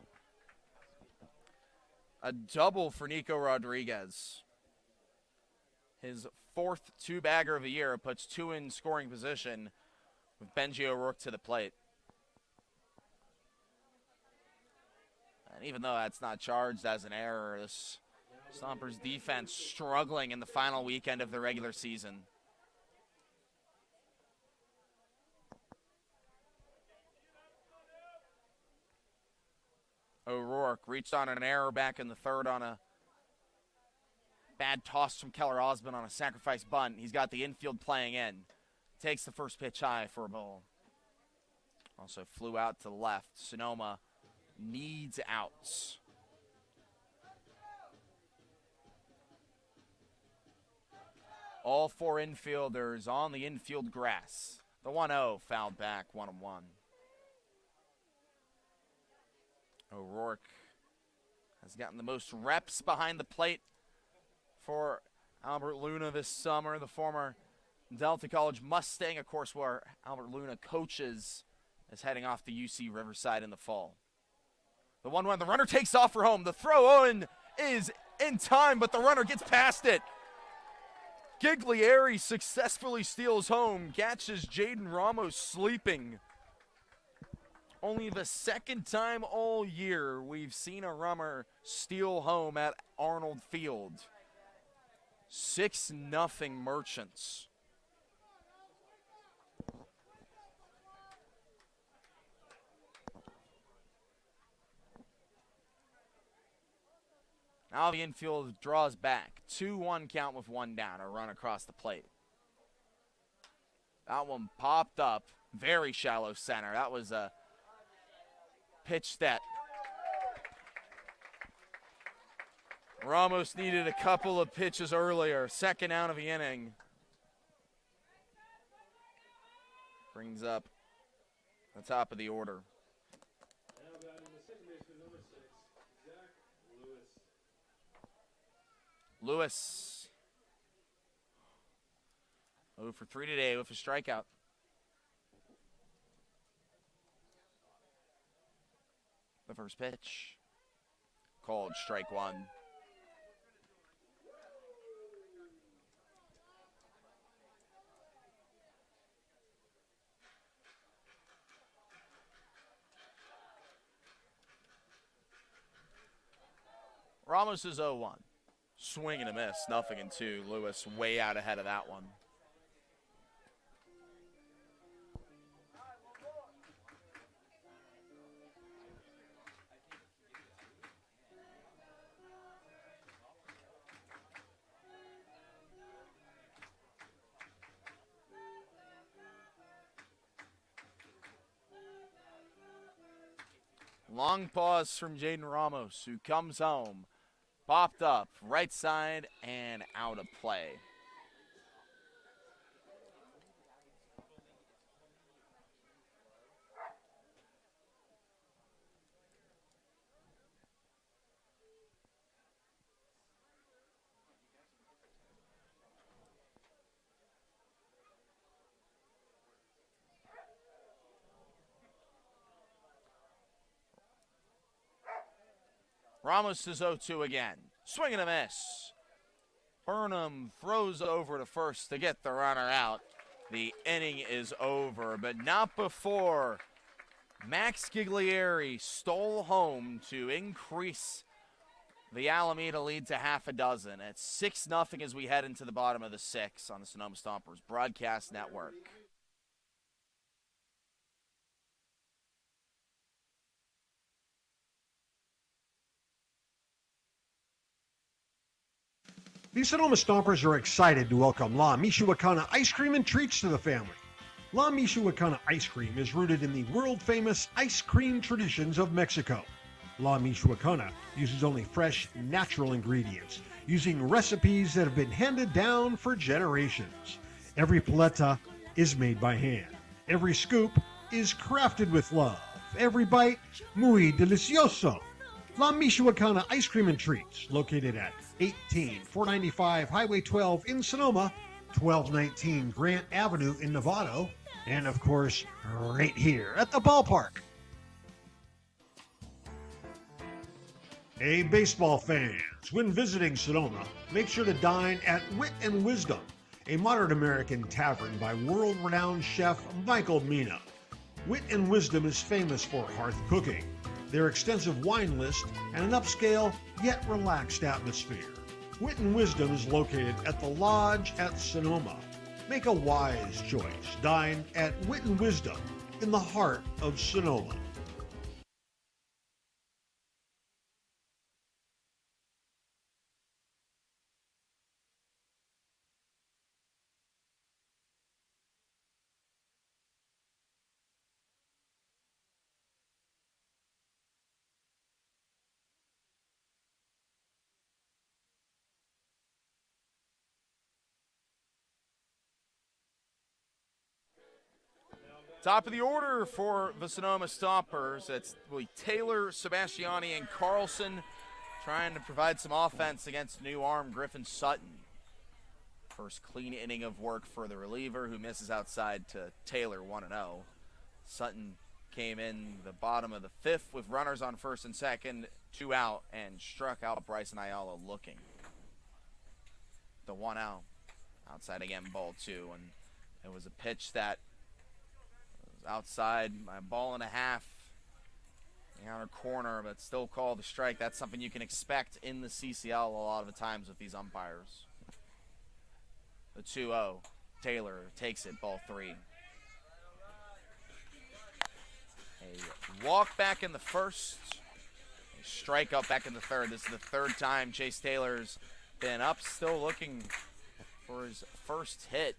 A double for Nico Rodriguez. His 4th 2-bagger of the year, puts 2 in scoring position with Benji O'Rourke to the plate. And even though that's not charged as an error, this Stompers defense struggling in the final weekend of the regular season. O'Rourke reached on an error back in the 3rd on a bad toss from Keller Osmond on a sacrifice bunt. He's got the infield playing in. Takes the first pitch high for a ball. Also flew out to the left. Sonoma needs outs. All 4 infielders on the infield grass. The 1-0 fouled back, 1-1. O'Rourke has gotten the most reps behind the plate for Albert Luna this summer. The former Delta College Mustang, of course, where Albert Luna coaches, is heading off to UC Riverside in the fall. The 1-1, the runner takes off for home. The throw in is in time, but the runner gets past it. Giglieri successfully steals home, catches Jaden Ramos sleeping. Only the 2nd time all year we've seen a runner steal home at Arnold Field. 6-0 Merchants. Now the infield draws back. 2-1 count with one down. A run across the plate. That one popped up. Very shallow center. That was a pitch that Ramos needed a couple of pitches earlier. Second out of the inning. Brings up the top of the order. Now batting the second baseman, number 6, Zach Lewis. Lewis. 0 for 3 today with a strikeout. The first pitch. Called strike one. Ramos is 0-1. Swing and a miss, 0-2. Lewis way out ahead of that one. Long pause from Jaden Ramos, who comes home. Popped up, right side, and out of play. Ramos is 0-2 again. Swing and a miss. Burnham throws over to first to get the runner out. The inning is over, but not before Max Giglieri stole home to increase the Alameda lead to half a dozen. It's 6-0 as we head into the bottom of the 6th on the Sonoma Stompers Broadcast Network. The Sonoma Stompers are excited to welcome La Michoacana Ice Cream and Treats to the family. La Michoacana Ice Cream is rooted in the world-famous ice cream traditions of Mexico. La Michoacana uses only fresh, natural ingredients, using recipes that have been handed down for generations. Every paleta is made by hand. Every scoop is crafted with love. Every bite, muy delicioso. La Michoacana Ice Cream and Treats, located at 18495 Highway 12 in Sonoma, 1219 Grant Avenue in Novato, and of course, right here at the ballpark. Hey, baseball fans, when visiting Sonoma, make sure to dine at Wit and Wisdom, a modern American tavern by world-renowned chef Michael Mina. Wit and Wisdom is famous for hearth cooking, their extensive wine list, and an upscale yet relaxed atmosphere. Wit and Wisdom is located at the Lodge at Sonoma. Make a wise choice. Dine at Wit and Wisdom in the heart of Sonoma. Top of the order for the Sonoma Stompers. It's Taylor, Sebastiani, and Carlson trying to provide some offense against new arm Griffin Sutton. First clean inning of work for the reliever, who misses outside to Taylor 1-0. Sutton came in the bottom of the 5th with runners on first and second, 2 out, and struck out Bryson Ayala looking. The 1-0. Outside again, ball 2, and it was a pitch that outside by a ball and a half, the outer corner, but still called a strike. That's something you can expect in the CCL a lot of the times with these umpires. The 2-0, Taylor takes it, ball 3. A walk back in the first, a strikeout back in the third. This is the third time Chase Taylor's been up, still looking for his first hit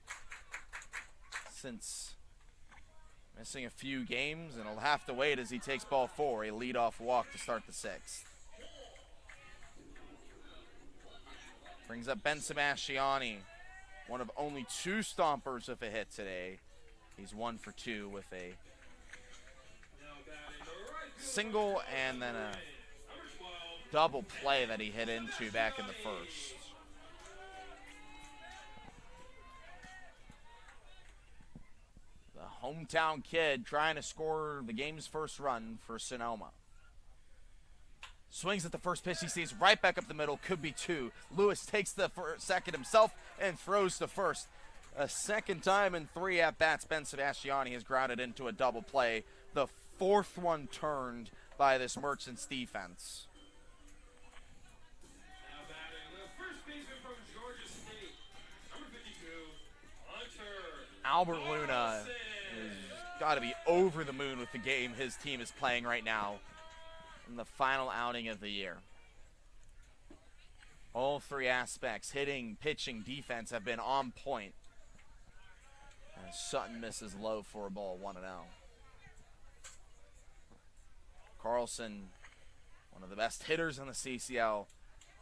since missing a few games, and he'll have to wait as he takes ball 4, a leadoff walk to start the 6th. Brings up Ben Sebastiani, one of only 2 Stompers with a hit today. He's 1 for 2 with a single and then a double play that he hit into back in the first. The hometown kid trying to score the game's first run for Sonoma. Swings at the first pitch he sees right back up the middle, could be 2. Lewis takes the second himself and throws to first. A second time in 3 at-bats, Ben Sebastiani has grounded into a double play. The 4th one turned by this Merchants defense. Now batting the first baseman from Georgia State, number 52, Hunter. Albert Luna has got to be over the moon with the game his team is playing right now in the final outing of the year. All 3 aspects, hitting, pitching, defense, have been on point. And Sutton misses low for a ball, 1-0. Carlson, one of the best hitters in the CCL,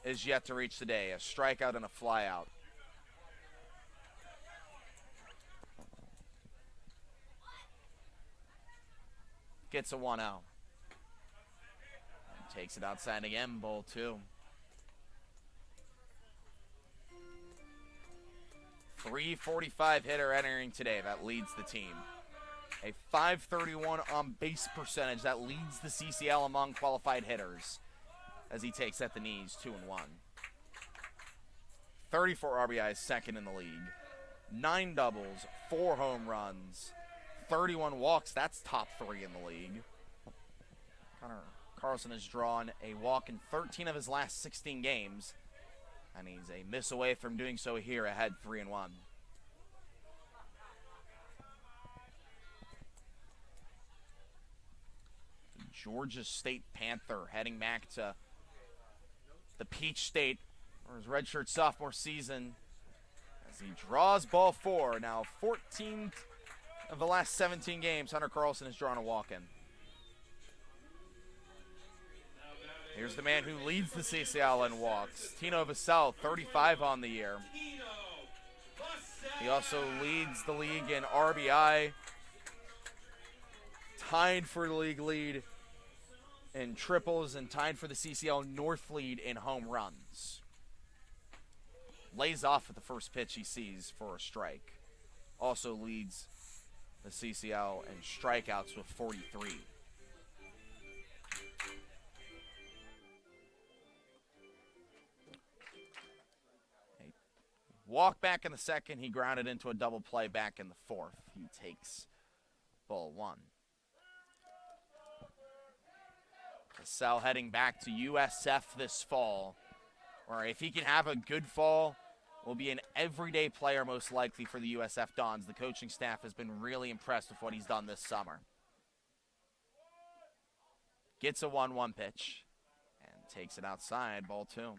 is yet to reach the day. A strikeout and a flyout. Gets a 1-0. Takes it outside again, ball 2. 345 hitter entering today. That leads the team. A 531 on base percentage. That leads the CCL among qualified hitters as he takes at the knees, 2-1. 34 RBIs, second in the league. 9 doubles, 4 home runs, 31 walks. That's top 3 in the league. Connor Carlson has drawn a walk in 13 of his last 16 games, and he's a miss away from doing so here, ahead 3-1. Georgia State Panther heading back to the Peach State for his redshirt sophomore season as he draws ball 4. Now 14 of the last 17 games, Hunter Carlson has drawn a walk in. Here's the man who leads the CCL in walks, Tino Vassell, 35 on the year. He also leads the league in RBI, tied for the league lead in triples, and tied for the CCL North lead in home runs. Lays off at the first pitch he sees for a strike. Also leads the CCL in strikeouts with 43. Walk back in the second. He grounded into a double play back in the 4th. He takes ball 1. Vassell heading back to USF this fall, where if he can have a good fall, will be an everyday player most likely for the USF Dons. The coaching staff has been really impressed with what he's done this summer. Gets a 1-1 pitch and takes it outside, ball 2.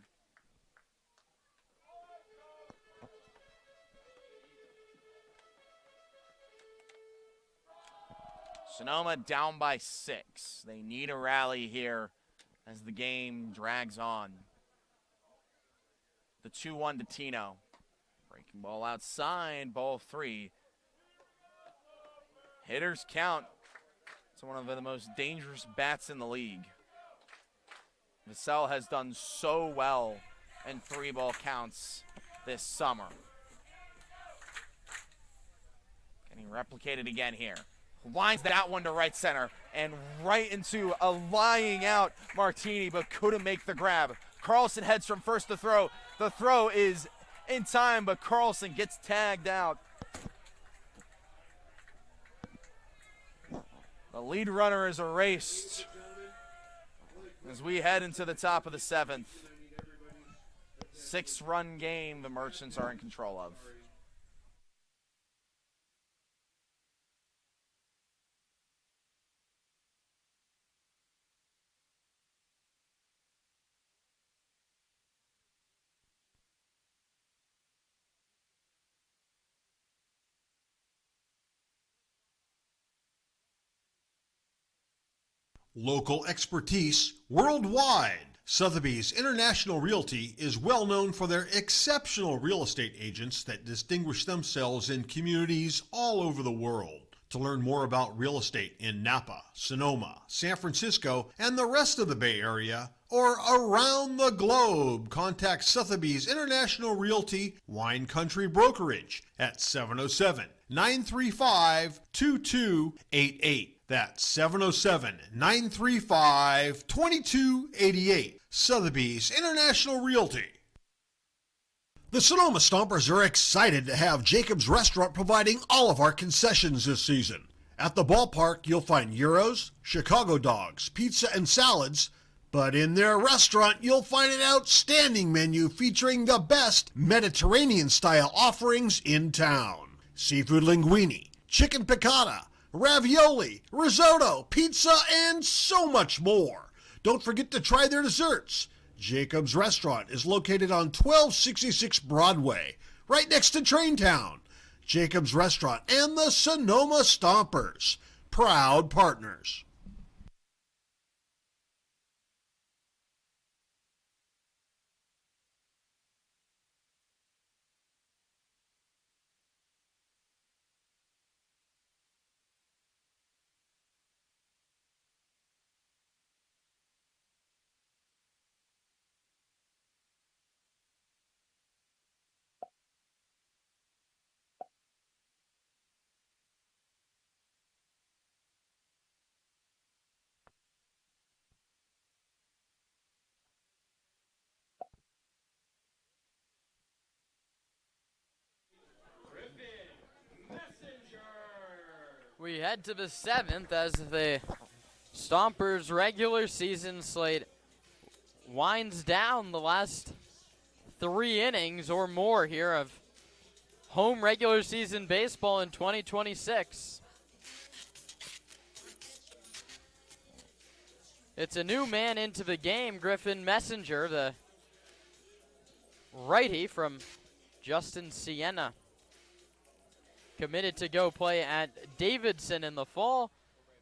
Sonoma down by 6. They need a rally here as the game drags on. The 2-1 to Tino. Breaking ball outside, ball 3. Hitters count. It's one of the most dangerous bats in the league. Vassell has done so well in 3-ball counts this summer. Can he replicate it again here? Lines that one to right center and right into a lying out Martini, but couldn't make the grab. Carlson heads from first to throw. The throw is in time, but Carlson gets tagged out. The lead runner is erased as we head into the top of the 7th. 6-run game the Merchants are in control of. Local expertise worldwide. Sotheby's International Realty is well known for their exceptional real estate agents that distinguish themselves in communities all over the world. To learn more about real estate in Napa, Sonoma, San Francisco, and the rest of the Bay Area, or around the globe, contact Sotheby's International Realty Wine Country Brokerage at 707-935-2288. That's 707-935-2288. Sotheby's International Realty. The Sonoma Stompers are excited to have Jacob's Restaurant providing all of our concessions this season. At the ballpark, you'll find gyros, Chicago dogs, pizza, and salads. But in their restaurant, you'll find an outstanding menu featuring the best Mediterranean-style offerings in town. Seafood linguine, chicken piccata, ravioli, risotto, pizza, and so much more. Don't forget to try their desserts. Jacob's Restaurant is located on 1266 Broadway, right next to Traintown. Jacob's Restaurant and the Sonoma Stompers, proud partners. We head to the 7th as the Stompers regular season slate winds down the last 3 innings or more here of home regular season baseball in 2026. It's a new man into the game, Griffin Messenger, the righty from Justin Siena. Committed to go play at Davidson in the fall,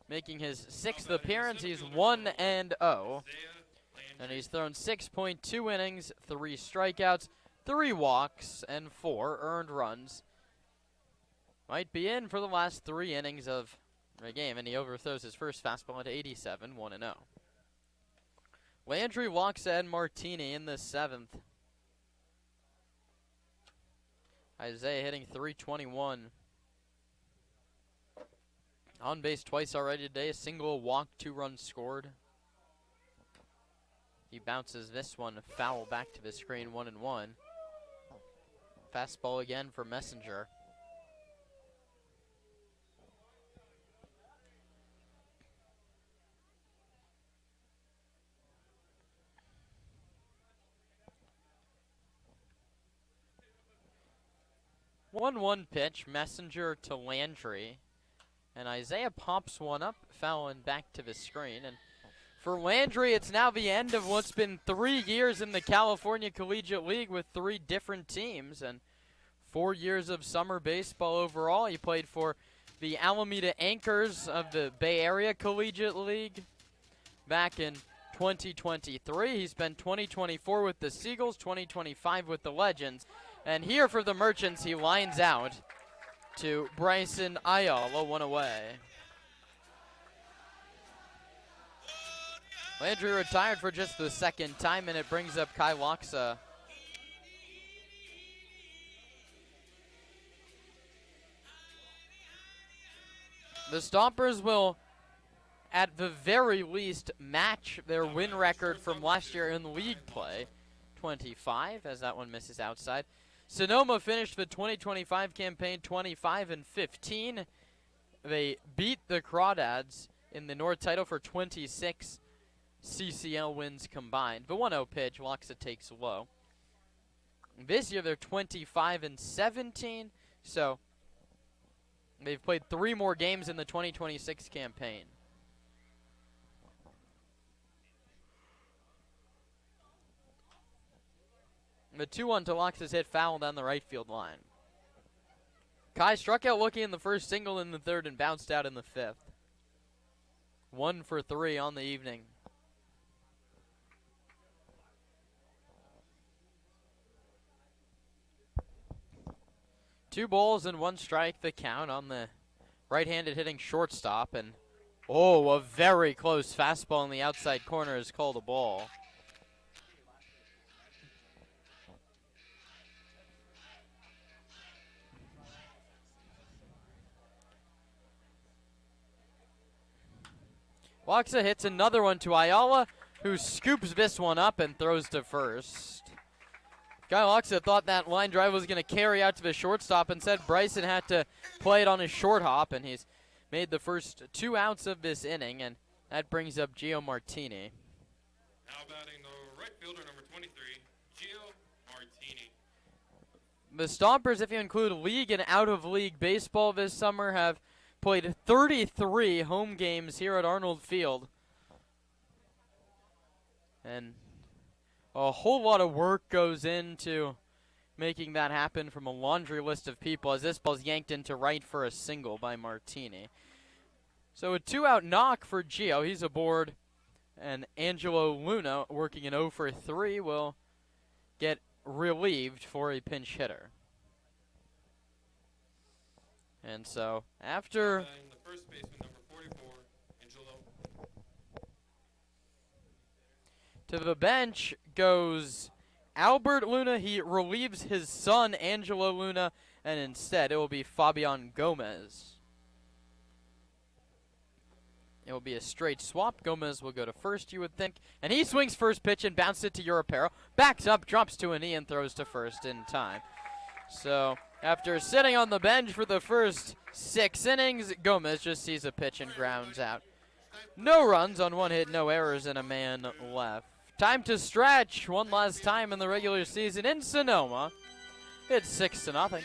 making his 6th appearance. He's 1-0, and he's thrown 6.2 innings, 3 strikeouts, 3 walks, and 4 earned runs. Might be in for the last 3 innings of the game, and he overthrows his first fastball at 87, 1-0. Landry, Loxa, and Martini in the 7th. Isaiah hitting .321. On base twice already today. A single walk, 2 runs scored. He bounces this one foul back to the screen, 1-1. Fastball again for Messenger. One pitch, Messenger to Landry. And Isaiah pops one up, fouling back to the screen. And for Landry, it's now the end of what's been 3 years in the California Collegiate League with 3 different teams and 4 years of summer baseball overall. He played for the Alameda Anchors of the Bay Area Collegiate League back in 2023. He spent 2024 with the Seagulls, 2025 with the Legends. And here for the Merchants, he lines out to Bryson Ayala, 1 away. Landry retired for just the 2nd time, and it brings up Kai Loxa. The Stompers will, at the very least, match their win record from last year in league play, 25, as that one misses outside. Sonoma finished the 2025 campaign 25-15. They beat the Crawdads in the North title for 26 CCL wins combined. The 1-0 pitch, Loxa takes low. This year they're 25-17, so they've played 3 more games in the 2026 campaign. The 2-1 to Loxa's hit foul down the right field line. Kai struck out looking in the first single in the 3rd and bounced out in the 5th. 1 for 3 on the evening. Two balls and one strike, the count on the right-handed hitting shortstop. And, oh, a very close fastball in the outside corner is called a ball. Loxa hits another one to Ayala, who scoops this one up and throws to first. Guy Loxa thought that line drive was going to carry out to the shortstop. Instead, Bryson had to play it on his short hop, and he's made the first 2 outs of this inning, and that brings up Gio Martini. Now batting the right fielder, number 23, Gio Martini. The Stompers, if you include league and out-of-league baseball this summer, have played 33 home games here at Arnold Field. And a whole lot of work goes into making that happen from a laundry list of people, as this ball's yanked into right for a single by Martini. So a 2-out knock for Gio. He's aboard, and Angelo Luna, working an 0 for 3, will get relieved for a pinch hitter. And so after The first baseman, number 44, Angelo. to the bench goes Albert Luna. He relieves his son, Angelo Luna, and instead it will be Fabian Gomez. It will be a straight swap. Gomez will go to first, you would think. And he swings first pitch and bounces it to Europero. Backs up, drops to a knee, and throws to first in time. So after sitting on the bench for the first 6 innings, Gomez just sees a pitch and grounds out. No runs on 1 hit, no errors, and a man left. Time to stretch one last time in the regular season in Sonoma. It's 6-0.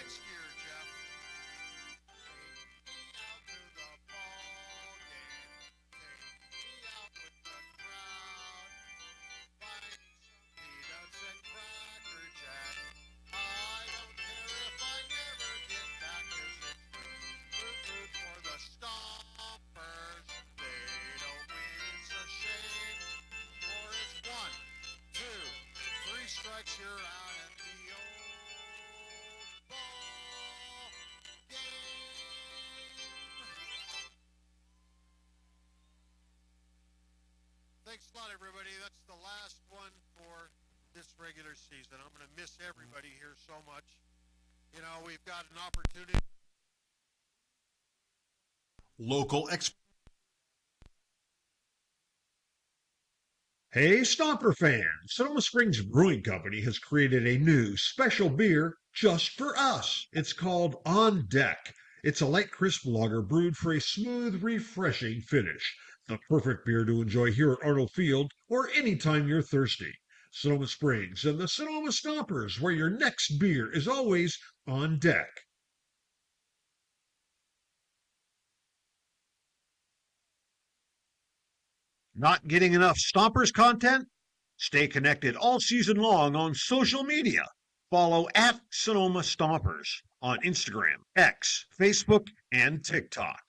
Thanks a lot, everybody. That's the last one for this regular season. I'm going to miss everybody here so much. You know, we've got an opportunity. Local Hey, Stomper fans! Sonoma Springs Brewing Company has created a new special beer just for us. It's called On Deck. It's a light, crisp lager brewed for a smooth, refreshing finish. The perfect beer to enjoy here at Arnold Field or anytime you're thirsty. Sonoma Springs and the Sonoma Stompers, where your next beer is always on deck. Not getting enough Stompers content? Stay connected all season long on social media. Follow at Sonoma Stompers on Instagram, X, Facebook, and TikTok.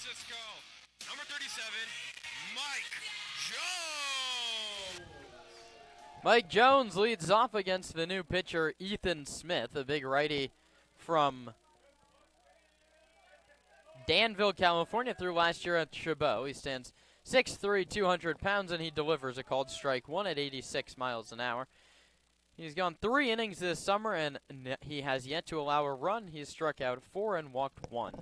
Francisco, number 37, Mike Jones. Mike Jones leads off against the new pitcher, Ethan Smith, a big righty from Danville, California, through last year at Chabot. He stands 6'3", 200 pounds, and he delivers a called strike one at 86 miles an hour. He's gone 3 innings this summer, and he has yet to allow a run. He's struck out 4 and walked 1.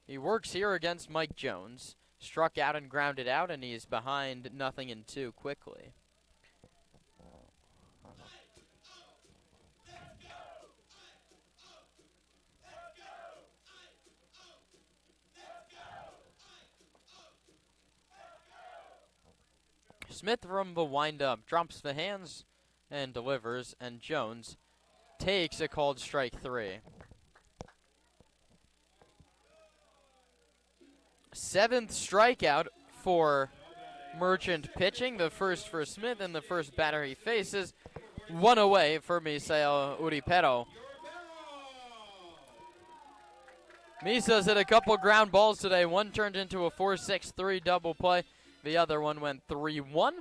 He works here against Mike Jones, struck out and grounded out, and he's behind 0-2 quickly. Smith from the windup drops the hands and delivers, and Jones takes a called strike 3. 7th strikeout for Merchant pitching, the first for Smith, and the first batter he faces. 1 away for Misael Uripero. Misa's hit a couple ground balls today. One turned into a 4-6-3 double play. The other one went 3-1.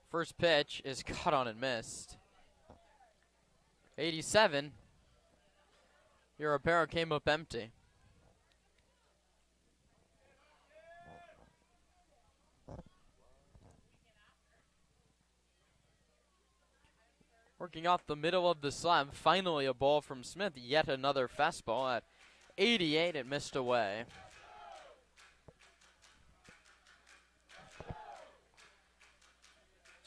First pitch is caught on and missed. 87. Uripero came up empty. Working off the middle of the slab, finally a ball from Smith, yet another fastball at 88, it missed away.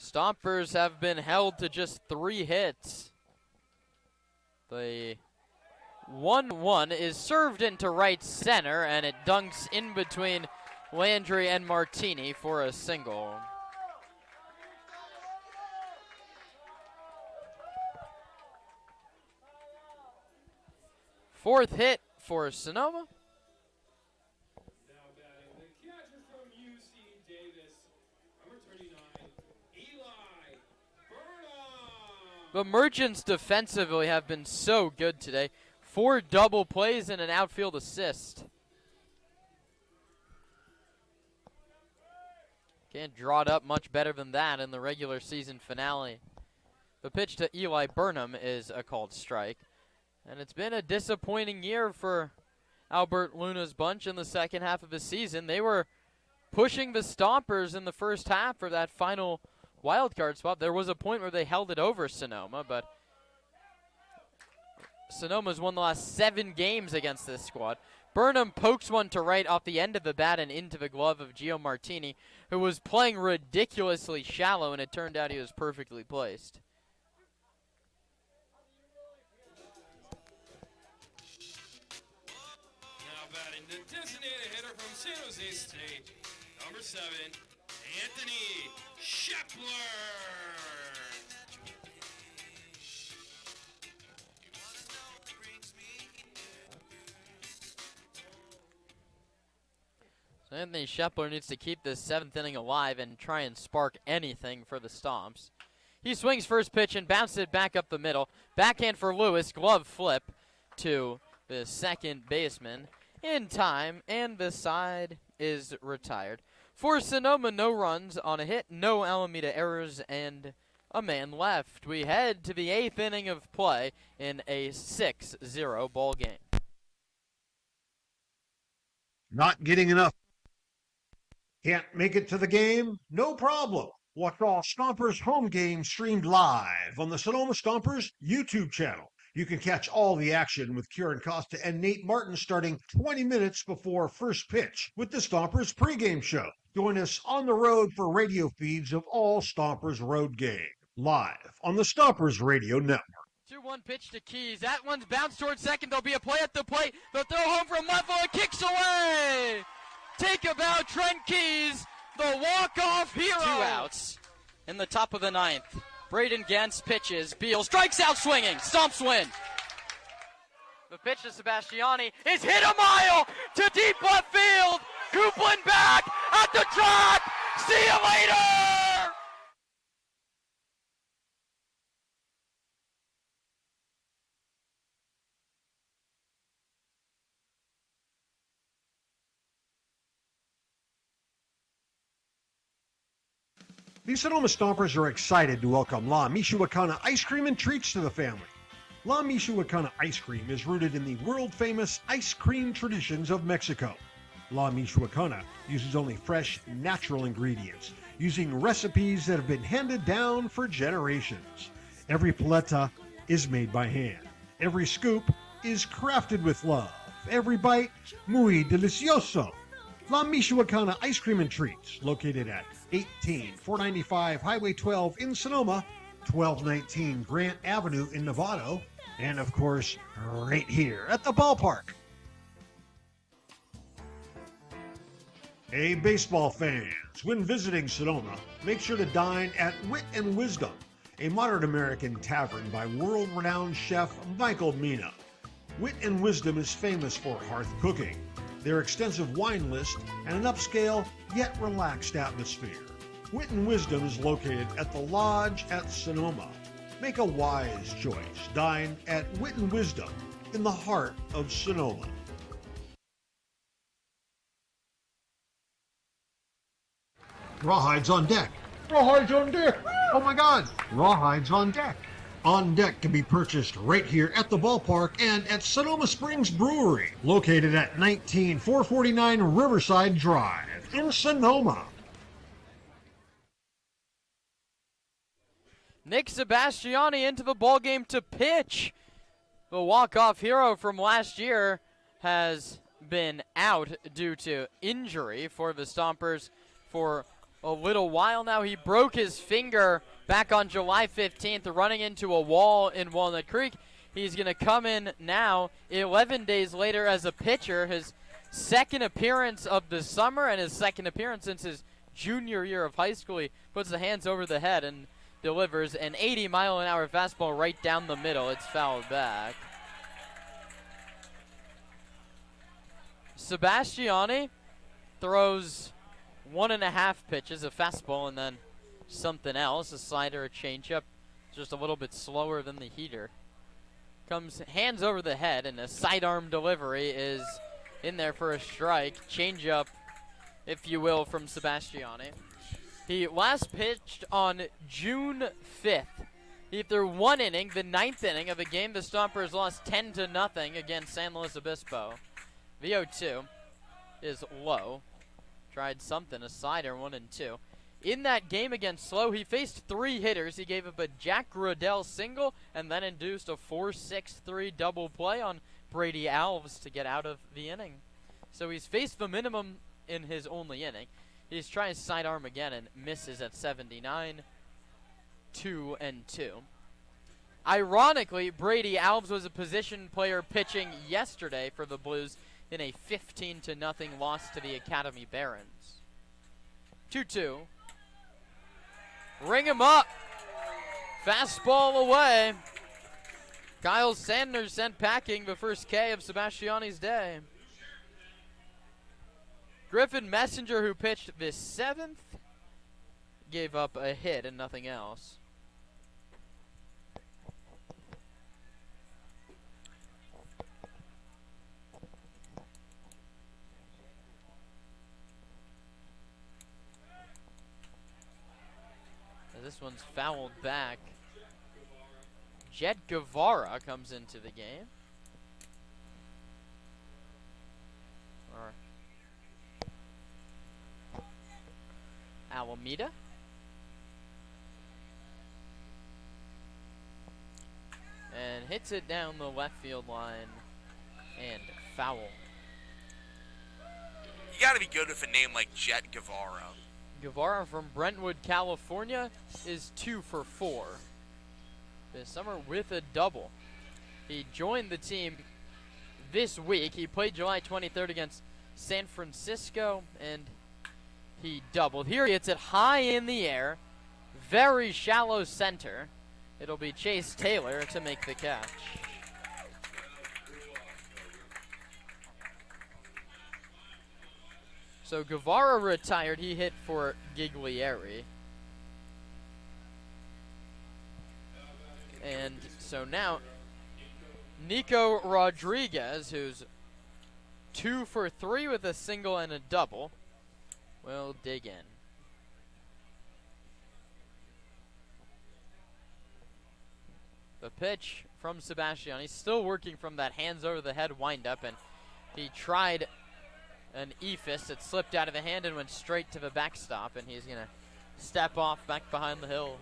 Stompers have been held to just 3 hits. The 1-1 is served into right center, and it dunks in between Landry and Martini for a single. Fourth hit for Sonoma. Now batting the catcher from UC Davis, number 39, Eli Burnham. The Merchants defensively have been so good today. 4 double plays and an outfield assist. Can't draw it up much better than that in the regular season finale. The pitch to Eli Burnham is a called strike. And it's been a disappointing year for Albert Luna's bunch in the second half of the season. They were pushing the Stompers in the first half for that final wild card spot. There was a point where they held it over Sonoma, but Sonoma's won the last 7 games against this squad. Burnham pokes one to right off the end of the bat and into the glove of Gio Martini, who was playing ridiculously shallow, and it turned out he was perfectly placed. Batting the designated hitter from San Jose State, number 7, Anthony Shepler. So Anthony Shepler needs to keep this 7th inning alive and try and spark anything for the Stomps. He swings first pitch and bounces it back up the middle. Backhand for Lewis, glove flip to the second baseman. In time, and the side is retired. For Sonoma, no runs on a hit, no Alameda errors, and a man left. We head to the 8th inning of play in a 6-0 ball game. Not getting enough. Can't make it to the game? No problem. Watch all Stompers home games streamed live on the Sonoma Stompers YouTube channel. You can catch all the action with Kieran Costa and Nate Martin starting 20 minutes before first pitch with the Stompers pregame show. Join us on the road for radio feeds of all Stompers road games, live on the Stompers Radio Network. 2-1 pitch to Keys. That one's bounced towards second. There'll be a play at the plate. They'll throw home from left field. Kicks away. Take a bow, Trent Keys, the walk-off hero. 2 outs in the top of the 9th. Braden Gens pitches. Beal strikes out swinging. Stomps win. The pitch to Sebastiani is hit a mile to deep left field. Coupland back at the track. See you later. The Sonoma Stompers are excited to welcome La Michoacana ice cream and treats to the family. La Michoacana ice cream is rooted in the world-famous ice cream traditions of Mexico. La Michoacana uses only fresh, natural ingredients, using recipes that have been handed down for generations. Every paleta is made by hand. Every scoop is crafted with love. Every bite, muy delicioso. La Michoacana Ice Cream and Treats, located at 18495 Highway 12 in Sonoma, 1219 Grant Avenue in Novato, and of course, right here at the ballpark. Hey, baseball fans, when visiting Sonoma, make sure to dine at Wit and Wisdom, a modern American tavern by world-renowned chef Michael Mina. Wit and Wisdom is famous for hearth cooking, their extensive wine list, and an upscale yet relaxed atmosphere. Wit and Wisdom is located at the Lodge at Sonoma. Make a wise choice. Dine at Wit and Wisdom in the heart of Sonoma. Rawhides on deck. Rawhides on deck. Oh my God. Rawhides on deck. On Deck can be purchased right here at the ballpark and at Sonoma Springs Brewery, located at 19449 Riverside Drive in Sonoma. Nick Sebastiani into the ballgame to pitch. The walk-off hero from last year has been out due to injury for the Stompers for a little while now. He broke his finger back on July 15th, running into a wall in Walnut Creek. He's going to come in now 11 days later as a pitcher. His second appearance of the summer and his second appearance since his junior year of high school. He puts the hands over the head and delivers an 80-mile-an-hour fastball right down the middle. It's fouled back. Sebastiani throws 1.5 pitches, a fastball, and then something else, a slider, a changeup, just a little bit slower than the heater. Comes hands over the head, and a sidearm delivery is in there for a strike. Changeup, if you will, from Sebastiani. He last pitched on June 5th. He threw 1 inning, the 9th inning of a game the Stompers lost 10-0 against San Luis Obispo. VO2 is low. Tried something, a slider, 1-2. In that game against Slow, he faced 3 hitters. He gave up a Jack Gradell single and then induced a 4-6-3 double play on Brady Alves to get out of the inning. So he's faced the minimum in his only inning. He's trying sidearm again and misses at 79, 2-2. Ironically, Brady Alves was a position player pitching yesterday for the Blues in a 15-0 loss to the Academy Barons. 2-2. Ring him up. Fastball away. Kyle Sanders sent packing the first K of Sebastiani's day. Griffin Messenger, who pitched the 7th, gave up a hit and nothing else. This one's fouled back. Jet Guevara comes into the game. Or Alameda. And hits it down the left field line and foul. You gotta be good with a name like Jet Guevara. Guevara from Brentwood, California is 2 for 4 this summer with a double. He joined the team this week. He played July 23rd against San Francisco, and he doubled. Here he hits it high in the air, very shallow center. It'll be Chase Taylor to make the catch. So Guevara retired. He hit for Giglieri. And so now Nico Rodriguez, who's 2 for 3 with a single and a double, will dig in. The pitch from Sebastian. He's still working from that hands over the head windup, and he tried an E-fist. It slipped out of the hand and went straight to the backstop, and he's going to step off back behind the hill.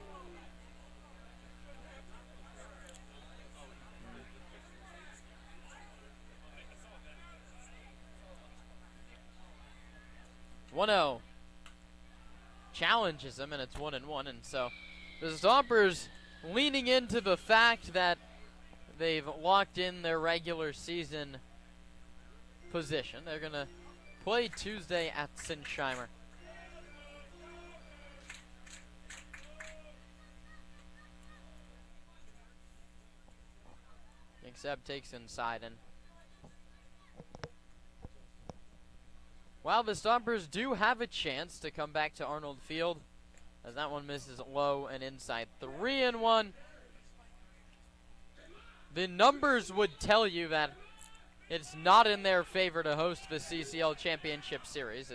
One-0 challenges him, and it's 1-1, and so the Stompers leaning into the fact that they've locked in their regular season position. They're going to play Tuesday at Sinsheimer. Seb takes inside, and while the Stompers do have a chance to come back to Arnold Field, as that one misses low and inside. 3-1. The numbers would tell you that it's not in their favor to host the CCL Championship Series.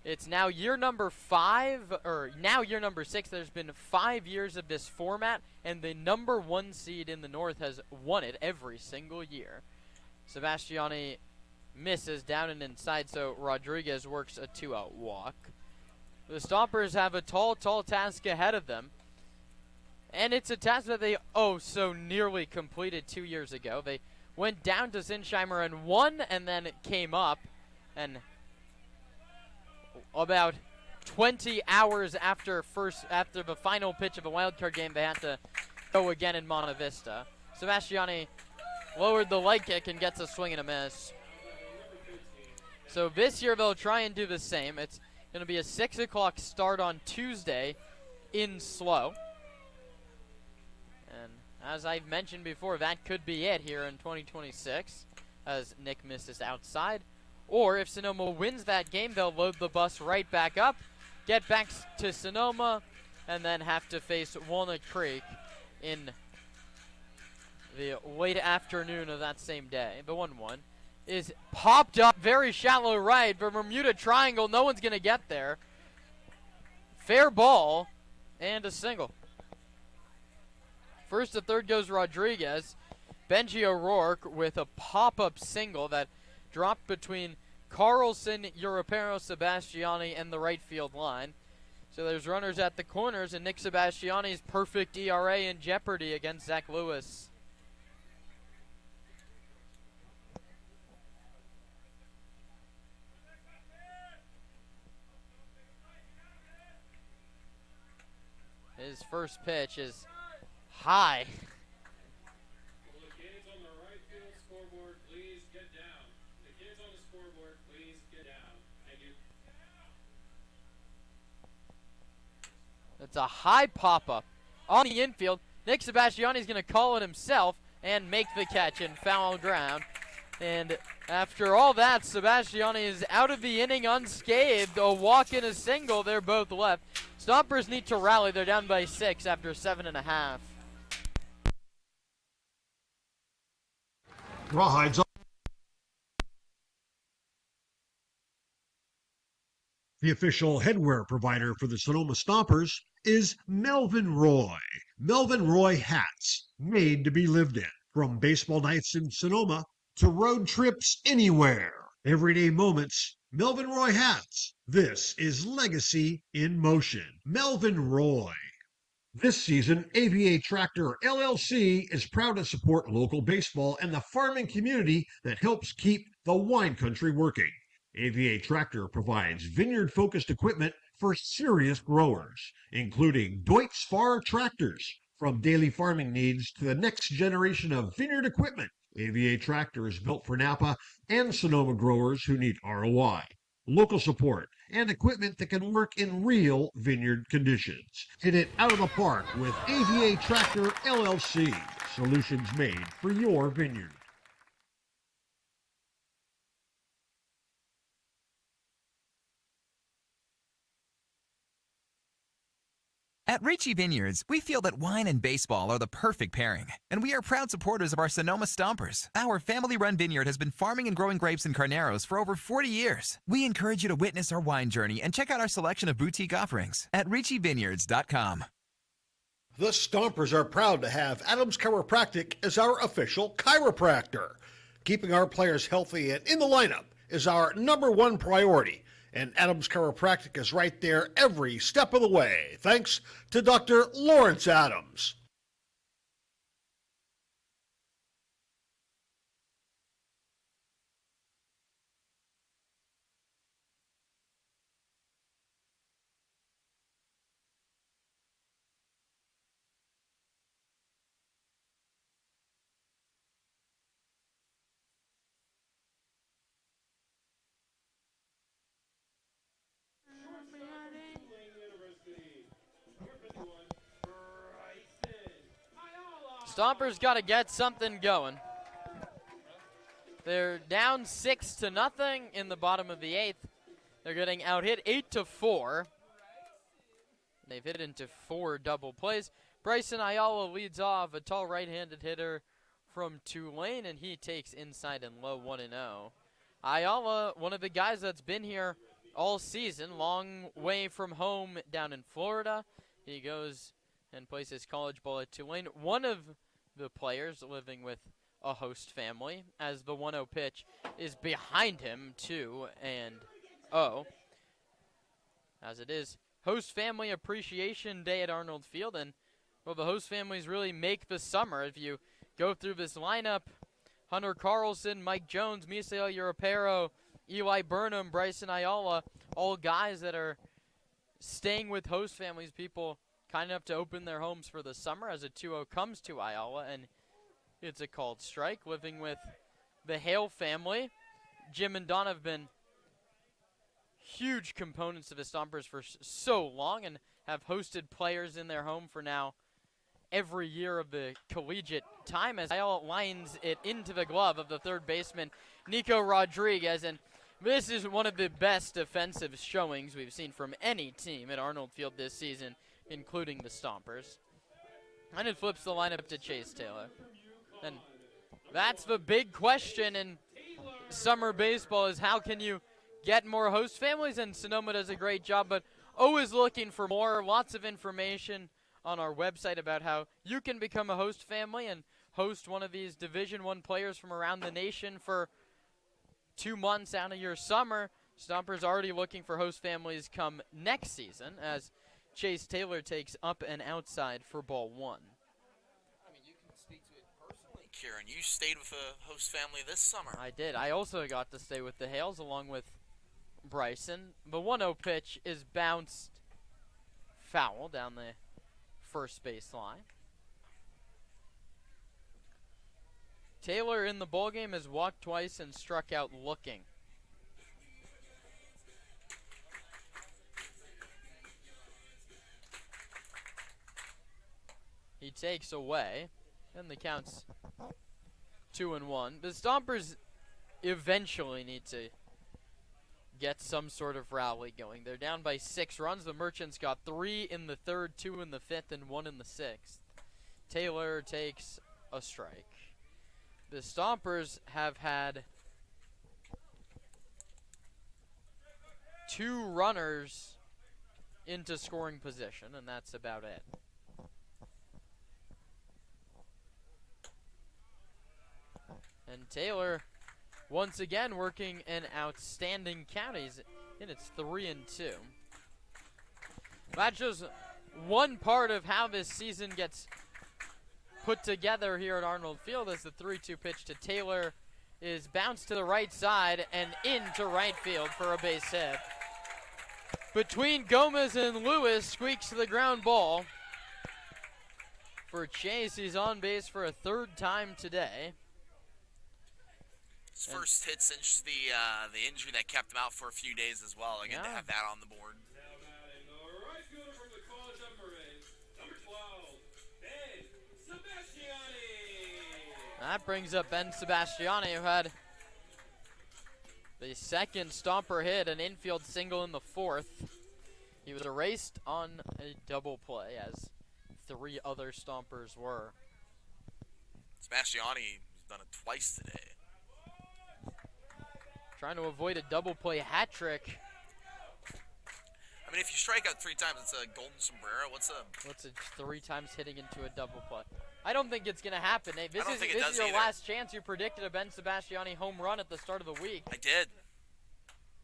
It's now year number 5, or now year number 6. There's been 5 years of this format, and the number 1 seed in the North has won it every single year. Sebastiani misses down and inside, so Rodriguez works a 2-out walk. The Stompers have a tall task ahead of them, and it's a task that they so nearly completed 2 years ago. They went down to Sinsheimer and won, and then it came up, and about 20 hours after the final pitch of a wildcard game, they had to go again in Monte Vista. Sebastiani lowered the leg kick and gets a swing and a miss. So this year they'll try and do the same. It's going to be a 6 o'clock start on Tuesday in Slow. And as I've mentioned before, that could be it here in 2026, as Nick misses outside. Or if Sonoma wins that game, they'll load the bus right back up, get back to Sonoma, and then have to face Walnut Creek in the late afternoon of that same day. The 1-1 is popped up very shallow right. The Bermuda Triangle, no one's going to get there. Fair ball and a single. First to third goes Rodriguez. Benji O'Rourke with a pop-up single that dropped between Carlson, Europero, Sebastiani, and the right field line. So there's runners at the corners, and Nick Sebastiani's perfect ERA in jeopardy against Zach Lewis. His first pitch is high. Will the kids on the right field scoreboard please get down? The kids on the scoreboard please get down. Thank you. It's a high pop-up on the infield. Nick Sebastiani is going to call it himself and make the catch in foul ground. And after all that, Sebastiani is out of the inning unscathed. A walk and a single. They're both left. Stompers need to rally. They're down by 6 after 7.5. Rawhides. The official headwear provider for the Sonoma Stompers is Melvin Roy. Melvin Roy hats, made to be lived in. From baseball nights in Sonoma to road trips anywhere. Everyday moments, Melvin Roy hats. This is legacy in motion. Melvin Roy. This season, AVA Tractor LLC is proud to support local baseball and the farming community that helps keep the wine country working. AVA Tractor provides vineyard-focused equipment for serious growers, including Deutz Fahr tractors. From daily farming needs to the next generation of vineyard equipment, AVA Tractor is built for Napa and Sonoma growers who need ROI, local support, and equipment that can work in real vineyard conditions. Hit it out of the park with AVA Tractor LLC. Solutions made for your vineyard. At Ricci Vineyards, we feel that wine and baseball are the perfect pairing, and we are proud supporters of our Sonoma Stompers. Our family-run vineyard has been farming and growing grapes and carneros for over 40 years. We encourage you to witness our wine journey and check out our selection of boutique offerings at RicciVineyards.com. The Stompers are proud to have Adams Chiropractic as our official chiropractor. Keeping our players healthy and in the lineup is our #1 priority, and Adams Chiropractic is right there every step of the way, thanks to Dr. Lawrence Adams. Stompers got to get something going. They're down 6-0 in the bottom of the 8th. They're getting out-hit 8-4. They've hit into 4 double plays. Bryson Ayala leads off, a tall right-handed hitter from Tulane, and he takes inside and low 1-0. Ayala, one of the guys that's been here all season, long way from home down in Florida. He goes and plays his college ball at Tulane. One of the players living with a host family, as the 1-0 pitch is behind him, 2-0. As it is Host Family Appreciation Day at Arnold Field, and well, the host families really make the summer. If you go through this lineup, Hunter Carlson, Mike Jones, Misael Europero, Eli Burnham, Bryson Ayala, all guys that are staying with host families, people kind enough to open their homes for the summer, as a 2-0 comes to Ayala, and it's a called strike. Living with the Hale family, Jim and Don have been huge components of the Stompers for so long and have hosted players in their home for now every year of the collegiate time, as Ayala lines it into the glove of the third baseman, Nico Rodriguez, and this is one of the best defensive showings we've seen from any team at Arnold Field this season, including the Stompers. And it flips the lineup to Chase Taylor. And that's the big question in summer baseball, is how can you get more host families? And Sonoma does a great job, but always looking for more. Lots of information on our website about how you can become a host family and host one of these Division I players from around the nation for 2 months out of your summer. Stompers already looking for host families come next season, as Chase Taylor takes up and outside for ball 1. I mean, you can speak to it personally, Kieran. You stayed with a host family this summer. I did. I also got to stay with the Hales along with Bryson. The 1-0 pitch is bounced foul down the first base line. Taylor in the ballgame has walked twice and struck out looking. He takes away, and the count's 2-1. The Stompers eventually need to get some sort of rally going. They're down by 6 runs. The Merchants got 3 in the 3rd, 2 in the 5th, and 1 in the 6th. Taylor takes a strike. The Stompers have had 2 runners into scoring position, and that's about it. And Taylor, once again, working an outstanding count. He's in its 3-2. That's just one part of how this season gets put together here at Arnold Field, as the 3-2 pitch to Taylor is bounced to the right side and into right field for a base hit. Between Gomez and Lewis, squeaks to the ground ball. For Chase, he's on base for a 3rd time today. His first hit since the injury that kept him out for a few days as well. Again, to have that on the board. Now batting the right fielder from the College of Marin, number 12, Ben Sebastiani. That brings up Ben Sebastiani, who had the 2nd Stomper hit, an infield single in the 4th. He was erased on a double play, as 3 other Stompers were. Sebastiani's done it twice today. Trying to avoid a double play hat trick. I mean, if you strike out 3 times, it's a golden sombrero. What's a 3 times hitting into a double play? I don't think it's going to happen, Nate. This is your either. last chance. You predicted a Ben Sebastiani home run at the start of the week. I did.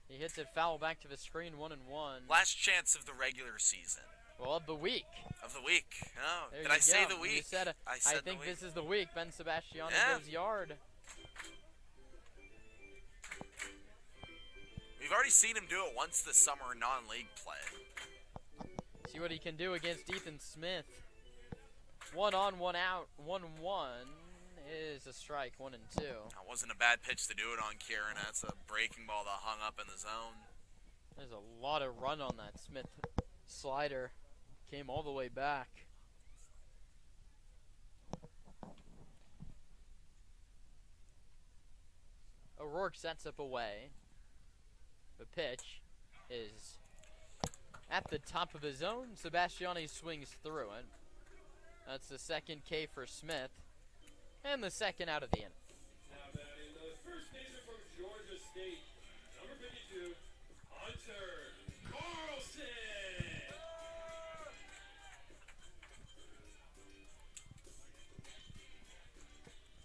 He hits it foul back to the screen, 1-1. Last chance of the regular season. Well, of the week. Of the week. Oh, There did you I say go. the week? You said, I said I think the week. this is the week. Ben Sebastiani goes yard. We've already seen him do it once this summer in non-league play. See what he can do against Ethan Smith. 1 on, 1 out, 1-1 is a strike, 1-2. That wasn't a bad pitch to do it on, Kieran. That's a breaking ball that hung up in the zone. There's a lot of run on that Smith slider. Came all the way back. O'Rourke sets up away. The pitch is at the top of his zone. Sebastiani swings through it. That's the second K for Smith. And the second out of the inning. Now batting the first baseman from Georgia State, number 52, Hunter Carlson.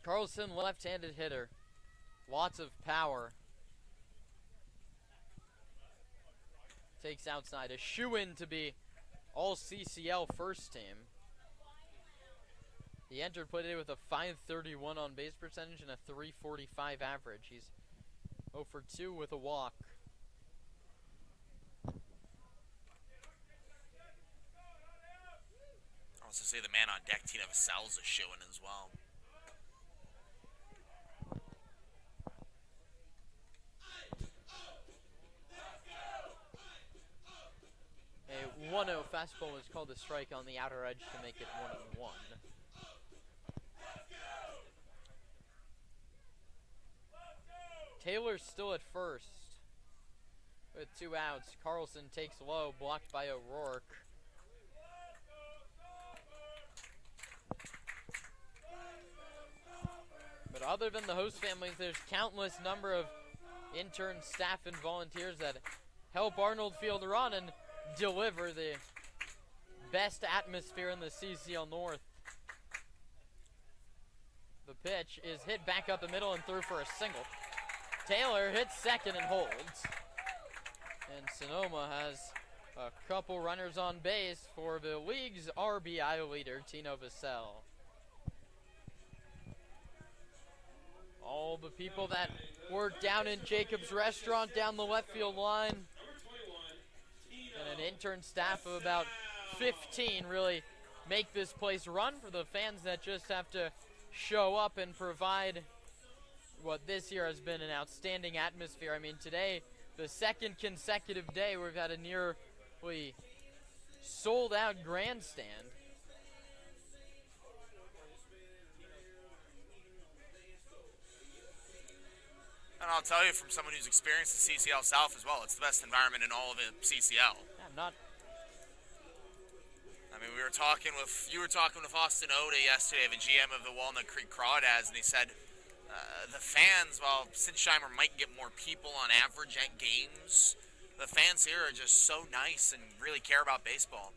Carlson, left-handed hitter. Lots of power. Takes outside. A shoo-in to be all CCL first team. He entered play today with a .531 on base percentage and a .345 average. He's 0 for 2 with a walk. I'll also say the man on deck, Tina Vassell's a shoo-in as well. A 1-0 fastball was called a strike on the outer edge to make it 1-1. Taylor's still at first with 2 outs. Carlson takes low, blocked by O'Rourke. But other than the host families, there's countless number of intern staff and volunteers that help Arnold field run and deliver the best atmosphere in the CCL North. The pitch is hit back up the middle and through for a single. Taylor hits second and holds. And Sonoma has a couple runners on base for the league's RBI leader, Tino Vassell. All the people that work down in Jacob's Restaurant down the left field line. And an intern staff of about 15 really make this place run for the fans that just have to show up and provide what this year has been an outstanding atmosphere. I mean, today, the second consecutive day, we've had a nearly sold-out grandstand. And I'll tell you from someone who's experienced the CCL South as well, it's the best environment in all of the CCL. I mean, you were talking with Austin Oda yesterday, the GM of the Walnut Creek Crawdads, and he said the fans, while Sinsheimer might get more people on average at games, the fans here are just so nice and really care about baseball.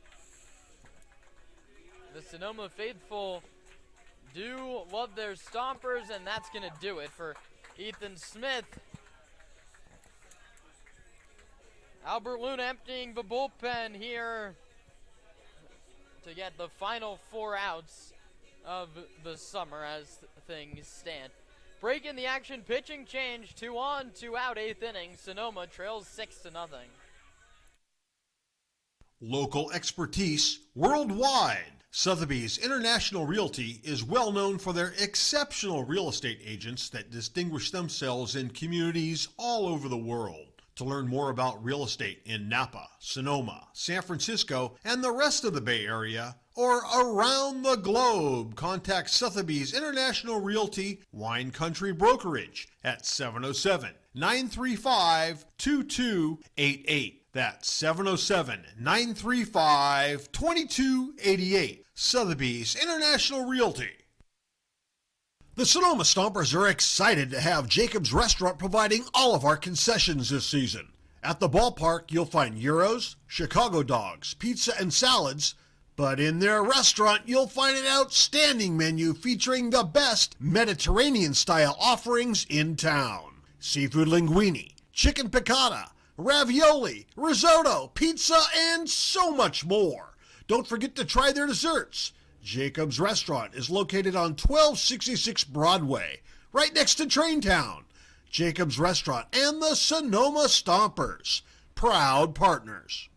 The Sonoma faithful do love their Stompers, and that's going to do it for Ethan Smith. Albert Luna emptying the bullpen here to get the final 4 outs of the summer as things stand. Break in the action, pitching change, 2 on, 2 out, 8th inning. Sonoma trails 6-0. Local expertise worldwide. Sotheby's International Realty is well known for their exceptional real estate agents that distinguish themselves in communities all over the world. To learn more about real estate in Napa, Sonoma, San Francisco, and the rest of the Bay Area, or around the globe, contact Sotheby's International Realty Wine Country Brokerage at 707-935-2288. That's 707-935-2288. Sotheby's International Realty. The Sonoma Stompers are excited to have Jacob's Restaurant providing all of our concessions this season. At the ballpark, you'll find gyros, Chicago dogs, pizza, and salads. But in their restaurant, you'll find an outstanding menu featuring the best Mediterranean-style offerings in town. Seafood linguine, chicken piccata, ravioli, risotto, pizza, and so much more. Don't forget to try their desserts. Jacob's Restaurant is located on 1266 Broadway, right next to Traintown. Jacob's Restaurant and the Sonoma Stompers, proud partners.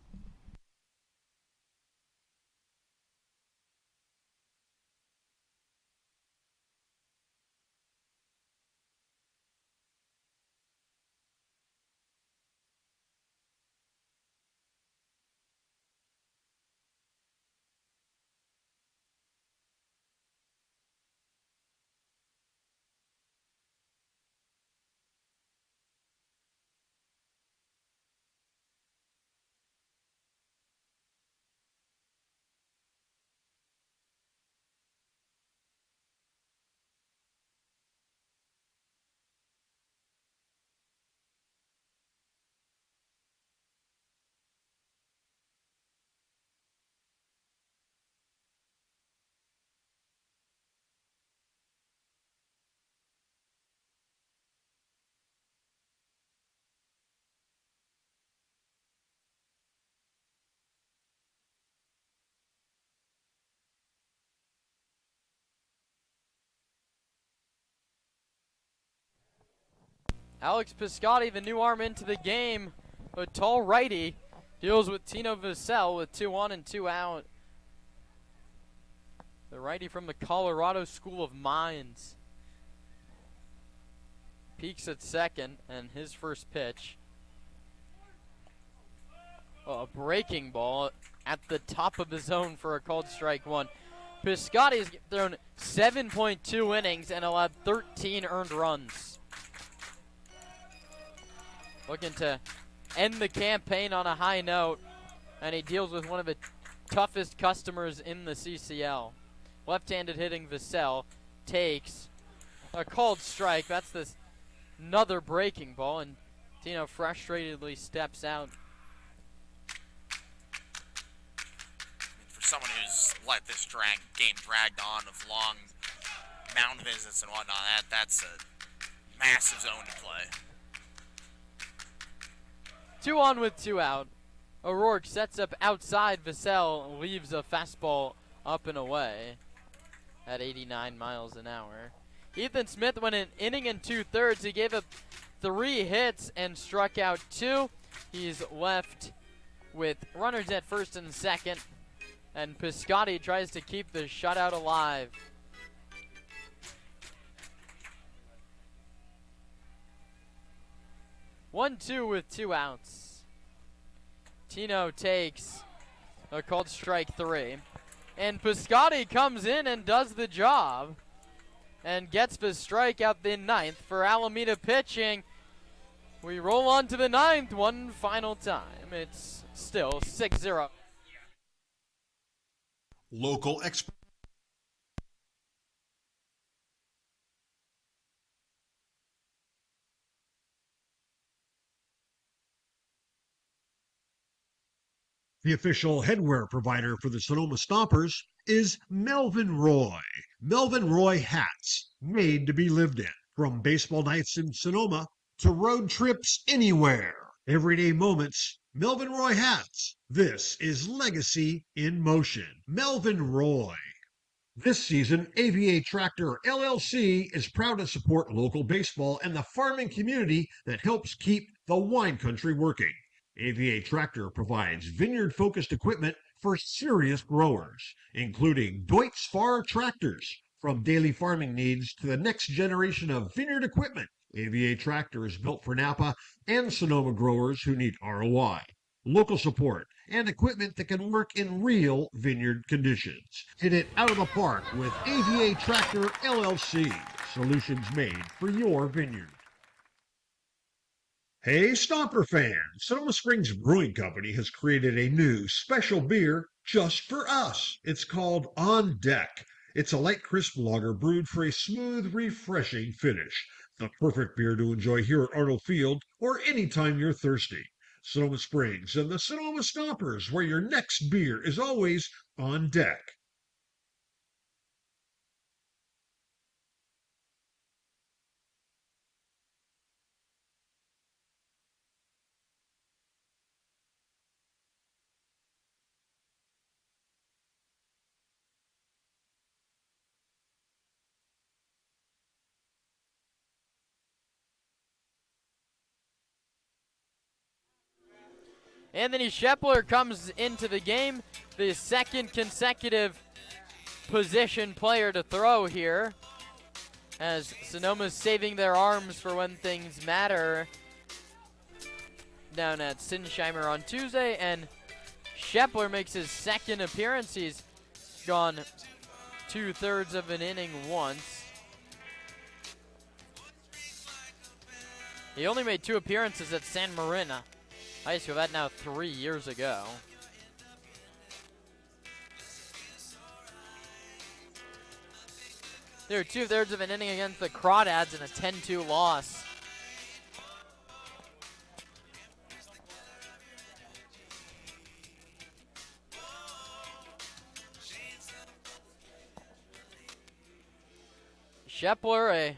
Alex Piscotti, the new arm into the game, a tall righty, deals with Tino Vassell with 2 on and 2 out. The righty from the Colorado School of Mines. Peaks at second, and his first pitch. A breaking ball at the top of the zone for a called strike one. Piscotti has thrown 7.2 innings and allowed 13 earned runs. Looking to end the campaign on a high note, and he deals with one of the toughest customers in the CCL. Left-handed hitting Vassell takes a called strike. That's another breaking ball, and Tino frustratedly steps out. For someone who's let this game dragged on with long mound visits and whatnot, that's a massive zone to play. 2 on with 2 out. O'Rourke sets up outside. Vassell leaves a fastball up and away at 89 miles an hour. Ethan Smith went an inning and 2/3. He gave up 3 hits and struck out 2. He's left with runners at first and second, and Piscotti tries to keep the shutout alive. One, 2 with 2 outs. Tino takes a called strike 3. And Piscotti comes in and does the job and gets the strikeout the 9th for Alameda pitching. We roll on to the 9th one final time. It's still 6-0. Local expert. The official headwear provider for the Sonoma Stompers is Melvin Roy. Melvin Roy hats, made to be lived in. From baseball nights in Sonoma to road trips anywhere. Everyday moments, Melvin Roy hats. This is legacy in motion. Melvin Roy. This season, AVA Tractor LLC is proud to support local baseball and the farming community that helps keep the wine country working. AVA Tractor provides vineyard-focused equipment for serious growers, including Deutz Fahr tractors. From daily farming needs to the next generation of vineyard equipment, AVA Tractor is built for Napa and Sonoma growers who need ROI, local support, and equipment that can work in real vineyard conditions. Hit it out of the park with AVA Tractor LLC. Solutions made for your vineyard. Hey, Stomper fans! Sonoma Springs Brewing Company has created a new special beer just for us. It's called On Deck. It's a light, crisp lager brewed for a smooth, refreshing finish. The perfect beer to enjoy here at Arnold Field or anytime you're thirsty. Sonoma Springs and the Sonoma Stompers, where your next beer is always on deck. Anthony Shepler comes into the game, the second consecutive position player to throw here, as Sonoma's saving their arms for when things matter down at Sinsheimer on Tuesday, and Shepler makes his second appearance. He's gone 2/3 of an inning once. He only made 2 appearances at San Marina High School, that now 3 years ago. They were 2/3 of an inning against the Crawdads in a 10-2 loss. Shepler, a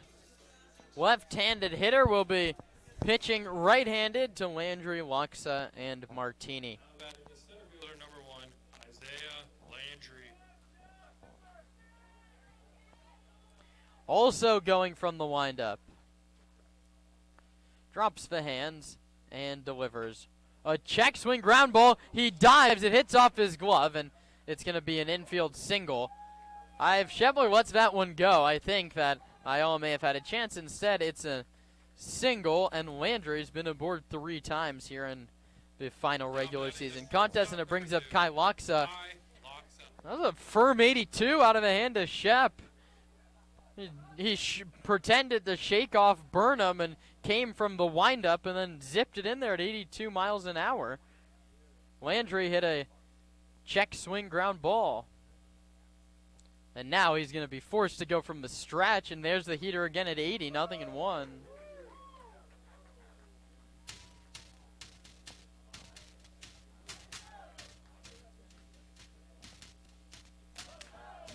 left-handed hitter, will be pitching right-handed to Landry, Luxa, and Martini. The center fielder, number 1, Isaiah Landry. Also going from the windup. Drops the hands and delivers a check swing ground ball. He dives, it hits off his glove, and it's going to be an infield single. If Shepler lets that one go, I think that Iowa may have had a chance. Instead, it's a single, and Landry's been aboard 3 times here in the final regular season contest, and it brings up Kai Luxa. That was a firm 82 out of the hand of Shep. He pretended to shake off Burnham and came from the windup and then zipped it in there at 82 miles an hour. Landry hit a check swing ground ball. And now he's going to be forced to go from the stretch, and there's the heater again at 80, 0-1.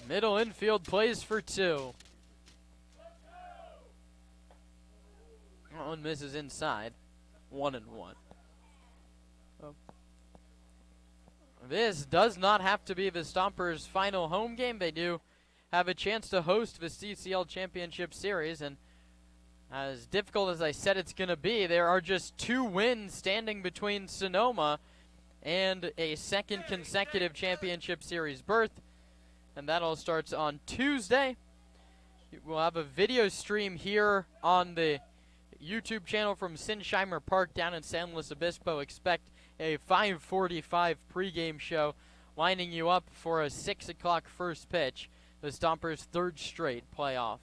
Middle infield plays for 2. That one misses inside. 1-1. Oh. This does not have to be the Stompers' final home game. They do have a chance to host the CCL Championship Series, and as difficult as I said it's going to be, there are just 2 wins standing between Sonoma and a second consecutive Championship Series berth, and that all starts on Tuesday. We'll have a video stream here on the YouTube channel from Sinsheimer Park down in San Luis Obispo. Expect a 5:45 pregame show lining you up for a 6 o'clock first pitch. The Stompers' 3rd straight playoff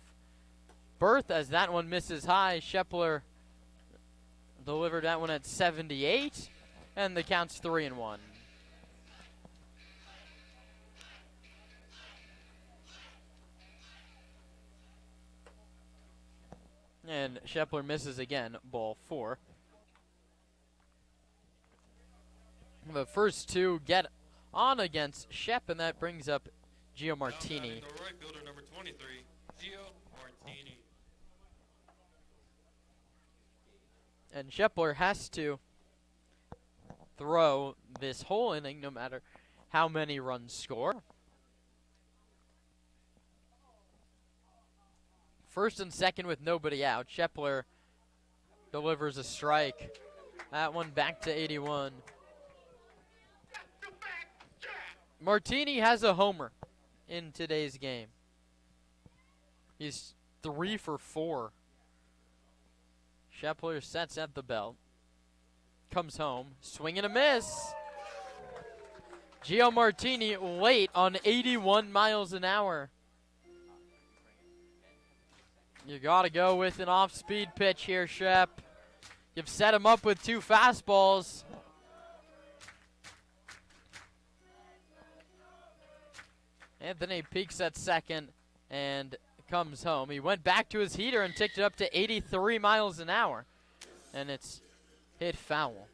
berth, as that one misses high. Shepler delivered that one at 78, and the count's 3-1. And Shepler misses again, ball 4. The first 2 get on against Shep, and that brings up Gio Martini. The right fielder, number 23, Gio Martini. And Shepler has to throw this whole inning no matter how many runs score. First and second with nobody out. Shepler delivers a strike. That one back to 81. Martini has a homer in today's game. He's 3 for 4. Shepler sets at the belt. Comes home. Swing and a miss. Gio Martini late on 81 miles an hour. You got to go with an off-speed pitch here, Shep. You've set him up with 2 fastballs. Anthony peeks at second and comes home. He went back to his heater and ticked it up to 83 miles an hour. And it's hit foul.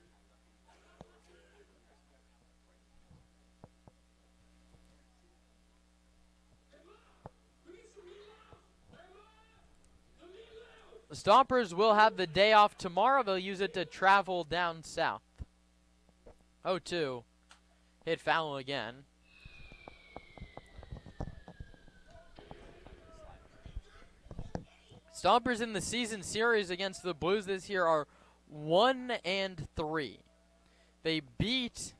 Stompers will have the day off tomorrow. They'll use it to travel down south. 0-2. Hit foul again. Stompers in the season series against the Blues this year are 1-3. They beat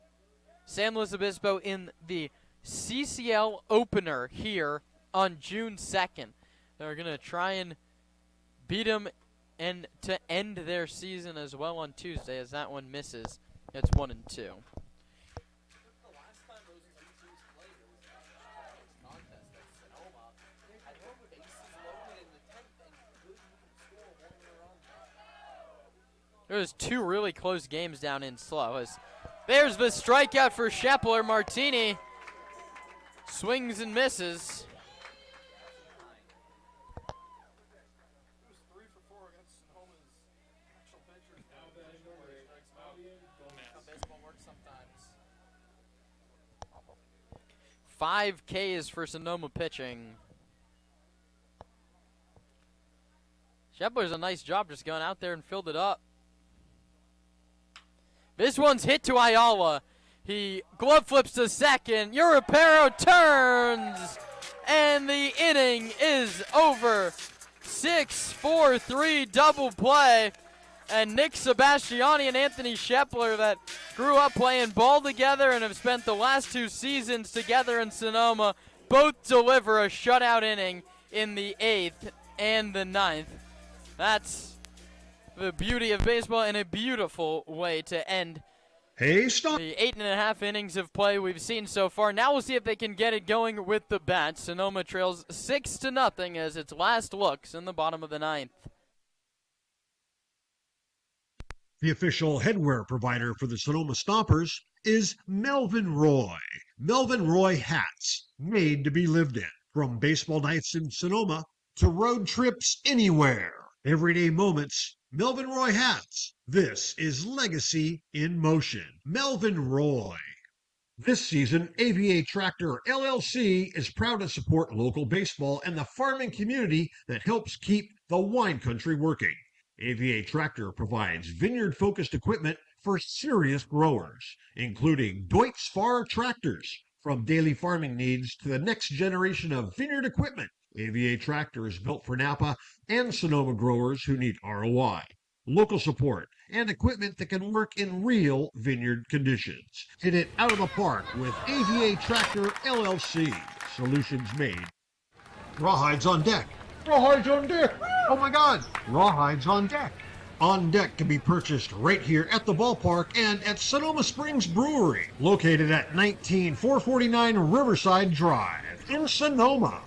San Luis Obispo in the CCL opener here on June 2nd. They're going to try and beat them and to end their season as well on Tuesday, as that one misses. It's 1-2. There was two really close games down in slow. There's the strikeout for Shepler. Martini swings and misses. Five Ks for Sonoma pitching. Shepler's a nice job just going out there and filled it up. This one's hit to Ayala. He glove flips to second. Europero turns, and the inning is over. 6-4-3 double play. And Nick Sebastiani and Anthony Shepler, that grew up playing ball together and have spent the last two seasons together in Sonoma, both deliver a shutout inning in the 8th and the 9th. That's the beauty of baseball and a beautiful way to end Hey, stop. the 8.5 innings of play we've seen so far. Now we'll see if they can get it going with the bats. Sonoma trails 6-0 as its last looks in the bottom of the 9th. The official headwear provider for the Sonoma Stompers is Melvin Roy. Melvin Roy hats, made to be lived in. From baseball nights in Sonoma to road trips anywhere. Everyday moments, Melvin Roy hats. This is legacy in motion. Melvin Roy. This season, AVA Tractor LLC is proud to support local baseball and the farming community that helps keep the wine country working. AVA Tractor provides vineyard-focused equipment for serious growers, including Deutz Fahr tractors. From daily farming needs to the next generation of vineyard equipment, AVA Tractor is built for Napa and Sonoma growers who need ROI, local support, and equipment that can work in real vineyard conditions. Hit it out of the park with AVA Tractor LLC. Solutions made. Rawhides on deck. Rawhides on deck. Oh my God. Rawhides on deck. On Deck can be purchased right here at the ballpark and at Sonoma Springs Brewery, located at 19449 Riverside Drive in Sonoma.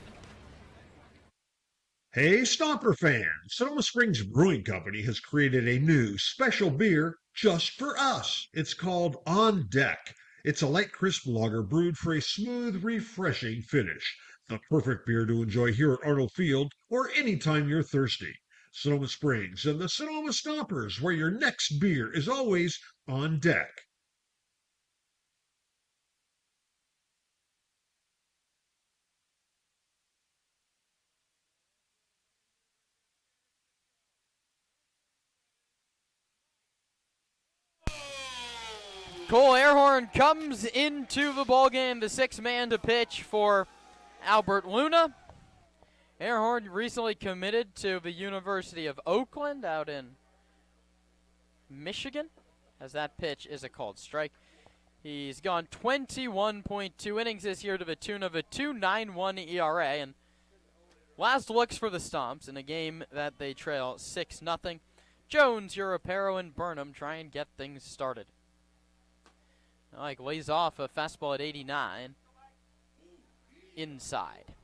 Hey, Stomper fans! Sonoma Springs Brewing Company has created a new special beer just for us. It's called On Deck. It's a light, crisp lager brewed for a smooth, refreshing finish. The perfect beer to enjoy here at Arnold Field or anytime you're thirsty. Sonoma Springs and the Sonoma Stompers, where your next beer is always on deck. Cole Airhorn comes into the ballgame, the sixth man to pitch for Albert Luna. Airhorn recently committed to the University of Oakland out in Michigan, as that pitch is a called strike. He's gone 21.2 innings this year to the tune of a 2.91 ERA, and last looks for the Stomps in a game that they trail 6-0. Jones, Europero, and Burnham try and get things started. Mike lays off a fastball at 89. Inside.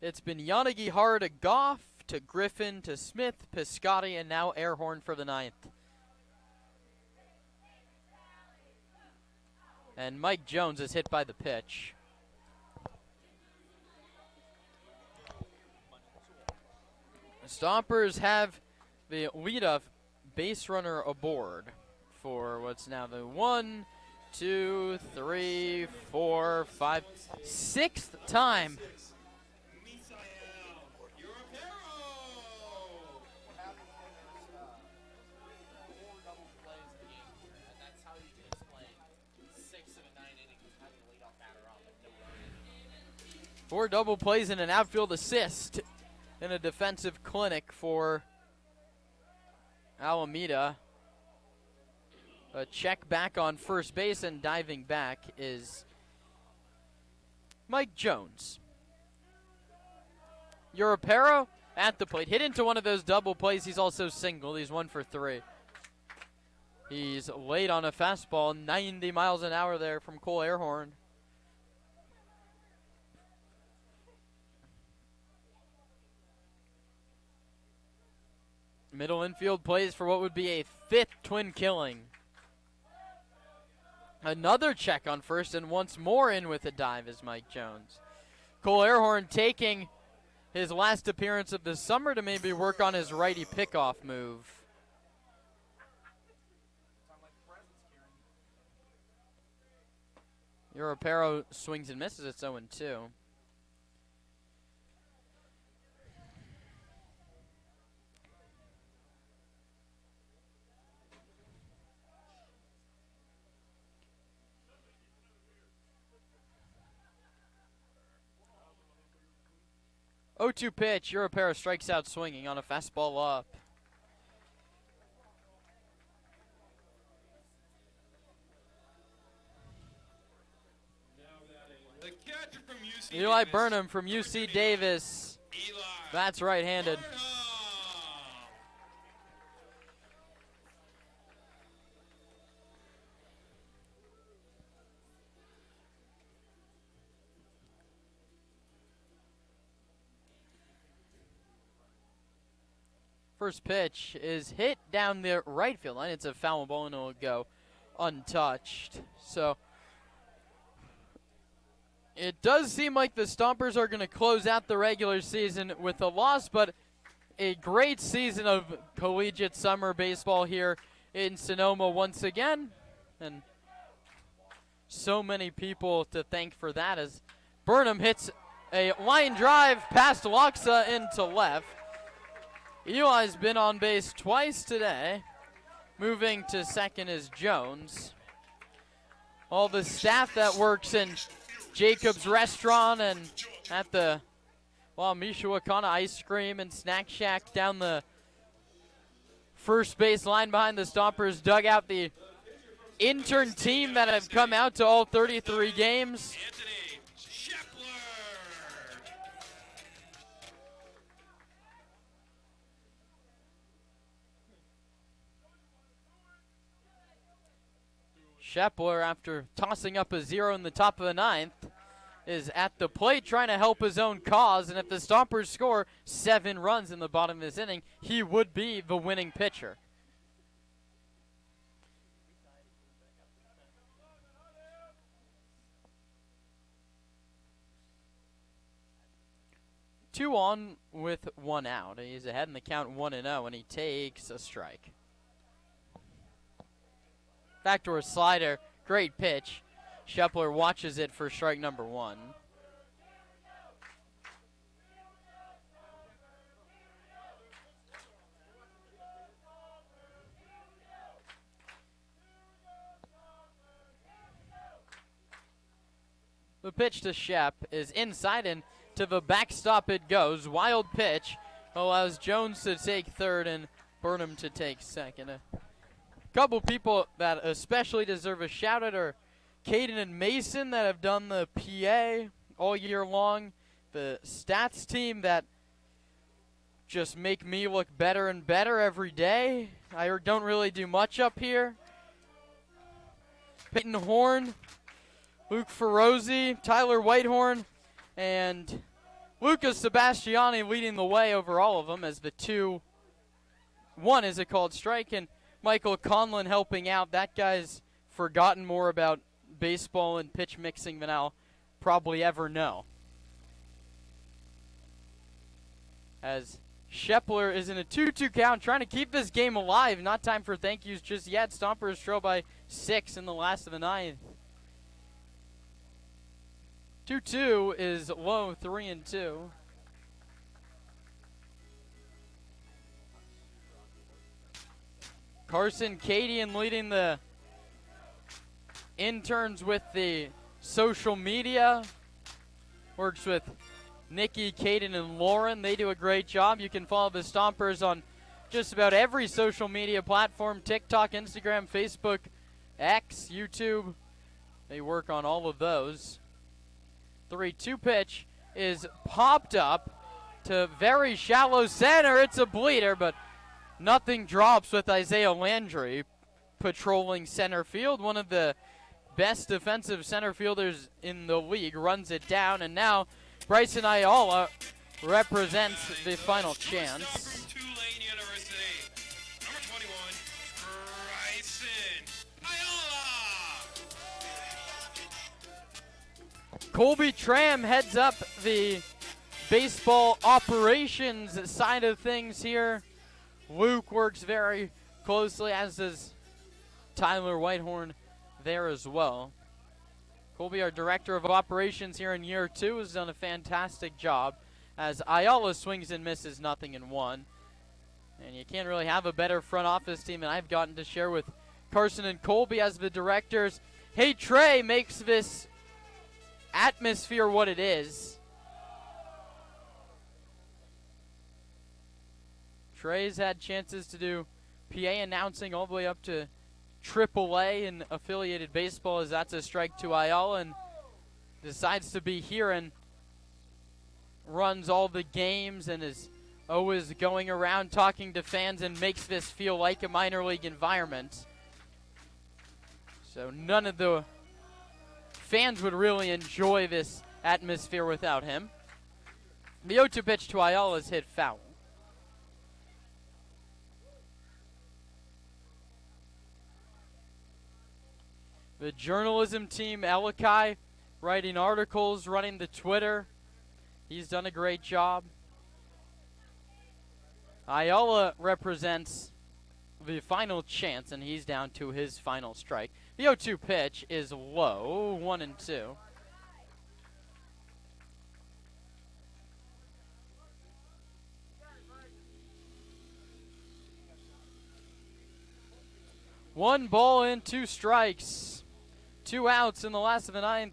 It's been Yanagi to Goff, to Griffin, to Smith, Piscotti, and now Airhorn for the 9th. And Mike Jones is hit by the pitch. The Stompers have the leadoff base runner aboard for what's now the 1, 2, 3, 4, 5, 6th time 4 double plays and an outfield assist in a defensive clinic for Alameda. A check back on first base, and diving back is Mike Jones. Europero at the plate. Hit into one of those double plays. He's also singled. He's 1 for 3. He's late on a fastball, 90 miles an hour there from Cole Airhorn. Middle infield plays for what would be a 5th twin killing. Another check on first, and once more in with a dive is Mike Jones. Cole Airhorn taking his last appearance of the summer to maybe work on his righty pickoff move. Europero swings and misses. It's 0-2. Oh-2 pitch. Europero strikes out swinging on a fastball up. The catcher from UC Eli Davis, Burnham from UC Davis. Eli That's right-handed. Burnham. First pitch is hit down the right field line. It's a foul ball and it'll go untouched. So it does seem like the Stompers are going to close out the regular season with a loss, but a great season of collegiate summer baseball here in Sonoma once again. And so many people to thank for that as Burnham hits a line drive past Loxa into left. Eli's been on base twice today. Moving to second is Jones. All the staff that works in Jacob's Restaurant and at the Mishawakana Ice Cream and Snack Shack down the first base line behind the Stompers dugout. The intern team that have come out to all 33 games. Shepler, after tossing up a 0 in the top of the 9th, is at the plate trying to help his own cause. And if the Stompers score 7 runs in the bottom of this inning, he would be the winning pitcher. Two on with 1 out. He's ahead in the count 1-0, and he takes a strike. Backdoor slider, great pitch. Shepler watches it for strike number 1. The pitch to Shep is inside, and to the backstop it goes. Wild pitch allows Jones to take third and Burnham to take second. Couple people that especially deserve a shout out are Caden and Mason that have done the PA all year long. The stats team that just make me look better and better every day. I don't really do much up here. Peyton Horn, Luke Ferrozzi, Tyler Whitehorn, and Lucas Sebastiani leading the way over all of them as the 2-1 is a called strike, and Michael Conlon helping out. That guy's forgotten more about baseball and pitch mixing than I'll probably ever know. As Shepler is in a 2-2 count, trying to keep this game alive. Not time for thank yous just yet. Stompers trail by 6 in the last of the 9th. 2-2 is low, 3-2. Carson Cadian leading the interns with the social media. works with Nikki, Kaden, and Lauren. They do a great job. You can follow the Stompers on just about every social media platform: TikTok, Instagram, Facebook, X, YouTube. They work on all of those. 3-2 pitch is popped up to very shallow center. It's a bleeder, but nothing drops with Isaiah Landry patrolling center field. One of the best defensive center fielders in the league runs it down, and now Bryson Ayala represents the final chance. Tulane University. Number 21, Bryson Ayala. Colby Tram heads up the baseball operations side of things here. Luke works very closely, as does Tyler Whitehorn there as well. Colby, our director of operations here in year 2, has done a fantastic job as Ayala swings and misses nothing in 1. And you can't really have a better front office team than I've gotten to share with Carson and Colby as the directors. Hey, Trey makes this atmosphere what it is. Trey's had chances to do PA announcing all the way up to AAA in affiliated baseball, as that's a strike to Ayala, and decides to be here and runs all the games and is always going around talking to fans and makes this feel like a minor league environment. So none of the fans would really enjoy this atmosphere without him. The 0-2 pitch to Ayala is hit foul. The journalism team, Elikai, writing articles, running the Twitter. He's done a great job. Ayala represents the final chance, and he's down to his final strike. The 0-2 pitch is low, 1-2. One ball and 2 strikes. 2 outs in the last of the 9th.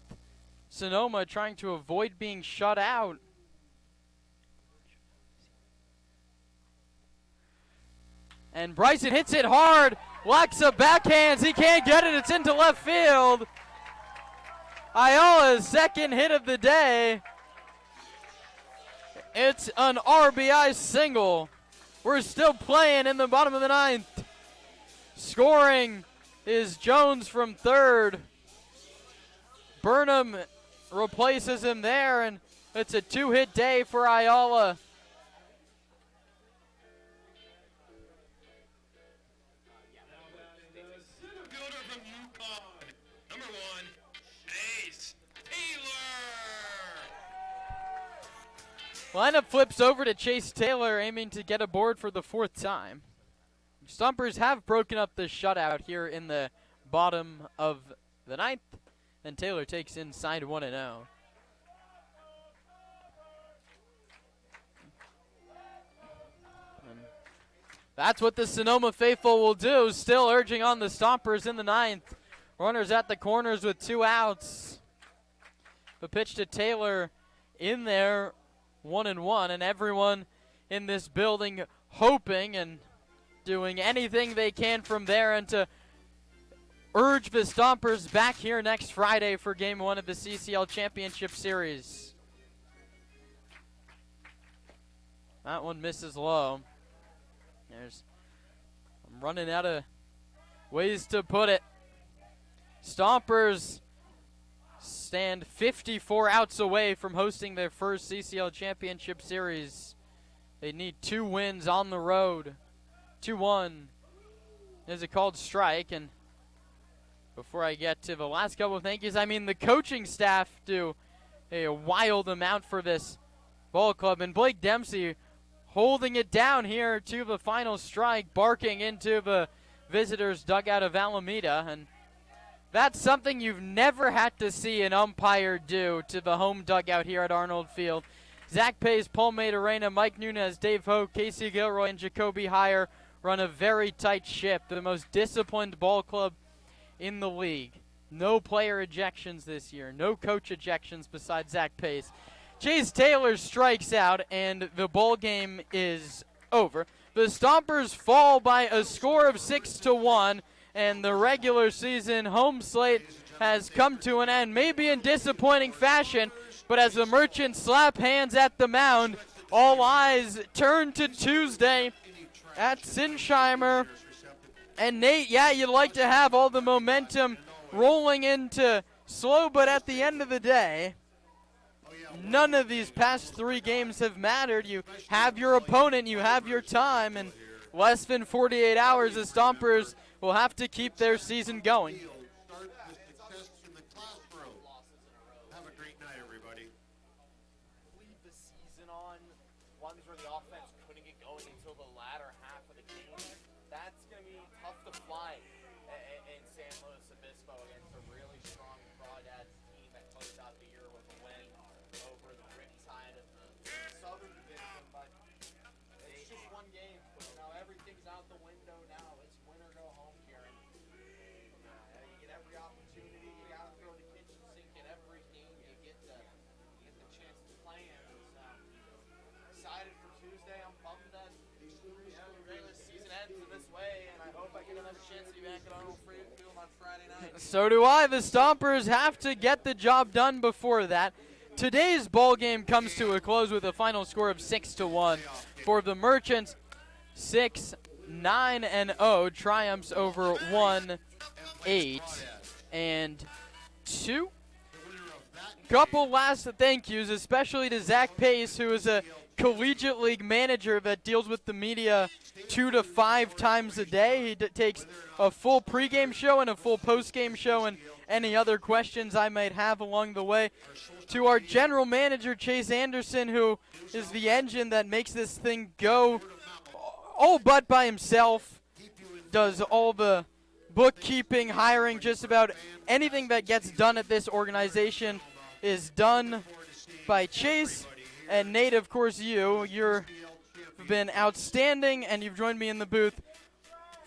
Sonoma trying to avoid being shut out. And Bryson hits it hard. Laxa backhands. He can't get it. It's into left field. Ayala's second hit of the day. It's an RBI single. We're still playing in the bottom of the 9th. Scoring is Jones from third. Burnham replaces him there, and it's a 2-hit day for Ayala. Center fielder from UConn. Number 1, Chase Taylor. Lineup flips over to Chase Taylor, aiming to get aboard for the 4th time. Stompers have broken up the shutout here in the bottom of the 9th. And Taylor takes inside 1-0. That's what the Sonoma faithful will do, still urging on the Stompers in the 9th. Runners at the corners with 2 outs. The pitch to Taylor in there, 1-1, and everyone in this building hoping and doing anything they can from there and to urge the Stompers back here next Friday for Game 1 of the CCL Championship Series. That one misses low. I'm running out of ways to put it. Stompers stand 54 outs away from hosting their first CCL Championship Series. They need 2 wins on the road. 2-1 is a called strike, and before I get to the last couple of thank yous, the coaching staff do a wild amount for this ball club. And Blake Dempsey holding it down here to the final strike, barking into the visitors' dugout of Alameda. And that's something you've never had to see an umpire do to the home dugout here at Arnold Field. Zach Pace, Paul Madarena, Mike Nunez, Dave Hoke, Casey Gilroy, and Jacoby Heyer run a very tight ship. They're the most disciplined ball club in the league. No player ejections this year. No coach ejections besides Zach Pace. Chase Taylor strikes out, and the ball game is over. The Stompers fall by a score of 6-1, and the regular season home slate has come to an end, maybe in disappointing fashion, but as the Merchants slap hands at the mound, all eyes turn to Tuesday at Sinsheimer. And Nate, yeah, you'd like to have all the momentum rolling into slow, but at the end of the day, none of these past 3 games have mattered. You have your opponent, you have your time, and less than 48 hours, the Stompers will have to keep their season going. Have a great night, everybody. Lead the season on ones where the offense couldn't get going until the latter half of the game. That's going to be tough to find in San Luis Obispo against a really strong Crawdads team that closed out the year with a win over the Riptide of the Southern Division. But it's just one game. You know, everything's out the window now. It's win or go home here. And you get every opportunity. You got to throw the kitchen sink in every game you get the chance to play in. So, excited for Tuesday. I'm bummed that the regular season ends this way, and I hope I get another chance to be back at Arnold Field on Friday night. So do I. The Stompers have to get the job done before that. Today's ball game comes to a close with a final score of 6-1 for the Merchants. 6-9-0 triumphs over 1-8-2. Couple last thank yous, especially to Zach Pace, who is a collegiate league manager that deals with the media 2 to 5 times a day. He takes a full pregame show and a full postgame show and any other questions I might have along the way. To our general manager, Chase Anderson, who is the engine that makes this thing go all but by himself, does all the bookkeeping, hiring, just about anything that gets done at this organization is done by Chase. And Nate, of course, you've been outstanding, and you've joined me in the booth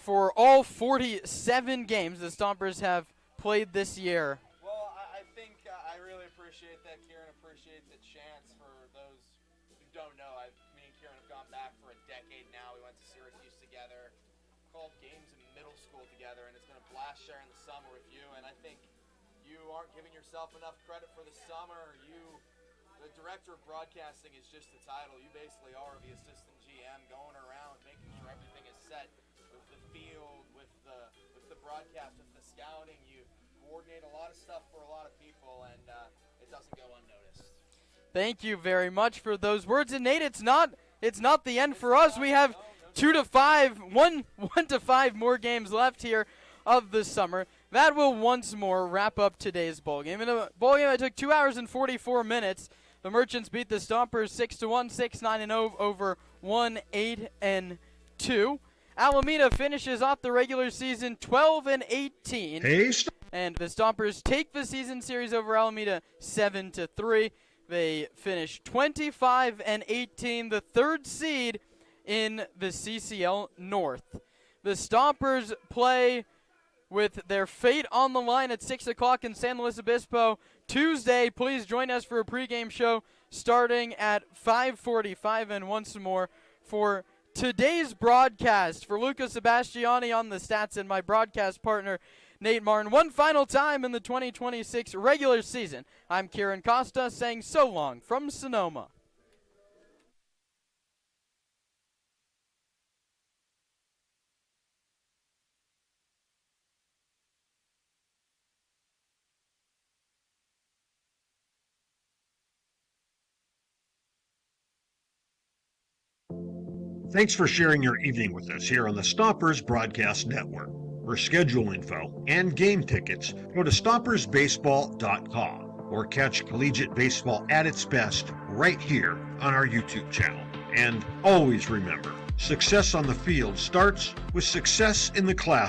for all 47 games the Stompers have played this year. Well, I think I really appreciate that, Kieran. Appreciate the chance. For those who don't know, me and Kieran have gone back for a decade now. We went to Syracuse together, called games in middle school together, and it's been a blast sharing the summer with you. And I think you aren't giving yourself enough credit for the summer. The director of broadcasting is just the title. You basically are the assistant GM, going around making sure everything is set with the field, with the broadcast, with the scouting. You coordinate a lot of stuff for a lot of people, and it doesn't go unnoticed. Thank you very much for those words. And Nate, it's not the end for us. We have 1 to 5 more games left here of the summer. That will once more wrap up today's bowl game. In a bowl game that took 2 hours and 44 minutes, the Merchants beat the Stompers 6-1, 6-9-0 over 1-8-2. Alameda finishes off the regular season 12-18. And the Stompers take the season series over Alameda 7-3. They finish 25-18, the 3rd seed in the CCL North. The Stompers play with their fate on the line at 6 o'clock in San Luis Obispo Tuesday. Please join us for a pregame show starting at 5:45. And once more for today's broadcast, for Luca Sebastiani on the stats and my broadcast partner, Nate Martin, one final time in the 2026 regular season, I'm Kieran Costa saying so long from Sonoma. Thanks for sharing your evening with us here on the Stompers Broadcast Network. For schedule info and game tickets, go to stompersbaseball.com or catch collegiate baseball at its best right here on our YouTube channel. And always remember, success on the field starts with success in the class.